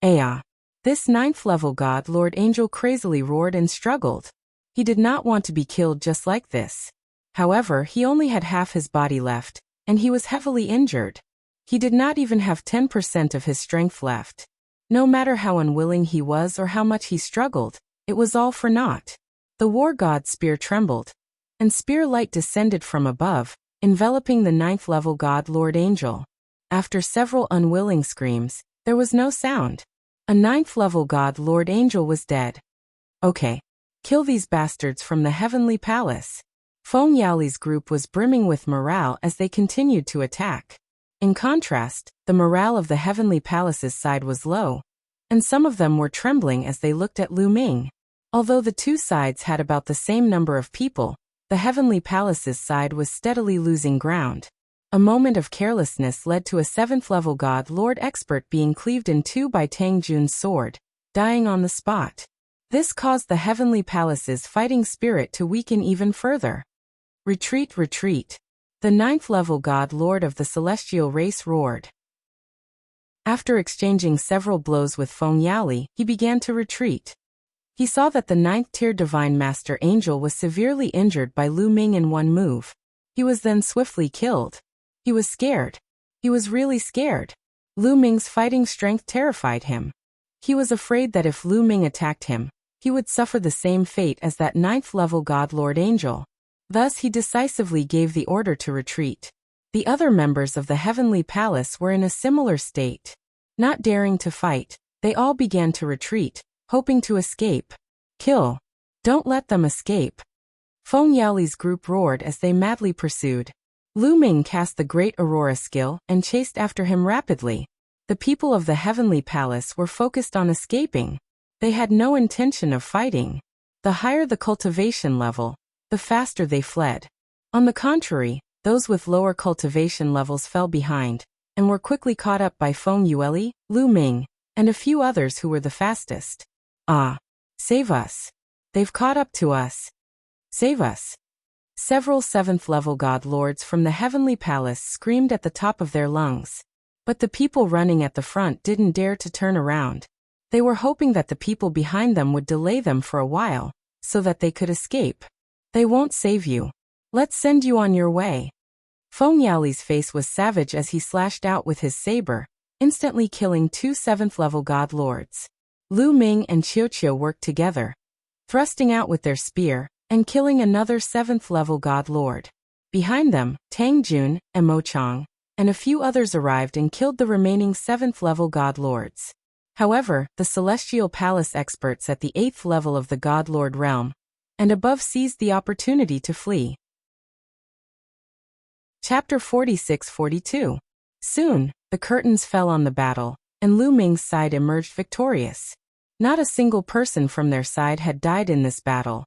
Aya! This 9th-level god Lord Angel crazily roared and struggled. He did not want to be killed just like this. However, he only had half his body left, and he was heavily injured. He did not even have 10% of his strength left. No matter how unwilling he was or how much he struggled, it was all for naught. The war god spear trembled, and spear light descended from above, enveloping the 9th-level god Lord Angel. After several unwilling screams, there was no sound. A 9th-level god Lord Angel was dead. Okay. Kill these bastards from the Heavenly Palace. Feng Yaoli's group was brimming with morale as they continued to attack. In contrast, the morale of the heavenly palace's side was low, and some of them were trembling as they looked at Lu Ming. Although the two sides had about the same number of people, the heavenly palace's side was steadily losing ground. A moment of carelessness led to a 7th-level God Lord expert being cleaved in two by Tang Jun's sword, dying on the spot. This caused the heavenly palace's fighting spirit to weaken even further. Retreat, retreat! The 9th-level God Lord of the celestial race roared. After exchanging several blows with Feng Yaoli, he began to retreat. He saw that the 9th-tier Divine Master Angel was severely injured by Lu Ming in one move. He was then swiftly killed. He was scared. He was really scared. Lu Ming's fighting strength terrified him. He was afraid that if Lu Ming attacked him, he would suffer the same fate as that 9th-level God Lord Angel. Thus he decisively gave the order to retreat. The other members of the heavenly palace were in a similar state. Not daring to fight, they all began to retreat, hoping to escape. Kill! Don't let them escape! Feng Yaoli's group roared as they madly pursued. Lu Ming cast the Great Aurora skill and chased after him rapidly. The people of the heavenly palace were focused on escaping. They had no intention of fighting. The higher the cultivation level, the faster they fled. On the contrary, those with lower cultivation levels fell behind, and were quickly caught up by Feng Yaoli, Lu Ming, and a few others who were the fastest. Ah! Save us! They've caught up to us! Save us! Several 7th-level God Lords from the heavenly palace screamed at the top of their lungs. But the people running at the front didn't dare to turn around. They were hoping that the people behind them would delay them for a while, so that they could escape. They won't save you. Let's send you on your way. Feng Yaoli's face was savage as he slashed out with his saber, instantly killing two 7th-level God Lords. Lu Ming and Qiuqiu worked together, thrusting out with their spear, and killing another 7th-level God Lord. Behind them, Tang Jun and Mo Chang, and a few others arrived and killed the remaining 7th-level God Lords. However, the Celestial Palace experts at the 8th level of the God Lord realm and above seized the opportunity to flee. Chapter 46-42. Soon, the curtains fell on the battle, and Lu Ming's side emerged victorious. Not a single person from their side had died in this battle,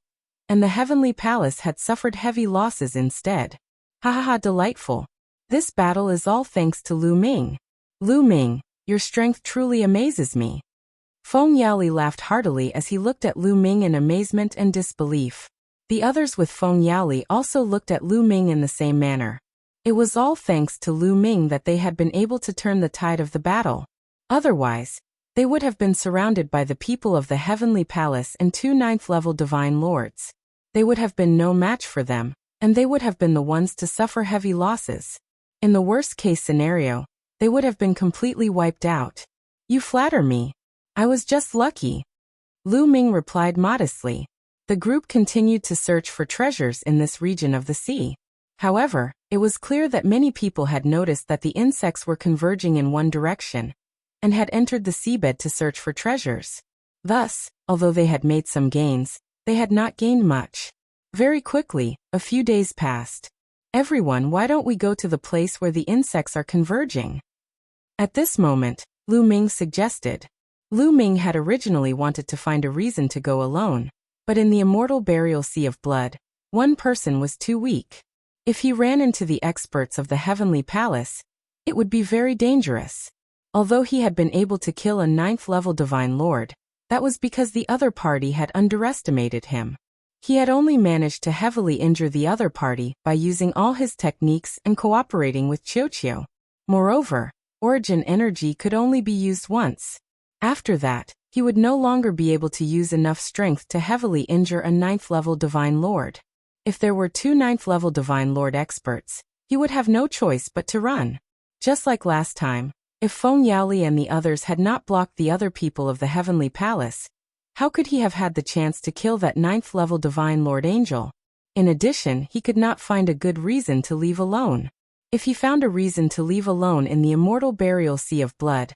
and the heavenly palace had suffered heavy losses instead. Ha ha ha, delightful. This battle is all thanks to Lu Ming. Lu Ming, your strength truly amazes me. Feng Yaoli laughed heartily as he looked at Lu Ming in amazement and disbelief. The others with Feng Yaoli also looked at Lu Ming in the same manner. It was all thanks to Lu Ming that they had been able to turn the tide of the battle. Otherwise, they would have been surrounded by the people of the heavenly palace and two 9th-level divine lords. They would have been no match for them, and they would have been the ones to suffer heavy losses. In the worst-case scenario, they would have been completely wiped out. You flatter me. I was just lucky. Lu Ming replied modestly. The group continued to search for treasures in this region of the sea. However, it was clear that many people had noticed that the insects were converging in one direction, and had entered the seabed to search for treasures. Thus, although they had made some gains, they had not gained much. Very quickly, a few days passed. Everyone, why don't we go to the place where the insects are converging? At this moment, Lu Ming suggested. Lu Ming had originally wanted to find a reason to go alone, but in the immortal burial sea of blood, one person was too weak. If he ran into the experts of the heavenly palace, it would be very dangerous. Although he had been able to kill a 9th-level divine lord, that was because the other party had underestimated him. He had only managed to heavily injure the other party by using all his techniques and cooperating with Qiuqiu. Moreover, origin energy could only be used once. After that, he would no longer be able to use enough strength to heavily injure a 9th-level divine lord. If there were two 9th-level divine lord experts, he would have no choice but to run. Just like last time, if Feng Yaoli and the others had not blocked the other people of the heavenly palace, how could he have had the chance to kill that 9th-level divine lord angel? In addition, he could not find a good reason to leave alone. If he found a reason to leave alone in the immortal burial sea of blood,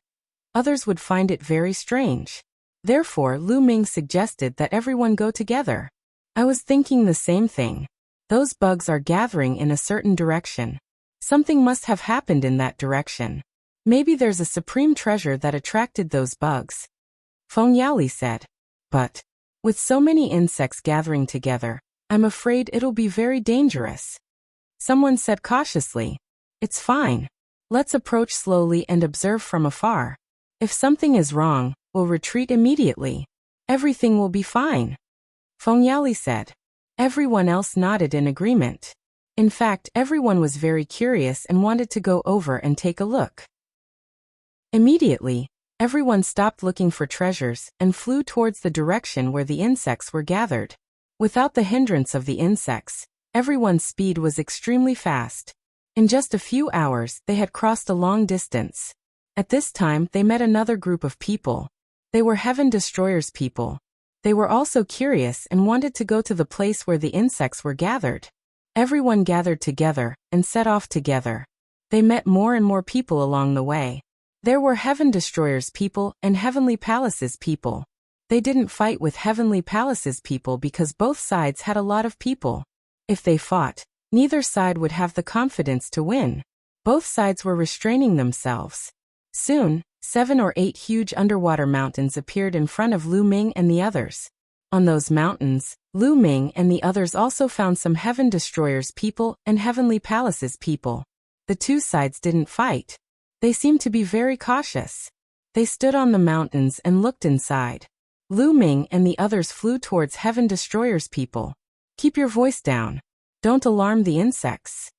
others would find it very strange. Therefore, Lu Ming suggested that everyone go together. I was thinking the same thing. Those bugs are gathering in a certain direction. Something must have happened in that direction. Maybe there's a supreme treasure that attracted those bugs. Feng Yaoli said. But with so many insects gathering together, I'm afraid it'll be very dangerous. Someone said cautiously. It's fine. Let's approach slowly and observe from afar. If something is wrong, we'll retreat immediately. Everything will be fine. Feng Yaoli said. Everyone else nodded in agreement. In fact, everyone was very curious and wanted to go over and take a look. Immediately, everyone stopped looking for treasures and flew towards the direction where the insects were gathered. Without the hindrance of the insects, everyone's speed was extremely fast. In just a few hours, they had crossed a long distance. At this time, they met another group of people. They were Heaven Destroyers people. They were also curious and wanted to go to the place where the insects were gathered. Everyone gathered together and set off together. They met more and more people along the way. There were Heaven Destroyers people and Heavenly Palaces people. They didn't fight with Heavenly Palaces people because both sides had a lot of people. If they fought, neither side would have the confidence to win. Both sides were restraining themselves. Soon, 7 or 8 huge underwater mountains appeared in front of Lu Ming and the others. On those mountains, Lu Ming and the others also found some Heaven Destroyers people and Heavenly Palaces people. The two sides didn't fight. They seemed to be very cautious. They stood on the mountains and looked inside. Lu Ming and the others flew towards Heaven Destroyers people. Keep your voice down. Don't alarm the insects.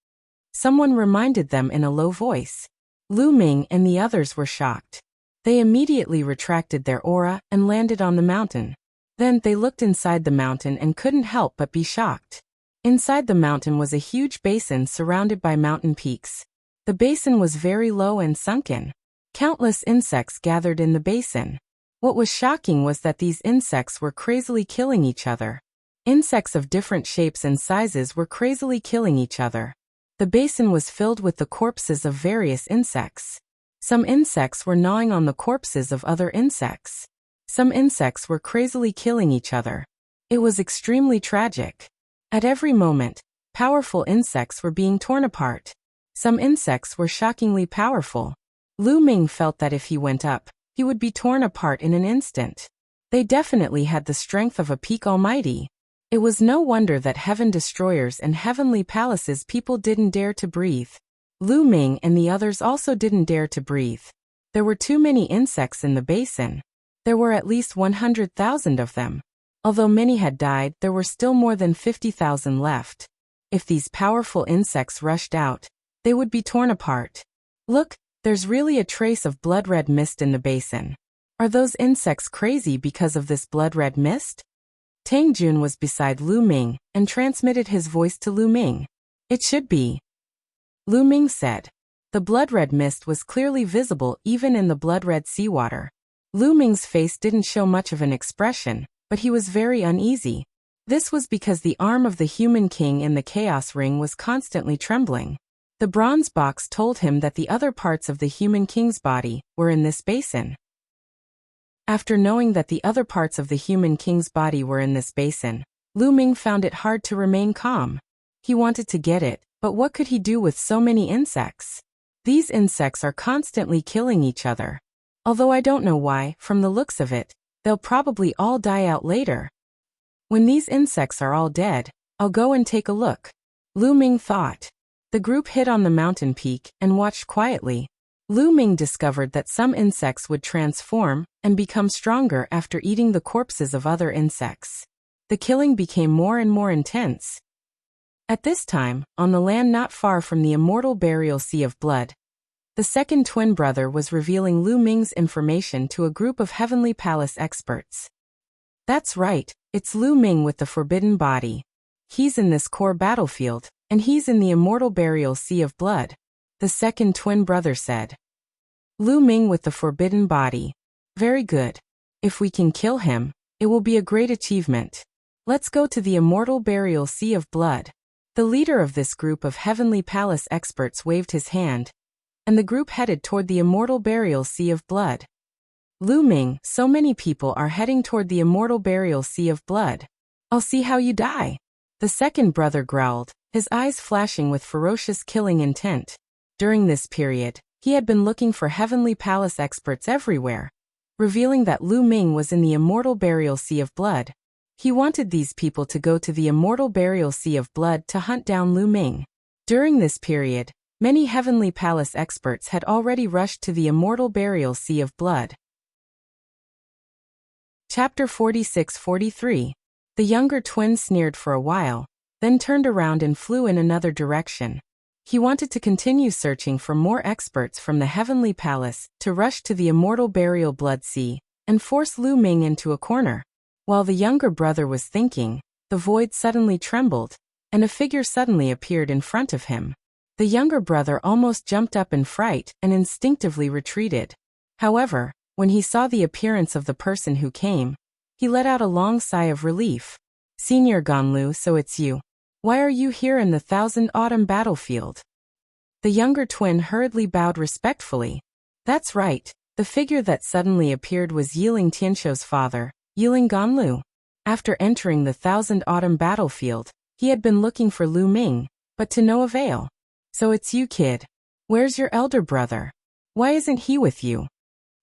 Someone reminded them in a low voice. Lu Ming and the others were shocked. They immediately retracted their aura and landed on the mountain. Then they looked inside the mountain and couldn't help but be shocked. Inside the mountain was a huge basin surrounded by mountain peaks. The basin was very low and sunken. Countless insects gathered in the basin. What was shocking was that these insects were crazily killing each other. Insects of different shapes and sizes were crazily killing each other. The basin was filled with the corpses of various insects. Some insects were gnawing on the corpses of other insects. Some insects were crazily killing each other. It was extremely tragic. At every moment, powerful insects were being torn apart. Some insects were shockingly powerful. Lu Ming felt that if he went up, he would be torn apart in an instant. They definitely had the strength of a peak almighty. It was no wonder that Heaven Destroyers and Heavenly Palaces people didn't dare to breathe. Lu Ming and the others also didn't dare to breathe. There were too many insects in the basin. There were at least 100,000 of them. Although many had died, there were still more than 50,000 left. If these powerful insects rushed out, they would be torn apart. Look, there's really a trace of blood-red mist in the basin. Are those insects crazy because of this blood-red mist? Tang Jun was beside Lu Ming and transmitted his voice to Lu Ming. It should be. Lu Ming said. The blood-red mist was clearly visible even in the blood-red seawater. Lu Ming's face didn't show much of an expression, but he was very uneasy. This was because the arm of the human king in the chaos ring was constantly trembling. The bronze box told him that the other parts of the human king's body were in this basin. After knowing that the other parts of the human king's body were in this basin, Lu Ming found it hard to remain calm. He wanted to get it, but what could he do with so many insects? These insects are constantly killing each other. Although I don't know why, from the looks of it, they'll probably all die out later. When these insects are all dead, I'll go and take a look. Lu Ming thought. The group hid on the mountain peak and watched quietly. Lu Ming discovered that some insects would transform and become stronger after eating the corpses of other insects. The killing became more and more intense. At this time, on the land not far from the immortal burial sea of blood, the second twin brother was revealing Lu Ming's information to a group of Heavenly Palace experts. That's right, it's Lu Ming with the forbidden body. He's in this core battlefield, and he's in the immortal burial sea of blood, the second twin brother said. Lu Ming with the forbidden body. Very good. If we can kill him, it will be a great achievement. Let's go to the immortal burial sea of blood. The leader of this group of Heavenly Palace experts waved his hand, and the group headed toward the immortal burial sea of blood. Lu Ming, so many people are heading toward the immortal burial sea of blood. I'll see how you die. The second brother growled, his eyes flashing with ferocious killing intent. During this period, he had been looking for Heavenly Palace experts everywhere, revealing that Lu Ming was in the immortal burial sea of blood. He wanted these people to go to the immortal burial sea of blood to hunt down Lu Ming. During this period, many Heavenly Palace experts had already rushed to the immortal burial sea of blood. Chapter 46-43. The younger twin sneered for a while, then turned around and flew in another direction. He wanted to continue searching for more experts from the Heavenly Palace to rush to the immortal burial blood sea and force Lu Ming into a corner. While the younger brother was thinking, the void suddenly trembled, and a figure suddenly appeared in front of him. The younger brother almost jumped up in fright and instinctively retreated. However, when he saw the appearance of the person who came, he let out a long sigh of relief. "Senior Ganlu, so it's you. Why are you here in the Thousand Autumn battlefield?" The younger twin hurriedly bowed respectfully. That's right, the figure that suddenly appeared was Yiling Tianshou's father, Yiling Ganlu. After entering the Thousand Autumn battlefield, he had been looking for Lu Ming, but to no avail. "So it's you, kid. Where's your elder brother? Why isn't he with you?"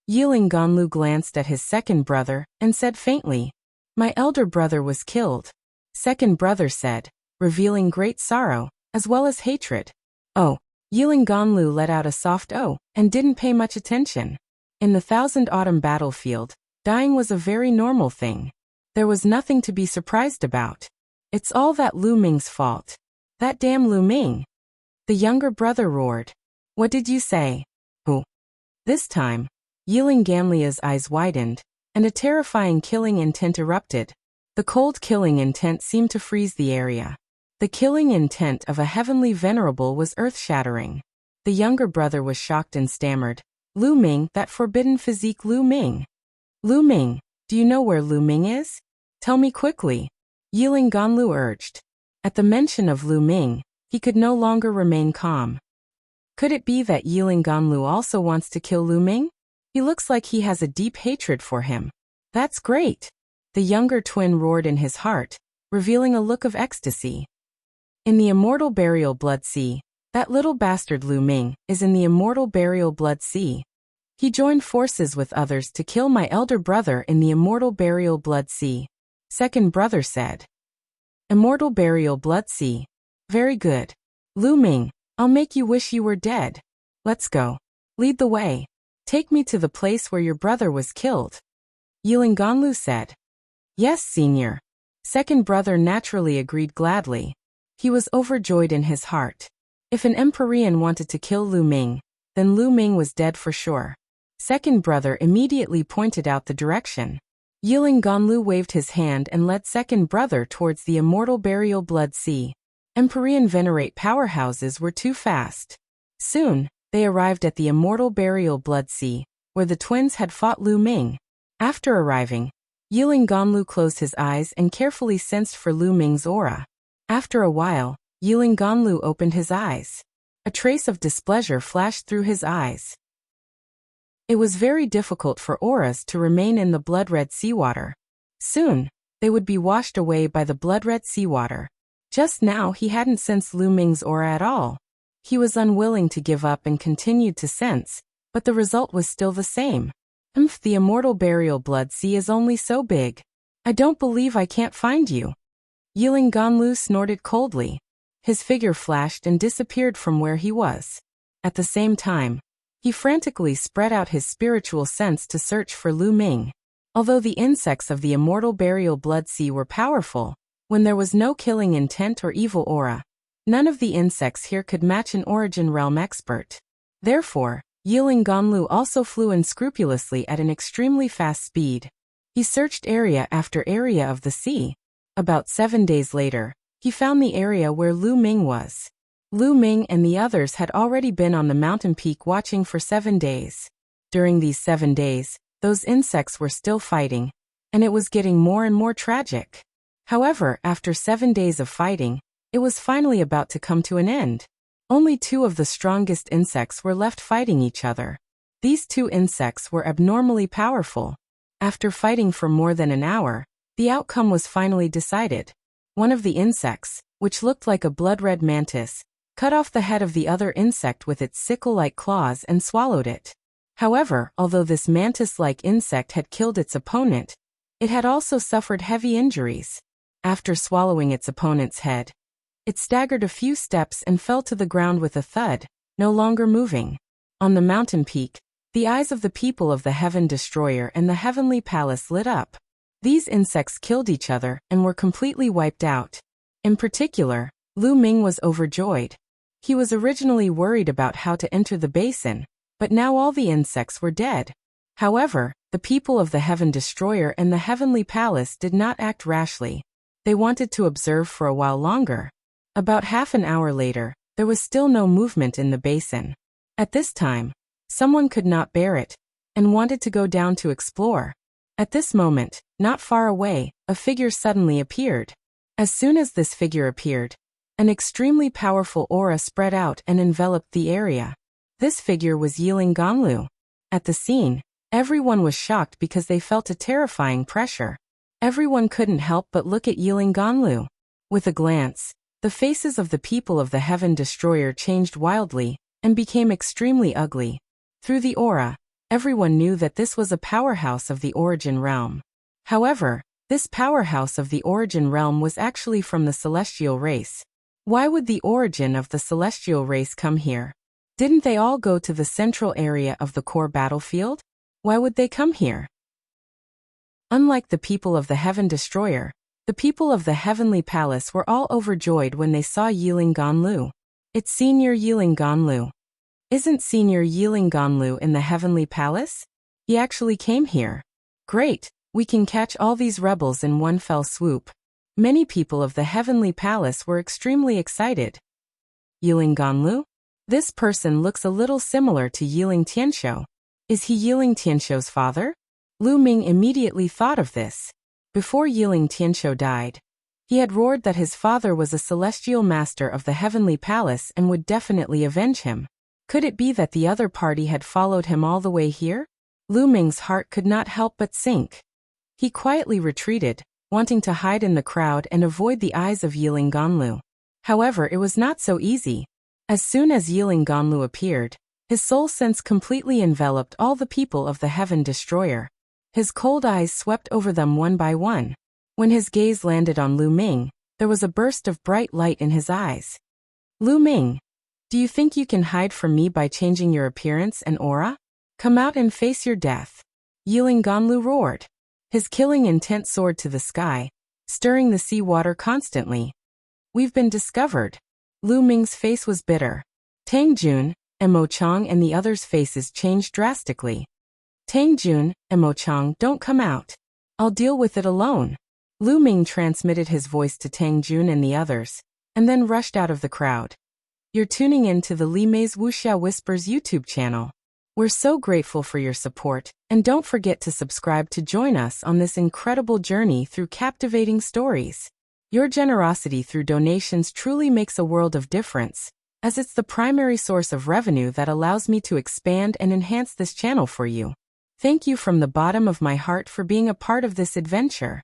Yiling Ganlu glanced at his second brother and said faintly, "My elder brother was killed." Second brother said, revealing great sorrow, as well as hatred. "Oh." Yiling Ganlu let out a soft "oh," and didn't pay much attention. In the Thousand Autumn battlefield, dying was a very normal thing. There was nothing to be surprised about. "It's all that Lu Ming's fault. That damn Lu Ming." The younger brother roared. "What did you say?" "Who?" This time, Yiling Ganlia's eyes widened, and a terrifying killing intent erupted. The cold killing intent seemed to freeze the area. The killing intent of a heavenly venerable was earth-shattering. The younger brother was shocked and stammered, "Lu Ming, that forbidden physique Lu Ming. Lu Ming, do you know where Lu Ming is? Tell me quickly," Yiling Ganlu urged. At the mention of Lu Ming, he could no longer remain calm. Could it be that Yiling Ganlu also wants to kill Lu Ming? He looks like he has a deep hatred for him. That's great! The younger twin roared in his heart, revealing a look of ecstasy. In the immortal burial blood sea, that little bastard Lu Ming is in the immortal burial blood sea. He joined forces with others to kill my elder brother in the immortal burial blood sea. Second brother said. Immortal burial blood sea. Very good. Lu Ming, I'll make you wish you were dead. Let's go. Lead the way. Take me to the place where your brother was killed. Yiling Ganlu said. Yes, senior. Second brother naturally agreed gladly. He was overjoyed in his heart. If an Empyrean wanted to kill Lu Ming, then Lu Ming was dead for sure. Second brother immediately pointed out the direction. Yiling Ganlu waved his hand and led second brother towards the immortal burial blood sea. Empyrean venerate powerhouses were too fast. Soon, they arrived at the immortal burial blood sea, where the twins had fought Lu Ming. After arriving, Yiling Ganlu closed his eyes and carefully sensed for Lu Ming's aura. After a while, Yiling Ganlu opened his eyes. A trace of displeasure flashed through his eyes. It was very difficult for auras to remain in the blood-red seawater. Soon, they would be washed away by the blood-red seawater. Just now he hadn't sensed Lu Ming's aura at all. He was unwilling to give up and continued to sense, but the result was still the same. The immortal burial blood sea is only so big. I don't believe I can't find you. Yiling Ganlu snorted coldly. His figure flashed and disappeared from where he was. At the same time, he frantically spread out his spiritual sense to search for Lu Ming. Although the insects of the immortal burial blood sea were powerful, when there was no killing intent or evil aura, none of the insects here could match an origin realm expert. Therefore, Yiling Ganlu also flew unscrupulously at an extremely fast speed. He searched area after area of the sea. About 7 days later, he found the area where Lu Ming was. Lu Ming and the others had already been on the mountain peak watching for 7 days. During these 7 days, those insects were still fighting, and it was getting more and more tragic. However, after 7 days of fighting, it was finally about to come to an end. Only 2 of the strongest insects were left fighting each other. These 2 insects were abnormally powerful. After fighting for more than an hour, the outcome was finally decided. One of the insects, which looked like a blood-red mantis, cut off the head of the other insect with its sickle-like claws and swallowed it. However, although this mantis-like insect had killed its opponent, it had also suffered heavy injuries. After swallowing its opponent's head, it staggered a few steps and fell to the ground with a thud, no longer moving. On the mountain peak, the eyes of the people of the Heaven Destroyer and the Heavenly Palace lit up. These insects killed each other and were completely wiped out. In particular, Lu Ming was overjoyed. He was originally worried about how to enter the basin, but now all the insects were dead. However, the people of the Heaven Destroyer and the Heavenly Palace did not act rashly. They wanted to observe for a while longer. About half an hour later, there was still no movement in the basin. At this time, someone could not bear it, and wanted to go down to explore. At this moment, not far away, a figure suddenly appeared. As soon as this figure appeared, an extremely powerful aura spread out and enveloped the area. This figure was Yiling Ganlu. At the scene, everyone was shocked because they felt a terrifying pressure. Everyone couldn't help but look at Yiling Ganlu. With a glance, the faces of the people of the Heaven Destroyer changed wildly and became extremely ugly. Through the aura, everyone knew that this was a powerhouse of the Origin Realm. However, this powerhouse of the Origin Realm was actually from the Celestial race. Why would the origin of the Celestial race come here? Didn't they all go to the central area of the core battlefield? Why would they come here? Unlike the people of the Heaven Destroyer, the people of the Heavenly Palace were all overjoyed when they saw Yiling Ganlu. It's Senior Yiling Ganlu. Isn't Senior Yiling Ganlu in the Heavenly Palace? He actually came here. Great, we can catch all these rebels in one fell swoop. Many people of the Heavenly Palace were extremely excited. Yiling Ganlu? This person looks a little similar to Yiling Tianshou. Is he Yiling Tianshou's father? Lu Ming immediately thought of this. Before Yiling Tianshou died, he had roared that his father was a celestial master of the Heavenly Palace and would definitely avenge him. Could it be that the other party had followed him all the way here? Lu Ming's heart could not help but sink. He quietly retreated, wanting to hide in the crowd and avoid the eyes of Yiling Ganlu. However, it was not so easy. As soon as Yiling Ganlu appeared, his soul sense completely enveloped all the people of the Heaven Destroyer. His cold eyes swept over them one by one. When his gaze landed on Lu Ming, there was a burst of bright light in his eyes. Lu Ming, do you think you can hide from me by changing your appearance and aura? Come out and face your death. Yiling Ganlu roared. His killing intent soared to the sky, stirring the sea water constantly. We've been discovered. Lu Ming's face was bitter. Tang Jun, Mo Chang and the others' faces changed drastically. Tang Jun, Mo Chang, don't come out. I'll deal with it alone. Lu Ming transmitted his voice to Tang Jun and the others, and then rushed out of the crowd. You're tuning in to the Li Mei's Wuxia Whispers YouTube channel. We're so grateful for your support, and don't forget to subscribe to join us on this incredible journey through captivating stories. Your generosity through donations truly makes a world of difference, as it's the primary source of revenue that allows me to expand and enhance this channel for you. Thank you from the bottom of my heart for being a part of this adventure.